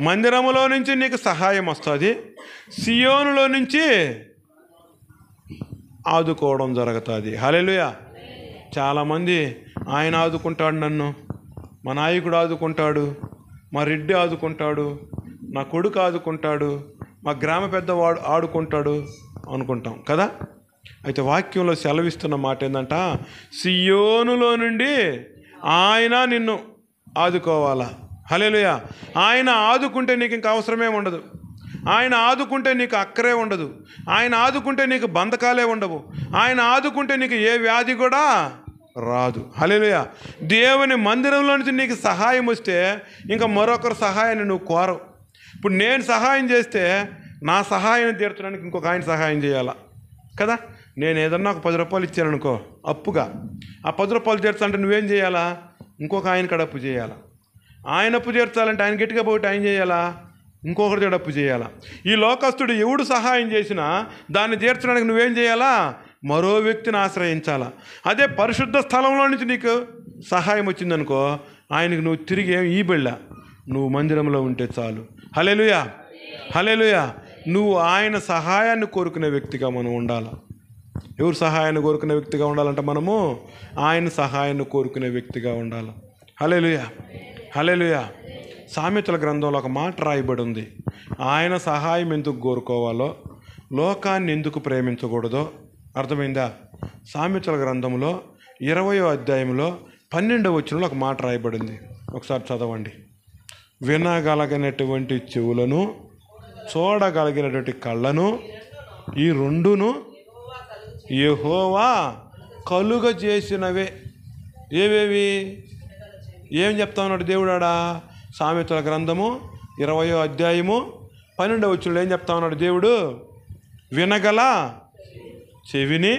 మందిరములో నుంచి నీకు సహాయం వస్తుంది, సియోనులో నుంచి ఆదుకోవడం జరుగుతుంది. హల్లెలూయా. చాలామంది ఆయన ఆదుకుంటాడు, నన్ను మా నాయకుడు ఆదుకుంటాడు, మా రెడ్డి ఆదుకుంటాడు, నా కొడుకు ఆదుకుంటాడు, మా గ్రామ పెద్దవాడు ఆడుకుంటాడు అనుకుంటాం కదా. అయితే వాక్యంలో సెలవిస్తున్న మాట ఏంటంట, సియోనులో నుండి ఆయన నిన్ను ఆదుకోవాలా. హల్లెలూయా. ఆయన ఆదుకుంటే నీకు ఇంకా అవసరమే ఉండదు. ఆయన ఆదుకుంటే నీకు అక్కరే ఉండదు. ఆయన ఆదుకుంటే నీకు బంధకాలే ఉండవు. ఆయన ఆదుకుంటే నీకు ఏ వ్యాధి కూడా రాదు. హల్లెలూయా. దేవుని మందిరంలో నుంచి నీకు సహాయం వస్తే ఇంకా మరొకరు సహాయాన్ని నువ్వు కోరవు. ఇప్పుడు నేను సహాయం చేస్తే నా సహాయం తీర్చడానికి ఇంకొక ఆయన సహాయం చేయాలా కదా. నేను ఏదన్నా ఒక 10 రూపాయలు ఇచ్చాను అనుకో అప్పుగా, ఆ 10 రూపాయలు తీర్చాలంటే నువ్వేం చేయాలా? ఇంకొక ఆయన కాడ అప్పు చేయాలా. ఆయన అప్పు తీర్చాలంటే ఆయన గట్టిగా పోటీ ఆయన చేయాలా, ఇంకొకరి దగ్గర అప్పు చేయాలా. ఈ లోకస్తుడు ఎవడు సహాయం చేసినా దాన్ని తీర్చడానికి నువ్వేం చేయాలా? మరో వ్యక్తిని ఆశ్రయించాలా. అదే పరిశుద్ధ స్థలంలో నుంచి నీకు సహాయం వచ్చిందనుకో, ఆయనకు నువ్వు తిరిగి ఏం ఈ బిళ్ళ, నువ్వు మందిరంలో ఉంటే చాలు. హల్లెలూయా. హల్లెలూయా. నువ్వు ఆయన సహాయాన్ని కోరుకునే వ్యక్తిగా మనం ఉండాలి. ఎవరు సహాయాన్ని కోరుకునే వ్యక్తిగా ఉండాలంటే మనము ఆయన సహాయాన్ని కోరుకునే వ్యక్తిగా ఉండాలి. హల్లెలూయా. హల్లెలూయా. సామెతల గ్రంథంలో ఒక మాట రాయబడి ఉంది. ఆయన సహాయం ఎందుకు కోరుకోవాలో, లోకాన్ని ఎందుకు ప్రేమించకూడదో అర్థమైందా? సామెతల గ్రంథంలో 20వ అధ్యాయంలో 12వ వచనంలో ఒక మాట రాయబడింది. ఒకసారి చదవండి. వినగలిగినటువంటి చెవులను, చూడగలిగినటువంటి కళ్ళను, ఈ రెండును యెహోవా కలుగజేసినవే. ఏవేవి? ఏం చెప్తా ఉన్నాడు దేవుడాడా? సామెతల గ్రంథము 20వ అధ్యాయము 12వ వచనంలో ఏం చెప్తా ఉన్నాడు దేవుడు? వినగల చెవిని,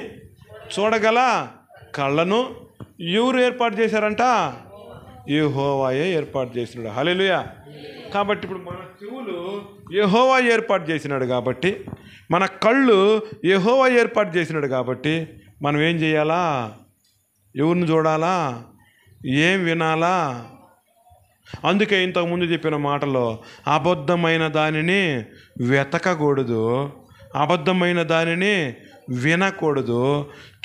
చూడగల కళ్ళను ఎవరు ఏర్పాటు చేశారంట? యెహోవాయే ఏర్పాటు చేసినాడు. హల్లెలూయా. కాబట్టి ఇప్పుడు మన చెవులు యెహోవా ఏర్పాటు చేసినాడు కాబట్టి, మన కళ్ళు యెహోవా ఏర్పాటు చేసినాడు కాబట్టి మనం ఏం చేయాలా? ఎవరిని చూడాలా? ఏం వినాలా? అందుకే ఇంతకుముందు చెప్పిన మాటలో అబద్ధమైన దానిని వెతకకూడదు, అబద్ధమైన దానిని వినకూడదు.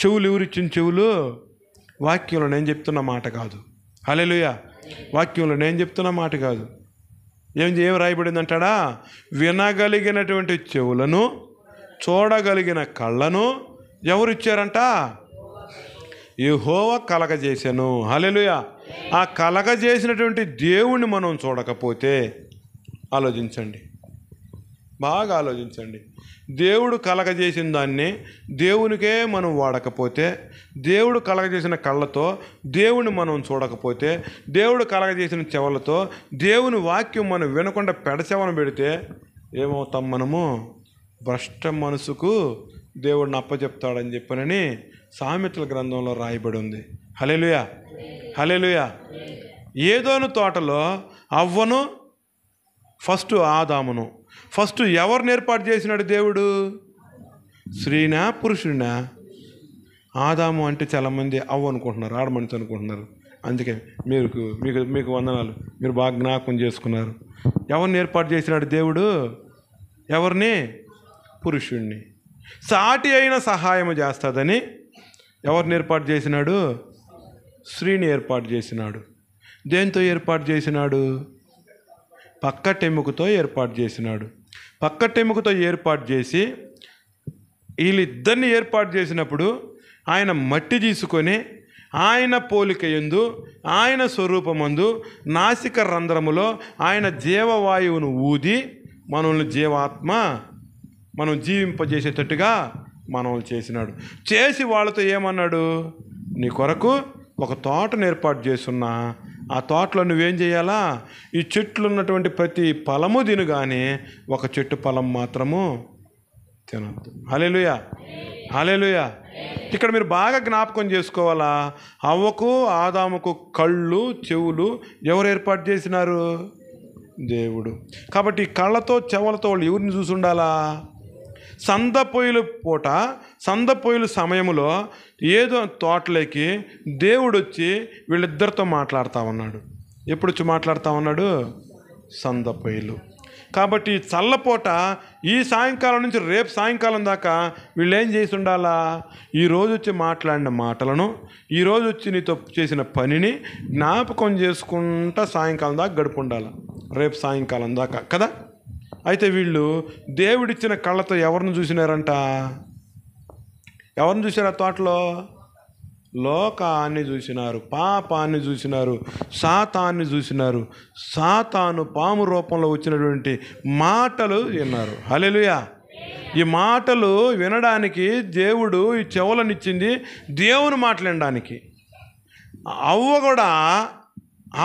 చెవులు ఎవరిచ్చిన చెవులు? వాక్యంలో నేను చెప్తున్న మాట కాదు. హల్లెలూయా. వాక్యంలో నేను చెప్తున్న మాట కాదు. ఏం రాయబడింది అంటాడా? వినగలిగినటువంటి చెవులను, చూడగలిగిన కళ్ళను ఎవరిచ్చారంట? యెహోవా కలగజేశాను. హల్లెలూయా. ఆ కలగజేసినటువంటి దేవుణ్ణి మనం చూడకపోతే, ఆలోచించండి, బాగా ఆలోచించండి. దేవుడు కలగజేసిన దాన్ని దేవునికే మనం వాడకపోతే, దేవుడు కలగజేసిన కళ్ళతో దేవుని మనం చూడకపోతే, దేవుడు కలగజేసిన చెవులతో దేవుని వాక్యం మనం వినకుండా పెడచెవన పెడితే ఏమవుతాం? మనము భ్రష్ట మనసుకు దేవుడిని అప్పచెప్తాడని చెప్పనని సామెతల గ్రంథంలో రాయబడి ఉంది. హల్లెలూయా. హల్లెలూయా. ఏదోను తోటలో అవ్వను, ఫస్ట్ ఆదామును, ఫస్ట్ ఎవరిని ఏర్పాటు చేసినాడు దేవుడు? స్త్రీనా పురుషుడినా? ఆదాము అంటే చాలామంది అవ్వ అనుకుంటున్నారు, ఆడమనిషి అనుకుంటున్నారు. అందుకే మీకు వందనాలు, మీరు బాగా జ్ఞాపకం చేసుకున్నారు. ఎవరిని ఏర్పాటు చేసినాడు దేవుడు? ఎవరిని? పురుషుణ్ణి. సాటి అయిన సహాయము చేస్తుందని ఎవరిని ఏర్పాటు చేసినాడు? స్త్రీని ఏర్పాటు చేసినాడు. దేంతో ఏర్పాటు చేసినాడు? పక్కటెముకతో ఏర్పాటు చేసినాడు. పక్కటెముకతో ఏర్పాటు చేసి వీళ్ళిద్దరిని ఏర్పాటు చేసినప్పుడు ఆయన మట్టి తీసుకొని ఆయన పోలిక యందు, ఆయన స్వరూపమందు, నాసిక రంధ్రములో ఆయన జీవవాయువును ఊది మనల్ని జీవాత్మ మనం జీవింపజేసేటట్టుగా మనల్ని చేసినాడు. చేసి వాళ్ళతో ఏమన్నాడు? నీ కొరకు ఒక తోటను ఏర్పాటు చేస్తున్నా, ఆ తోటలో నువ్వేం చేయాలా? ఈ చెట్లు ఉన్నటువంటి ప్రతి ఫలము తిను, కానీ ఒక చెట్టు ఫలం మాత్రము తినద్దు. హల్లెలూయా. హల్లెలూయా. ఇక్కడ మీరు బాగా జ్ఞాపకం చేసుకోవాలా, అవ్వకు ఆదాముకు కళ్ళు చెవులు ఎవరు ఏర్పాటు చేసినారు? దేవుడు. కాబట్టి కళ్ళతో చెవులతో వాళ్ళు ఎవరిని చూసి ఉండాలా? సందపొయ్యలు పూట, సందపొయ్యలు సమయంలో ఏదో తోటలోకి దేవుడు వచ్చి వీళ్ళిద్దరితో మాట్లాడుతూ ఉన్నాడు. ఎప్పుడు వచ్చి మాట్లాడుతూ ఉన్నాడు? సందపొయ్యలు. కాబట్టి చల్లపూట ఈ సాయంకాలం నుంచి రేపు సాయంకాలం దాకా వీళ్ళు ఏం చేసి ఉండాలా? ఈరోజు వచ్చి మాట్లాడిన మాటలను, ఈరోజు వచ్చి నీతో చేసిన పనిని జ్ఞాపకం చేసుకుంటా సాయంకాలం దాకా గడుపు ఉండాలి, రేపు సాయంకాలం దాకా కదా. అయితే వీళ్ళు దేవుడిచ్చిన కళ్ళతో ఎవరిని చూసినారంట? ఎవరిని చూశారు ఆ తోటలో? లోకాన్ని చూసినారు, పాపాన్ని చూసినారు, సాతాన్ని చూసినారు. సాతాను పాము రూపంలో వచ్చినటువంటి మాటలు విన్నారు. హల్లెలూయా. ఈ మాటలు వినడానికి దేవుడు ఈ చెవులనిచ్చింది, దేవుని మాటలు వినడానికి. అవ్వ కూడా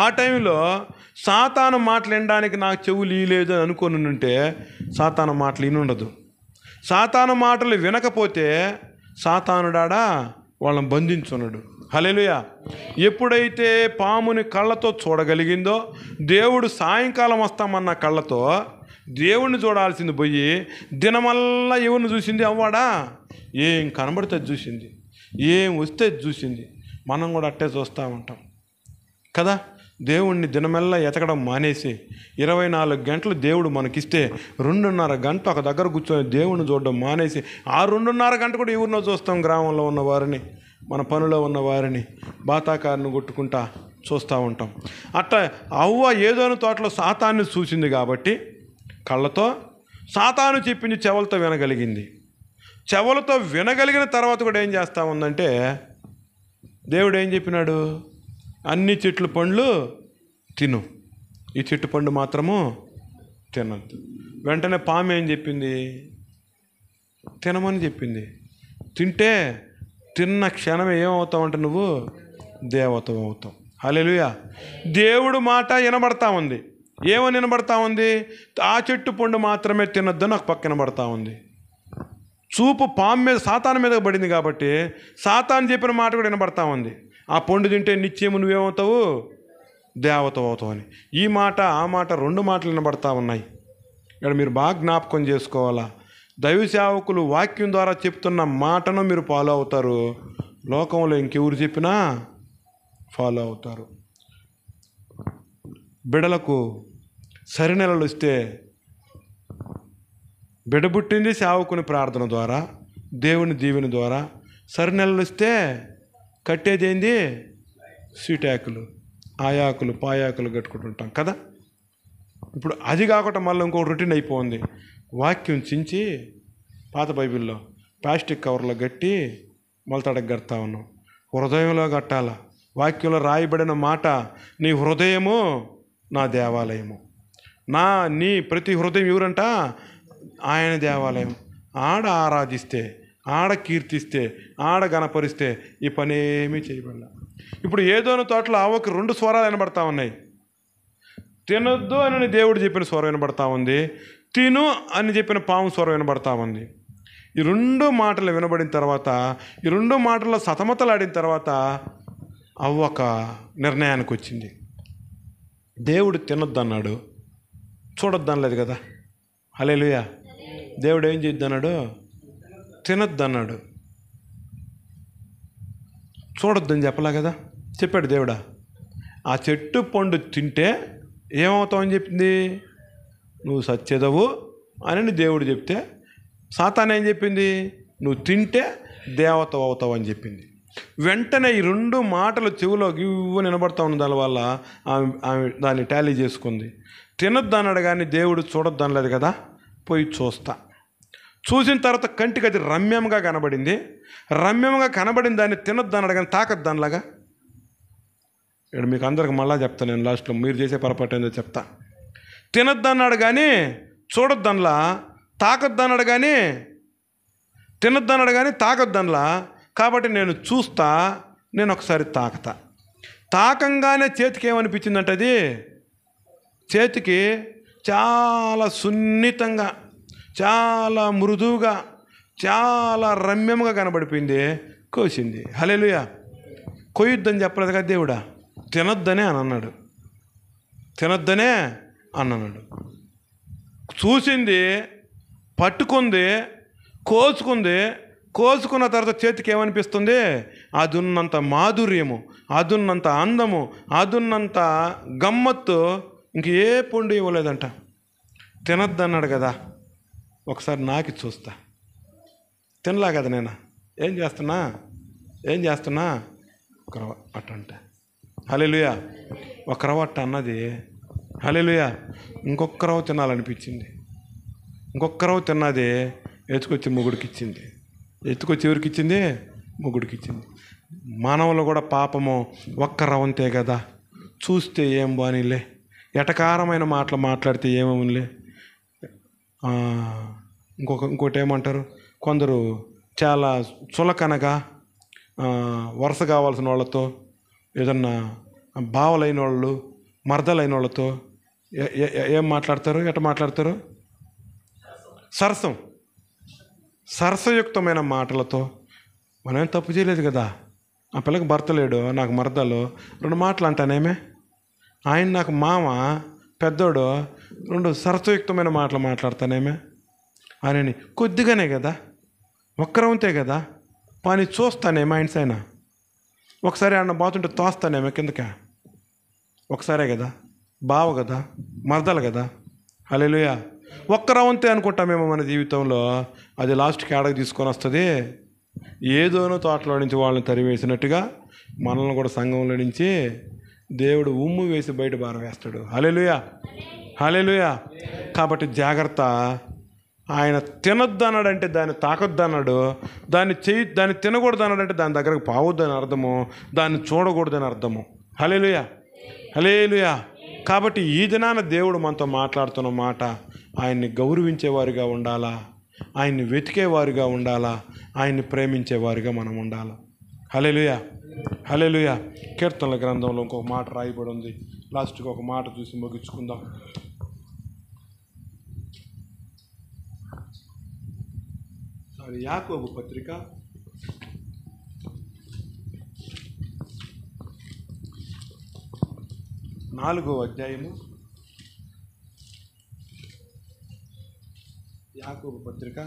ఆ టైంలో సాతాను మాటలు వినడానికి నాకు చెవులు ఇయ్యలేదు అని అనుకొని ఉంటే సాతాను మాటలు వినుండదు. సాతాను మాటలు వినకపోతే సాతానుడాడా వాళ్ళని బంధించున్నాడు. హల్లెలూయా. ఎప్పుడైతే పాముని కళ్ళతో చూడగలిగిందో, దేవుడు సాయంకాలం వస్తామన్న కళ్ళతో దేవుణ్ణి చూడాల్సింది పోయి దినమల్లా ఎవరిని చూసింది? అవ్వాడా. ఏం కనబడితే చూసింది, ఏం వస్తే చూసింది. మనం కూడా అట్టే చూస్తూ ఉంటాం కదా. దేవుణ్ణి దినమెల్లా ఎతకడం మానేసి 24 గంటలు దేవుడు మనకిస్తే 2.5 గంట ఒక దగ్గర కూర్చొని దేవుణ్ణి చూడడం మానేసి ఆ 2.5 గంట కూడా ఎవరినో చూస్తాం. గ్రామంలో ఉన్న వారిని, మన పనిలో ఉన్న వారిని, బాతాకారిని కొట్టుకుంటా చూస్తూ ఉంటాం. అట్లా అవ్వ ఏదోని తోటలో సాతాన్ని చూసింది కాబట్టి కళ్ళతో, సాతాను చెప్పింది చెవులతో వినగలిగింది. చెవులతో వినగలిగిన తర్వాత కూడా ఏం చేస్తూ ఉందంటే, దేవుడు ఏం చెప్పినాడు? అన్ని చెట్లు పండ్లు తిను, ఈ చెట్టు పండు మాత్రము తినద్దు. వెంటనే పాము ఏం చెప్పింది? తినమని చెప్పింది. తింటే తిన్న క్షణమే ఏమవుతావంటే నువ్వు దేవత అవుతావు. హల్లెలూయా. దేవుడు మాట వినబడతా ఉంది. ఏమని వినబడతా ఉంది? ఆ చెట్టు పండు మాత్రమే తినొద్దు నాకు పక్క వినబడతా ఉంది. చూపు పాము మీద, సాతాను మీద పడింది కాబట్టి సాతాను చెప్పిన మాట కూడా వినబడతా ఉంది. ఆ పండు తింటే నిత్యము నువ్వేమవుతావు? దేవత అవుతావు అని. ఈ మాట ఆ మాట 2 మాటలు వినబడతా ఉన్నాయి. ఇక్కడ మీరు బాగా జ్ఞాపకం చేసుకోవాలా. దైవ సేవకులు వాక్యం ద్వారా చెప్తున్న మాటను మీరు ఫాలో అవుతారు. లోకంలో ఇంకెవరు చెప్పినా ఫాలో అవుతారు. బిడలకు సరినెలలు ఇస్తే బిడబుట్టింది సేవకుని ప్రార్థన ద్వారా, దేవుని దీవెన ద్వారా. సరినెలలు ఇస్తే కట్టేది ఏంది? సీటాకులు, ఆయాకులు, పాయాకులు కట్టుకుంటుంటాం కదా. ఇప్పుడు అది కాకుండా మళ్ళీ ఇంకో రొటీన్ అయిపోయింది. వాక్యం చించి పాత బైబిల్లో ప్లాస్టిక్ కవర్లో కట్టి మొలతాడకు కడతా ఉన్నాం. హృదయంలో కట్టాల. వాక్యంలో రాయబడిన మాట, నీ హృదయము నా దేవాలయము. నీ ప్రతి హృదయం ఎవరంట? ఆయన దేవాలయం. ఆడ ఆరాధిస్తే, ఆడ కీర్తిస్తే, ఆడ గణపరిస్తే ఈ పని ఏమీ చేయబడాల. ఇప్పుడు ఏదోని తోటలో ఆవకి 2 స్వరాలు వినబడతా ఉన్నాయి. తినొద్దు అని దేవుడు చెప్పిన స్వరం వినబడతా ఉంది, తిను అని చెప్పిన పాము స్వరం వినబడతా ఉంది. ఈ 2 మాటలు వినబడిన తర్వాత, ఈ 2 మాటల్లో సతమతలాడిన తర్వాత అవ్వ ఒక నిర్ణయానికి వచ్చింది. దేవుడు తినొద్దన్నాడు, చూడొద్దనలేదు కదా. హల్లెలూయా. దేవుడు ఏం చేద్దన్నాడు? తినొద్దన్నాడు, చూడొద్దని చెప్పలా కదా. చెప్పాడు దేవుడా. ఆ చెట్టు పండు తింటే ఏమవుతావు అని చెప్పింది? నువ్వు సచ్చెదవు అని దేవుడు చెప్తే, సాతాను ఏం చెప్పింది? నువ్వు తింటే దేవత అవుతావు అని చెప్పింది. వెంటనే ఈ 2 మాటలు చెవిలో గివ్వు వినబడతా ఉన్న దానివల్ల ఆమె దాన్ని టాలీ చేసుకుంది. తినొద్దు అన్నాడు కానీ దేవుడు చూడొద్దు అనలేదు కదా. పోయి చూసిన తర్వాత కంటికి అది రమ్యంగా కనబడింది. రమ్యంగా కనబడిన దాన్ని తినొద్దు అన్నాడు కానీ తాకద్దు దానిలాగా. ఇక్కడ మీకు అందరికి మళ్ళా చెప్తాను నేను, లాస్ట్లో మీరు చేసే పొరపాటు ఏందో చెప్తా. తినొద్దు అన్నాడు కానీ చూడొద్దు అనలా, తాకద్దు అన్నాడు కానీ తినొద్దు అన్నాడు కానీ తాకద్దు అనలా. కాబట్టి నేను చూస్తా, నేను ఒకసారి తాకతా. తాకంగానే చేతికి ఏమనిపించిందంటే, అది చేతికి చాలా సున్నితంగా, చాలా మృదువుగా, చాలా రమ్యంగా కనబడిపోయింది. కోసింది. హల్లెలూయా. కొయ్యొద్దని చెప్పలేదు కదా దేవుడా, తినొద్దనే అని అన్నాడు. తినొద్దనే అన్నాడు. చూసింది, పట్టుకుంది, కోసుకున్న తర్వాత చేతికి ఏమనిపిస్తుంది? అదున్నంత మాధుర్యము, అదున్నంత అందము, అదున్నంత గమ్మత్తు ఇంక ఏ పండు ఇవ్వలేదంట. తినొద్దన్నాడు కదా, ఒకసారి నాకి చూస్తా. తినలా కదా నేను, ఏం చేస్తున్నా ఒక రవ్వ అట్టంట. హల్లెలూయా. ఒక రవ్వ అట్ట అన్నది. హల్లెలూయా. ఇంకొక రవ్వ తినాలనిపించింది. ఇంకొక రవ్వ తిన్నది ఎత్తుకొచ్చి మొగుడికి ఇచ్చింది. ఎత్తుకొచ్చి ఎవరికి ఇచ్చింది? మొగుడికి ఇచ్చింది. మానవులు కూడా పాపము ఒక్క రవంతే కదా, చూస్తే ఏం బానీలే, ఎటకారమైన మాటలు మాట్లాడితే ఏమేమిలే. ఇంకోటి ఏమంటారు, కొందరు చాలా చులకనగా వరుస కావాల్సిన వాళ్ళతో, ఏదన్నా బావలైన వాళ్ళు, మరదలైన వాళ్ళతో ఏం మాట్లాడతారు, ఎట మాట్లాడతారు? సరసయుక్తమైన మాటలతో. మనం తప్పు చేయలేదు కదా, ఆ పిల్లకి భర్త లేడు, నాకు మరదలు, 2 మాటలు అంటానేమే, ఆయన నాకు మామ పెద్దోడు, 2 సరసయుక్తమైన మాటలు మాట్లాడతానేమే అని. కొద్దిగానే కదా, ఒక్కరవంతే కదా, పని చూస్తానేమో ఆయన సైనా. ఒకసారి అన్న బాతుంటే తోస్తానేమో కిందక, ఒకసారే కదా, బావ కదా, మరదలు కదా. హల్లెలూయా. ఒక్కరవంతే అనుకుంటామేమో మన జీవితంలో, అది లాస్ట్కి ఆడకు తీసుకొని వస్తుంది. ఏదోనో తోటలో నుంచి వాళ్ళని తరివేసినట్టుగా మనల్ని కూడా సంఘంలో నుంచి దేవుడు ఉమ్ము వేసి బయట భారం వేస్తాడు. హల్లెలూయా, హల్లెలూయా. కాబట్టి జాగ్రత్త. ఆయన తినొద్దు అన్నాడంటే దాన్ని తాకొద్దు అన్నాడు, దాన్ని తినకూడదు అన్నాడంటే దాని దగ్గరకు పావద్దని అర్థము, దాన్ని చూడకూడదని అర్థము. హల్లెలూయా, హల్లెలూయా. కాబట్టి ఈ దినాన దేవుడు మనతో మాట్లాడుతున్న మాట, ఆయన్ని గౌరవించేవారిగా ఉండాలా, ఆయన్ని వెతికేవారిగా ఉండాలా, ఆయన్ని ప్రేమించేవారిగా మనం ఉండాలా. హల్లెలూయా, హల్లెలూయా. కీర్తనల గ్రంథంలో ఇంకొక మాట రాయబడి ఉంది. లాస్ట్కి ఒక మాట చూసి ముగించుకుందాం. యాకోబు పత్రిక 4వ అధ్యాయము. యాకోబు పత్రిక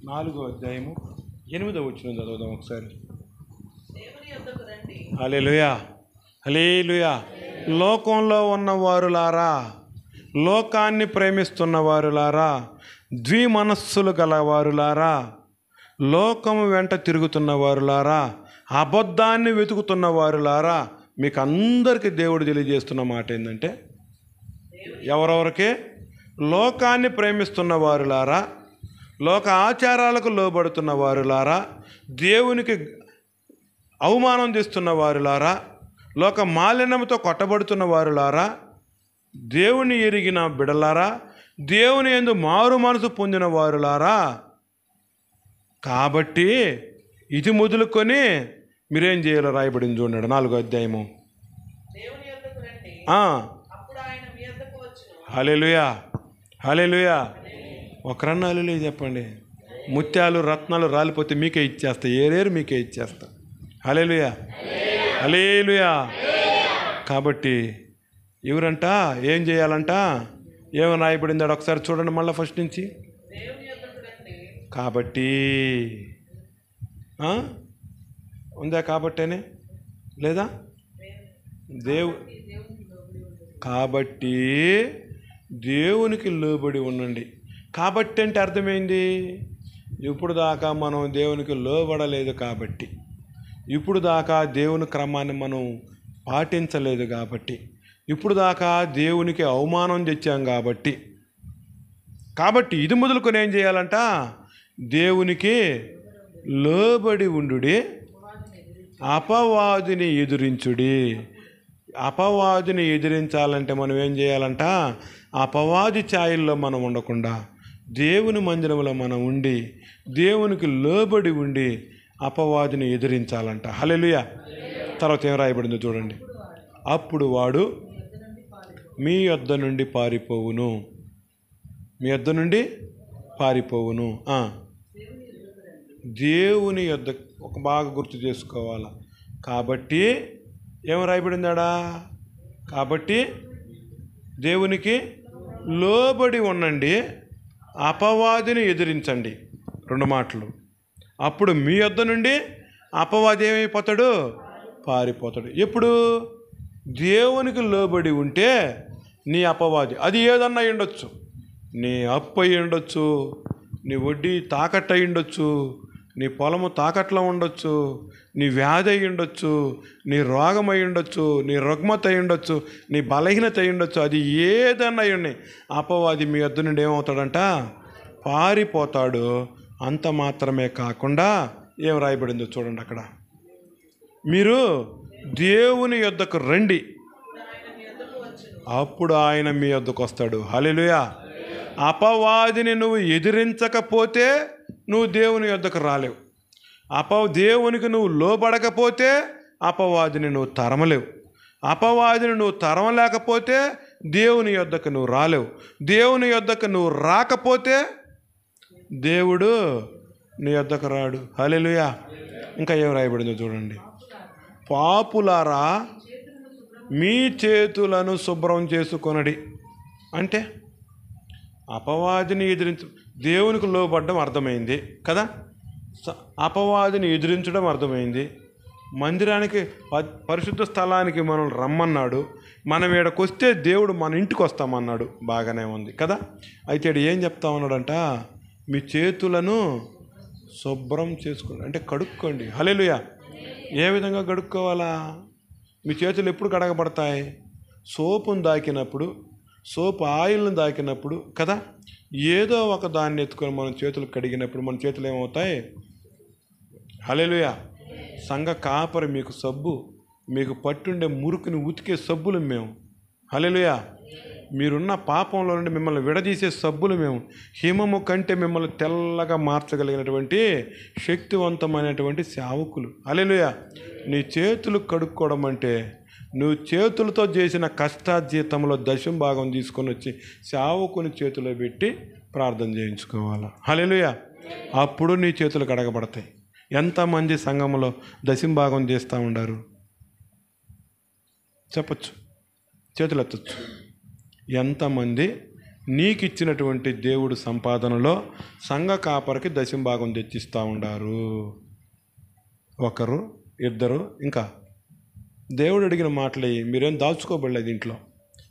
4వ అధ్యాయము 8వ వచనం చదువుదాం ఒకసారి. హల్లెలూయా, హల్లెలూయా. లోకంలో ఉన్నవారులారా, లోకాన్ని ప్రేమిస్తున్న వారులారా, ద్విమనస్సులు గలవారులారా, లోకము వెంట తిరుగుతున్న వారులారా, అబద్ధాన్ని వెతుకుతున్న వారులారా, మీకు అందరికీ దేవుడు తెలియజేస్తున్న మాట ఏంటంటే, ఎవరెవరికి? లోకాన్ని ప్రేమిస్తున్న వారులారా, లోక ఆచారాలకు లోబడుతున్న వారులారా, దేవునికి అవమానం తెస్తున్న వారులారా, లోక మాలిన్యంతో కొట్టబడుతున్న వారులారా, దేవుని ఎరిగిన బిడలారా, దేవుని యందు మారు మనసు పొందిన వారులారా, కాబట్టి ఇది మొదలుకొని మీరేం చేయాలో రాయబడింది చూడండి. 4వ అధ్యాయము. హల్లెలూయా, హల్లెలూయా. ఒకరన్నా హల్లెలూయా చెప్పండి. ముత్యాలు రత్నాలు రాలిపోతే మీకే ఇచ్చేస్తా, ఏరేరు మీకే ఇచ్చేస్తా. హల్లెలూయా, హల్లెలూయా. కాబట్టి ఎవరంట, ఏం చేయాలంట, ఏమని రాయబడింది ఒకసారి చూడండి మళ్ళీ ఫస్ట్ నుంచి. కాబట్టి ఉందా? కాబట్టేనే లేదా? కాబట్టి దేవునికి లోబడి ఉండండి. కాబట్టి అంటే అర్థమైంది, ఇప్పుడు దాకా మనం దేవునికి లోబడలేదు కాబట్టి, ఇప్పుడు దాకా దేవుని క్రమాన్ని మనం పాటించలేదు కాబట్టి, ఇప్పుడు దాకా దేవునికి అవమానం తెచ్చాం కాబట్టి ఇది మొదలుకొని ఏం చేయాలంట, దేవునికి లోబడి ఉండుడి, అపవాదిని ఎదిరించుడి. అపవాదిని ఎదిరించాలంటే మనం ఏం చేయాలంట, అపవాది ఛాయల్లో మనం ఉండకుండా దేవుని మందిరంలో మనం ఉండి దేవునికి లోబడి ఉండి అపవాదిని ఎదిరించాలంట. హల్లెలూయా. తర్వాత ఏం రాయబడిందో చూడండి. అప్పుడు వాడు మీ యొద్ద నుండి పారిపోవును, మీ యొద్ద నుండి పారిపోవును. దేవుని యొద్ద ఒక బాగా గుర్తు చేసుకోవాలి. కాబట్టి ఏం రాయబడిందాడా, కాబట్టి దేవునికి లోబడి ఉండండి, అపవాదిని ఎదిరించండి. 2 మాటలు. అప్పుడు మీ యొద్ద నుండి అపవాది ఏమైపోతాడు, పారిపోతాడు. ఎప్పుడు? దేవునికి లోబడి ఉంటే నీ అపవాది అది ఏదన్నా ఉండొచ్చు, నీ అప్పు అయి ఉండొచ్చు, నీ వడ్డీ తాకట్టు అయి ఉండొచ్చు, నీ పొలము తాకట్లో ఉండొచ్చు, నీ వ్యాధి అయి ఉండొచ్చు, నీ రోగం అయి ఉండొచ్చు, నీ రుగ్మత అయి ఉండొచ్చు, నీ బలహీనత అయి ఉండొచ్చు, అది ఏదన్నా అయి ఉన్నాయి. అపవాది మీ వద్ద నుండి ఏమవుతాడంట, పారిపోతాడు. అంత మాత్రమే కాకుండా ఏం రాయబడిందో చూడండి అక్కడ, మీరు దేవుని యొద్దకు రండి, అప్పుడు ఆయన మీ యొద్దకు వస్తాడు. హల్లెలూయా. అపవాదిని నువ్వు ఎదిరించకపోతే నువ్వు దేవుని యొద్దకు రాలేవు. దేవునికి నువ్వు లోబడకపోతే అపవాదిని నువ్వు తరమలేవు. అపవాదిని నువ్వు తరమలేకపోతే దేవుని యొద్దకు నువ్వు రాలేవు. దేవుని యొద్దకు నువ్వు రాకపోతే దేవుడు నీ యొద్దకు రాడు. హల్లెలూయా. ఇంకా ఏం రాయబడిందో చూడండి, పాపులారా మీ చేతులను శుభ్రం చేసుకొనడి. అంటే అపవాదిని ఎదిరించ, దేవునికి లోబడ్డం అర్థమైంది కదా, అపవాదిని ఎదిరించడం అర్థమైంది. మందిరానికి పరిశుద్ధ స్థలానికి మనం రమ్మన్నాడు, మనం ఈడకు వస్తే దేవుడు మన ఇంటికి వస్తామన్నాడు. బాగానే ఉంది కదా. అయితే ఈడు ఏం చెప్తా ఉన్నాడంట, మీ చేతులను శుభ్రం చేసుకోండి, అంటే కడుక్కోండి. హల్లెలూయా. ఏ విధంగా కడుక్కోవాలా? మీ చేతులు ఎప్పుడు కడగబడతాయి? సోపును దాకినప్పుడు, సోపు ఆయిల్ను దాకినప్పుడు కదా. ఏదో ఒక దాన్ని ఎత్తుకొని మనం చేతులు కడిగినప్పుడు మన చేతులు ఏమవుతాయి? హల్లెలూయా. సంఘ కాపరి మీకు సబ్బు, మీకు పట్టుండే మురుకుని ఉతికే సబ్బులు మేము. హల్లెలూయా. మీరున్న పాపంలో నుండి మిమ్మల్ని విడదీసే సబ్బులు మేము. హిమము కంటే మిమ్మల్ని తెల్లగా మార్చగలిగినటువంటి శక్తివంతమైనటువంటి సేవకులు. హల్లెలూయా. నీ చేతులు కడుక్కోవడం అంటే నువ్వు చేతులతో చేసిన కష్టార్జితంలో దశం భాగం తీసుకొని వచ్చి సేవకుని చేతిలో పెట్టి ప్రార్థన చేయించుకోవాలి. హల్లెలూయా. అప్పుడు నీ చేతులు కడగబడతాయి. ఎంతమంది సంఘంలో దశంభాగం చేస్తూ ఉండారు? చెప్పచ్చు, చేతులు ఎత్తచ్చు. ఎంతమంది నీకు ఇచ్చినటువంటి దేవుడు సంపాదనలో సంఘ కాపరికి దశంభాగం తెచ్చిస్తూ ఉండారు? ఒకరు, ఇద్దరు. ఇంకా దేవుడు అడిగిన మాటలు మీరేం దాచుకోబడలేదు ఇంట్లో,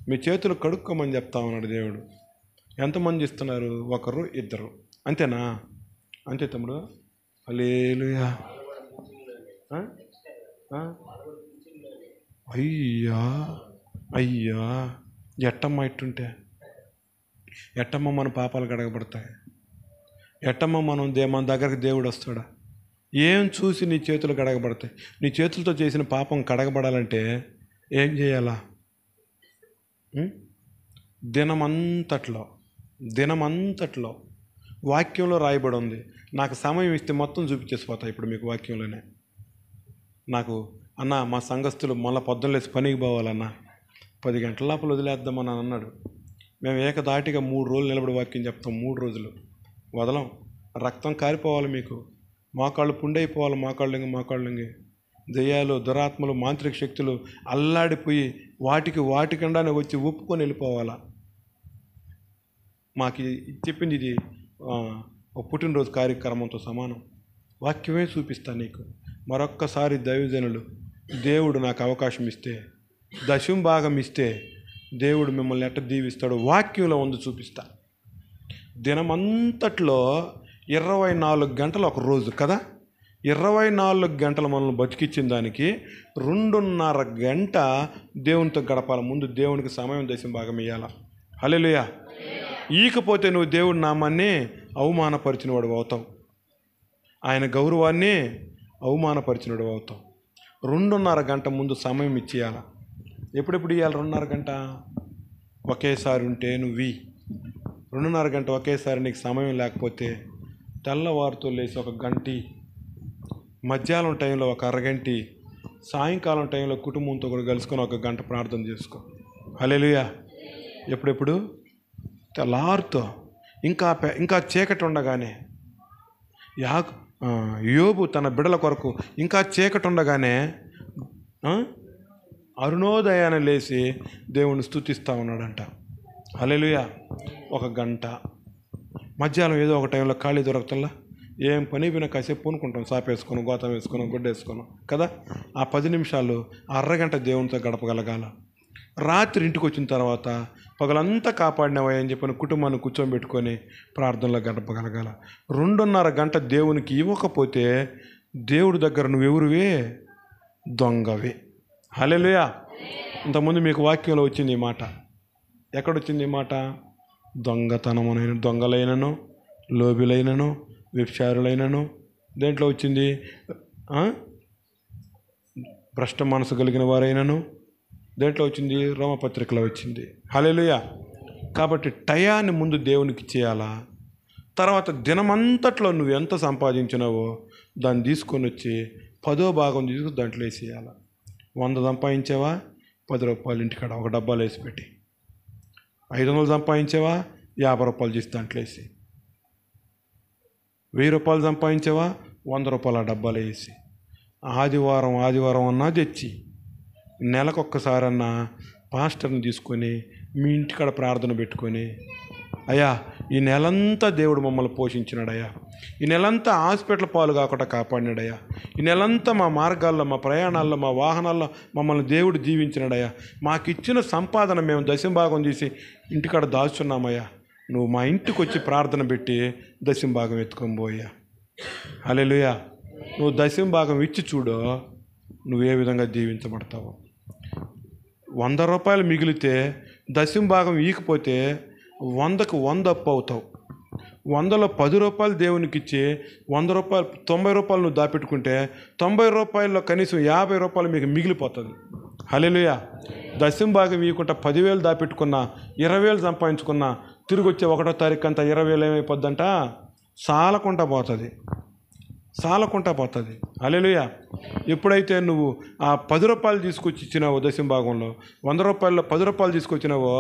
మీ చేతులు కడుక్కోమని చెప్తా ఉన్నాడు దేవుడు. ఎంతమంది ఇస్తున్నారు? ఒకరు, ఇద్దరు. అంతేనా? అంతే తమ్ముడు. హల్లెలూయా. అయ్యా అయ్యా, ఎట్టమ్మ ఇట్టుంటే ఎట్టమ్మ మన పాపాలు కడగబడతాయి? ఎట్టమ్మ మన దగ్గరకు దేవుడు వస్తాడా? ఏం చూసి నీ చేతులు కడగబడతాయి? నీ చేతులతో చేసిన పాపం కడగబడాలంటే ఏం చేయాలా? దినమంతట్లో వాక్యంలో రాయబడి ఉంది. నాకు సమయం ఇస్తే మొత్తం చూపించేసిపోతా ఇప్పుడు మీకు వాక్యంలోనే. నాకు అన్న మా సంఘస్థులు మళ్ళీ పొద్దున్న లేచి పనికి పోవాలన్నా 10 గంటల లోపల వదిలేద్దామని అన్నాడు. మేము ఏకదాటిగా 3 రోజులు నిలబడి వాక్యం చెప్తాం. 3 రోజులు వదలం. రక్తం కారిపోవాలి, మీకు మోకాళ్ళు పుండైపోవాలి, మోకాళ్ళంగి దెయ్యాలు, దురాత్మలు, మాంత్రిక శక్తులు అల్లాడిపోయి వాటికండానే వచ్చి ఒప్పుకొని వెళ్ళిపోవాలా. మాకు చెప్పింది ఇది ఒక పుట్టినరోజు కార్యక్రమంతో సమానం. వాక్యమే చూపిస్తా నీకు. మరొక్కసారి దైవజనులు దేవుడు నాకు అవకాశం ఇస్తే, దశం భాగం ఇస్తే దేవుడు మిమ్మల్ని ఎట్ట దీవిస్తాడో వాక్యంలో ఉంది చూపిస్తా. దినమంతట్లో 24 గంటలు ఒక రోజు కదా. 24 గంటలు మనల్ని బతికిచ్చిన దానికి 2.5 గంట దేవునితో గడపాలి. ముందు దేవునికి సమయం దశం భాగం ఇవ్వాల. హల్లెలూయా. ఈకపోతే నువ్వు దేవుడి నామాన్ని అవమానపరిచినవాడు అవుతావు, ఆయన గౌరవాన్ని అవమానపరిచినవాడు అవుతావు. 2.5 గంట ముందు సమయం ఇచ్చేయాల. ఎప్పుడెప్పుడు ఇవ్వాలి? 2.5 గంట ఒకేసారి ఉంటే నువ్వు 2.5 గంట ఒకేసారి నీకు సమయం లేకపోతే తెల్లవారుతో లేసి 1 గంట, మధ్యాహ్నం టైంలో 1 అరగంట, సాయంకాలం టైంలో కుటుంబంతో కూడా కలుసుకొని 1 గంట ప్రార్థన చేసుకో. హల్లెలూయా. ఎప్పుడెప్పుడు? తెల్లారుతో ఇంకా చీకటి ఉండగానే. యోబు తన బిడల కొరకు ఇంకా చీకటి ఉండగానే అరుణోదయాన్ని లేచి దేవుణ్ణి స్తుతిస్తూ ఉన్నాడంట. హల్లెలూయా. 1 గంట. మధ్యాహ్నం ఏదో ఒక టైంలో ఖాళీ దొరకతల్లా ఏం పని పోయినా కాసేపు పూనుకుంటాం, సాపేసుకొని, గోతం వేసుకొని, గుడ్డ వేసుకొని కదా. ఆ 10 నిమిషాలు అరగంట దేవునితో గడపగలగాల. రాత్రి ఇంటికి వచ్చిన తర్వాత పగలంతా కాపాడినవా అని చెప్పని కుటుంబాన్ని కూర్చోబెట్టుకొని ప్రార్థనలో గడపగలగాల. 2.5 గంట దేవునికి ఇవ్వకపోతే దేవుడి దగ్గర నువ్వెవరువే? దొంగవే. హల్లెలూయా. ఇంతకుముందు మీకు వాక్యంలో వచ్చింది ఈ మాట. ఎక్కడొచ్చింది ఈ మాట? దొంగలైనను లోబిలైనను, వ్యభిచారులైనను, దేంట్లో వచ్చింది? భ్రష్ట మనసు కలిగిన వారైనను, దేంట్లో వచ్చింది? రోమపత్రికలో వచ్చింది. హల్లెలూయా. కాబట్టి టయాన్ని ముందు దేవునికి చేయాలా, తర్వాత దినమంతట్లో నువ్వు ఎంత సంపాదించినావో దాన్ని తీసుకొని వచ్చి 10వ భాగం తీసుకుని దాంట్లో వేసేయాలా. 100 సంపాదించావా, 10 రూపాయలు ఇంటికాడ ఒక డబ్బాలో వేసి పెట్టి, 500 సంపాదించావా, 50 రూపాయలు చేసి దాంట్లో వేసి, 1000 రూపాయలు సంపాదించావా, 100 రూపాయలు ఆ డబ్బాలో వేసి, ఆదివారం అన్నా తెచ్చి, నెలకొక్కసారన్నా పాస్టర్ని తీసుకొని మీ ఇంటికాడ ప్రార్థన పెట్టుకొని, అయ్యా ఈ నెలంతా దేవుడు మమ్మల్ని పోషించినాడయ్యా, ఈ నెలంతా హాస్పిటల్ పాలు కాకుండా కాపాడినాడయ్యా, ఈ నెలంతా మా మార్గాల్లో, మా ప్రయాణాల్లో, మా వాహనాల్లో మమ్మల్ని దేవుడు దీవించినాడయ్యా, మాకు ఇచ్చిన సంపాదన మేము దశంభాగం చేసి ఇంటికాడ దాచున్నామయ్యా, నువ్వు మా ఇంటికి వచ్చి ప్రార్థన పెట్టి దశంభాగం ఎత్తుకొని పోయా. హల్లెలూయా. నువ్వు దశంభాగం ఇచ్చి చూడు, నువ్వు ఏ విధంగా దీవించబడతావు. 100 రూపాయలు మిగిలితే దశంభాగం ఈకపోతే 100కు 100 అప్పు అవుతావు. 100లో 10 రూపాయలు దేవునికి ఇచ్చి 100 రూపాయలు 90 రూపాయలు నువ్వు దాపెట్టుకుంటే 90 రూపాయల్లో కనీసం 50 రూపాయలు మీకు మిగిలిపోతుంది. హల్లెలూయా. దశంభాగం ఇవ్వకుండా 10,000 దాపెట్టుకున్నా, 20,000 సంపాదించుకున్నా, తిరిగి వచ్చే 1వ తారీఖు అంతా 20,000 ఏమైపోద్దంట? సాలకుంటా పోతుంది. హల్లెలూయా. ఎప్పుడైతే నువ్వు ఆ 10 రూపాయలు తీసుకొచ్చి ఇచ్చినావో దశంభాగంలో, 100 రూపాయల్లో 10 రూపాయలు తీసుకొచ్చినావో,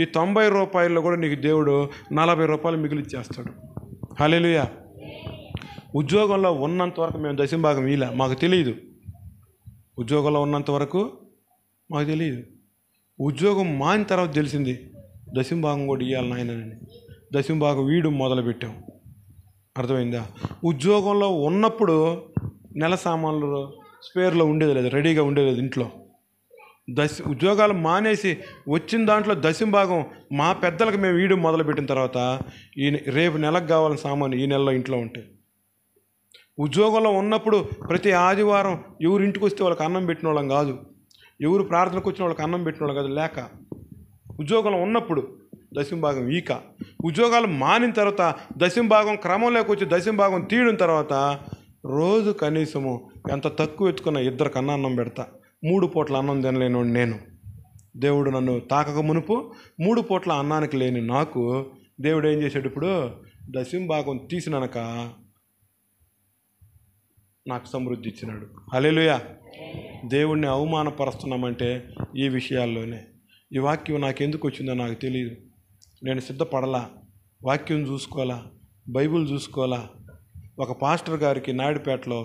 ఈ 90 రూపాయల్లో కూడా నీకు దేవుడు 40 రూపాయలు మిగిలిచ్చేస్తాడు. హల్లెలూయా. ఉద్యోగంలో ఉన్నంత వరకు మేము దశంభాగం ఇలా మాకు తెలియదు. ఉద్యోగంలో ఉన్నంత వరకు మాకు తెలియదు. ఉద్యోగం మాని తర్వాత తెలిసింది దశంభాగం కూడా ఇవ్వాలి నాయనని. దశంభాగం వీడు మొదలుపెట్టాం. అర్థమైందా? ఉద్యోగంలో ఉన్నప్పుడు నెల సామాన్లు స్పేర్లో ఉండేది లేదు, రెడీగా ఉండేది లేదు ఇంట్లో. ఉద్యోగాలు మానేసి వచ్చిన దాంట్లో దశంభాగం మా పెద్దలకు మేము వీడు మొదలుపెట్టిన తర్వాత రేపు నెలకు కావాలని సామాను ఈ నెలలో ఇంట్లో ఉంటాయి. ఉద్యోగంలో ఉన్నప్పుడు ప్రతి ఆదివారం ఎవరు ఇంటికి వస్తే వాళ్ళకి అన్నం పెట్టిన వాళ్ళం కాదు, ఎవరు ప్రార్థనకు వచ్చిన వాళ్ళకి అన్నం పెట్టిన వాళ్ళం కాదు. లేక ఉద్యోగంలో ఉన్నప్పుడు దశంభాగం ఈక, ఉద్యోగాలు మానిన తర్వాత దశంభాగం క్రమంలోకి వచ్చి దశంభాగం తీయడం తర్వాత రోజు కనీసము ఎంత తక్కువ ఎత్తుకున్న 2 కన్నా అన్నం పెడతా. 3 పూట్ల అన్నం తినలేను నేను. దేవుడు నన్ను తాకక మునుపు 3 పూట్ల అన్నానికి లేని నాకు దేవుడు ఏం చేశాడు? ఇప్పుడు దశంభాగం తీసినాక నాకు సమృద్ధి ఇచ్చినాడు. హల్లెలూయా. దేవుణ్ణి అవమానపరుస్తున్నామంటే ఈ విషయాల్లోనే. ఈ వాక్యం నాకు ఎందుకు వచ్చిందో నాకు తెలియదు. నేను సిద్ధపడలా, వాక్యం చూసుకోవాలా, బైబిల్ చూసుకోవాలా. ఒక పాస్టర్ గారికి నాయుడుపేటలో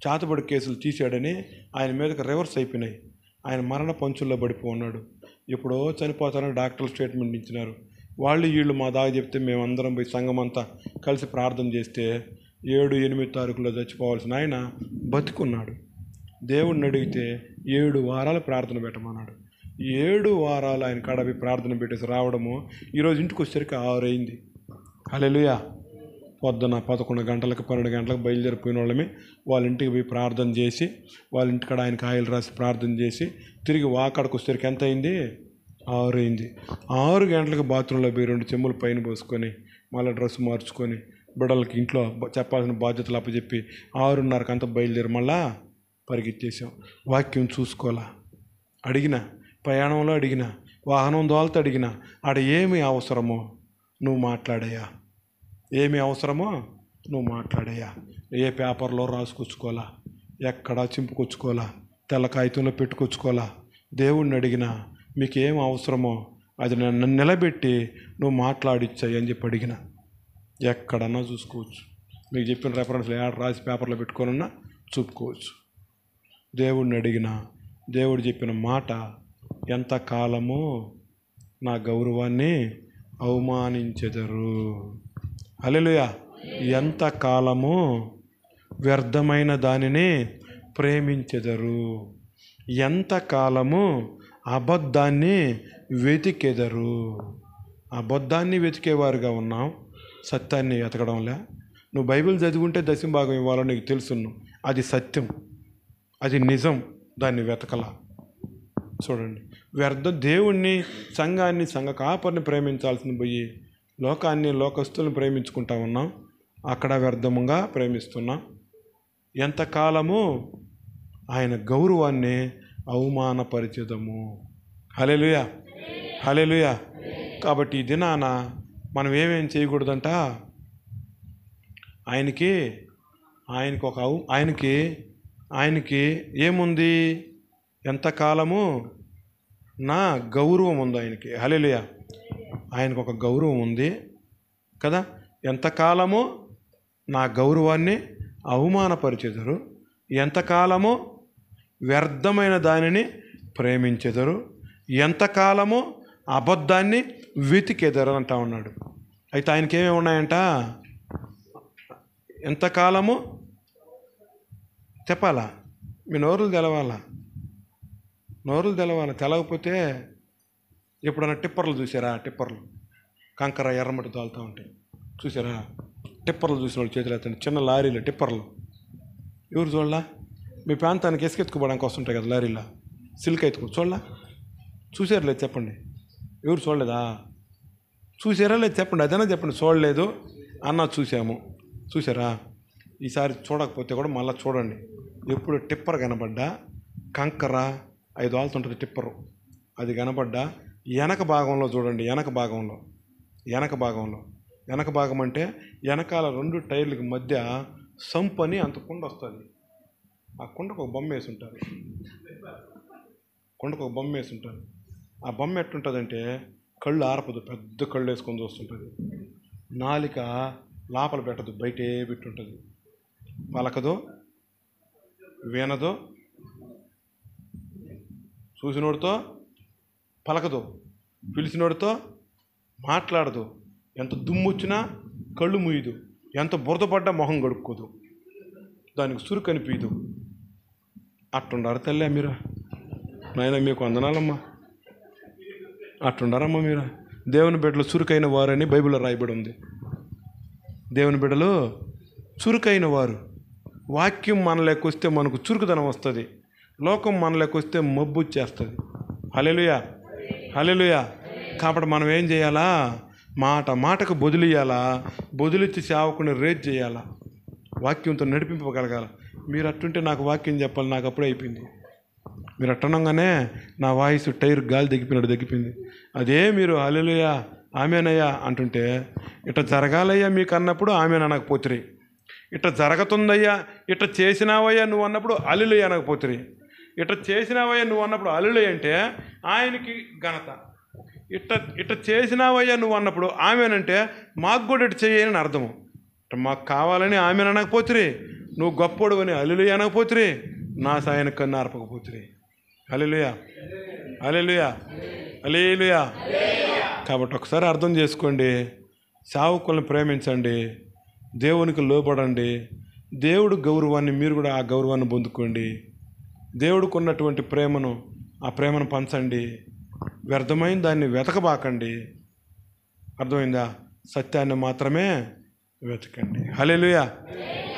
చాతబడి కేసులు తీసాడని ఆయన మీదకి రివర్స్ అయిపోయినాయి. ఆయన మరణ పంచుల్లో పడిపోన్నాడు. ఎప్పుడో చనిపోతారని డాక్టర్లు స్టేట్మెంట్ ఇచ్చినారు. వీళ్ళు మా దాకా చెప్తే మేమందరం పోయి సంఘం అంతా కలిసి ప్రార్థన చేస్తే 7-8 తారీఖులో చచ్చిపోవాల్సిన ఆయన బతికున్నాడు. దేవుడిని అడిగితే 7 వారాలు ప్రార్థన పెట్టమన్నాడు. 7 వారాలు ఆయన కాడవి ప్రార్థన పెట్టేసి రావడము, ఈరోజు ఇంటికి వచ్చేసరికి 6 అయింది. హల్లెలూయా. పొద్దున 11 గంటలకు 12 గంటలకు బయలుదేరిపోయిన వాళ్ళమే వాళ్ళ ఇంటికి పోయి ప్రార్థన చేసి, వాళ్ళ ఇంటికాడ ఆయనకి ఆయిల్ రాసి ప్రార్థన చేసి తిరిగి వాకాడకు వచ్చేసరికి ఎంత అయింది? 6 అయింది. 6 గంటలకు బాత్రూంలో పోయి 2 చెంబులు పైన పోసుకొని మళ్ళీ డ్రెస్ మార్చుకొని బిడ్డలకి ఇంట్లో చెప్పాల్సిన బాధ్యతలు అప్పచెప్పి 6:30కి అంతా బయలుదేరి మళ్ళా పరిగెత్తేసాం. వాక్యం చూసుకోవాలా. అడిగిన ప్రయాణంలో అడిగిన, వాహనం దోలతో అడిగిన, ఆడ ఏమి అవసరమో నువ్వు మాట్లాడయ్యా, ఏమి అవసరమో నువ్వు మాట్లాడయ్యా. ఏ పేపర్లో రాసుకొచ్చుకోవాలా, ఎక్కడా చింపుకొచ్చుకోవాలా, తెల్ల కాగితంలో పెట్టుకొచ్చుకోవాలా. దేవుణ్ణి అడిగినా మీకు ఏం అవసరమో అది నన్ను నిలబెట్టి నువ్వు మాట్లాడిచ్చాయి అని చెప్పి అడిగిన. ఎక్కడన్నా చూసుకోవచ్చు. మీకు చెప్పిన రెఫరెన్స్లు రాసి పేపర్లో పెట్టుకోనన్నా చూపుకోవచ్చు. దేవుణ్ణి అడిగిన దేవుడు చెప్పిన మాట, ఎంత కాలము నా గౌరవాన్ని అవమానించెదరు. హల్లెలూయా. ఎంత కాలము వ్యర్థమైన దానిని ప్రేమించెదరు, ఎంత కాలము అబద్ధాన్ని వెతికెదరు. అబద్ధాన్ని వెతికేవారుగా ఉన్నాం, సత్యాన్ని వెతకడంలే. నువ్వు బైబిల్ చదువుకుంటే దశంభాగం ఇవ్వాలో నీకు తెలుసును, అది సత్యం, అది నిజం, దాన్ని వెతకలా. చూడండి, వ్యర్థ దేవుణ్ణి, సంఘాన్ని, సంఘ కాపరిని ప్రేమించాల్సింది పోయి లోకాన్ని, లోకస్తులను ప్రేమించుకుంటా ఉన్నాం, అక్కడ వ్యర్థముగా ప్రేమిస్తున్నాం. ఎంతకాలము ఆయన గౌరవాన్ని అవమానపరిచేదము. హల్లెలూయా, హల్లెలూయా. కాబట్టి ఈ దినాన మనం ఏమేం చేయకూడదంట, ఆయనకి ఏముంది, ఎంతకాలము నా గౌరవం ఉంది ఆయనకి. హల్లెలూయా. ఆయనకు ఒక గౌరవం ఉంది కదా. ఎంతకాలము నా గౌరవాన్ని అవమానపరిచెదరు, ఎంతకాలము వ్యర్థమైన దానిని ప్రేమించెదరు, ఎంతకాలము అబద్ధాన్ని వెతికెదరు అంటా ఉన్నాడు. అయితే ఆయనకి ఏమేమి ఉన్నాయంట, ఎంతకాలము చెప్పాలా, మీ నోరులు తెలవాలా, తెలవకపోతే ఎప్పుడన్నా టిప్పర్లు చూసారా, టిప్పర్లు కంకర ఎర్రమట్టి తోలుతూ ఉంటాయి చూసారా, టిప్పర్లు చూసిన వాళ్ళు చేతులు ఎత్తండి. చిన్న లారీలు టిప్పర్లు ఎవరు చూడలా, మీ ప్రాంతానికి ఎసుకెత్తుకోవడానికి వస్తుంటాయి కదా లారీలా, సిల్క్ ఎత్తుకో చూడలా, చూసారు లేదు చెప్పండి, ఎవరు చూడలేదా, చూసారా లేదు చెప్పండి, అదైనా చెప్పండి. చూడలేదు అన్న చూసారా, ఈసారి చూడకపోతే కూడా మళ్ళీ చూడండి. ఎప్పుడు టిప్పర్ కనబడ్డా, కంకర 5 వాళ్తుంటుంది టిప్పరు, అది కనబడ్డా వెనక భాగంలో చూడండి. వెనక భాగం అంటే వెనకాల 2 టైర్లకి మధ్య సంపని అంత కుండ వస్తుంది. ఆ కుండకు ఒక బొమ్మ వేసి ఉంటారు. ఆ బొమ్మ ఎట్టుంటుందంటే కళ్ళు ఆరపదు, పెద్ద కళ్ళు వేసుకొని చూస్తుంటుంది. నాలిక లోపల పెట్టదు, బయటే పెట్టుంటుంది. పలకదో, వినదో, చూసినోడితో పలకదు, పిలిచినోడితో మాట్లాడదు, ఎంత దుమ్ము వచ్చినా కళ్ళు ముయ్యదు, ఎంత బురదపడ్డా మొహం గడుక్కోదు, దానికి సురుకు అనిపించదు. అట్టుండారు తల్లి మీరు, నాయన మీకు వందనాలమ్మా, అట్టుండారమ్మా మీరు. దేవుని బిడ్డలు చురుకైన వారని బైబిల్లో రాయబడి ఉంది. దేవుని బిడ్డలు చురుకైన వారు. వాక్యం మనలోకి వస్తే మనకు చురుకుదనం వస్తుంది, లోకం మనలోకి వస్తే మబ్బు వచ్చేస్తుంది. హల్లెలూయా, హల్లెలూయా. కాబట్టి మనం ఏం చేయాలా, మాటకు బదులియాలా, బదులిచ్చి సేవకుని రేట్ చేయాలా, వాక్యంతో నడిపింపగలగాల. మీరు అట్టుంటే నాకు వాక్యం చెప్పాలి, నాకు అప్పుడే అయిపోయింది. మీరు అట్టనంగానే నా వాయిస్ టైర్ గాలి దగ్గిపోయింది. అదే మీరు హల్లెలూయా ఆమేనయ్యా అంటుంటే, ఇట్లా జరగాలయ్యా మీకు అన్నప్పుడు ఆమెను అనకపోతురి, ఇట్లా జరుగుతుందయ్యా, ఇట్లా చేసినావయ్యా నువ్వు అన్నప్పుడు హల్లెలూయా అనకపోతురి, ఇట్లా చేసినావయ్యా నువ్వు అన్నప్పుడు హల్లెలూయా అంటే ఆయనకి ఘనత. ఇట్లా చేసినావయ్యా నువ్వు అన్నప్పుడు ఆమెనంటే మాకు కూడా ఇటు చేయని అర్థము. మాకు కావాలని ఆమెను అనకపోతురి, నువ్వు గొప్పోడు అని హల్లెలూయా అనకపోతురి, నా సాయన కన్నా అర్పకపోతురి. హల్లెలూయా, హల్లెలూయా, హల్లెలూయా. కాబట్టి ఒకసారి అర్థం చేసుకోండి, సేవకులను ప్రేమించండి, దేవునికి లోబడండి, దేవుడు గౌరవాన్ని మీరు కూడా ఆ గౌరవాన్ని పొందుకోండి. దేవుడికి ఉన్నటువంటి ప్రేమను, ఆ ప్రేమను పంచండి. వ్యర్థమైన దాన్ని వెతకబాకండి. అర్థమైందా? సత్యాన్ని మాత్రమే వెతకండి. హల్లెలూయా,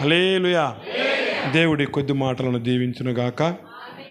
హల్లెలూయా. దేవుడి కొద్ది మాటలను దీవించునుగాక.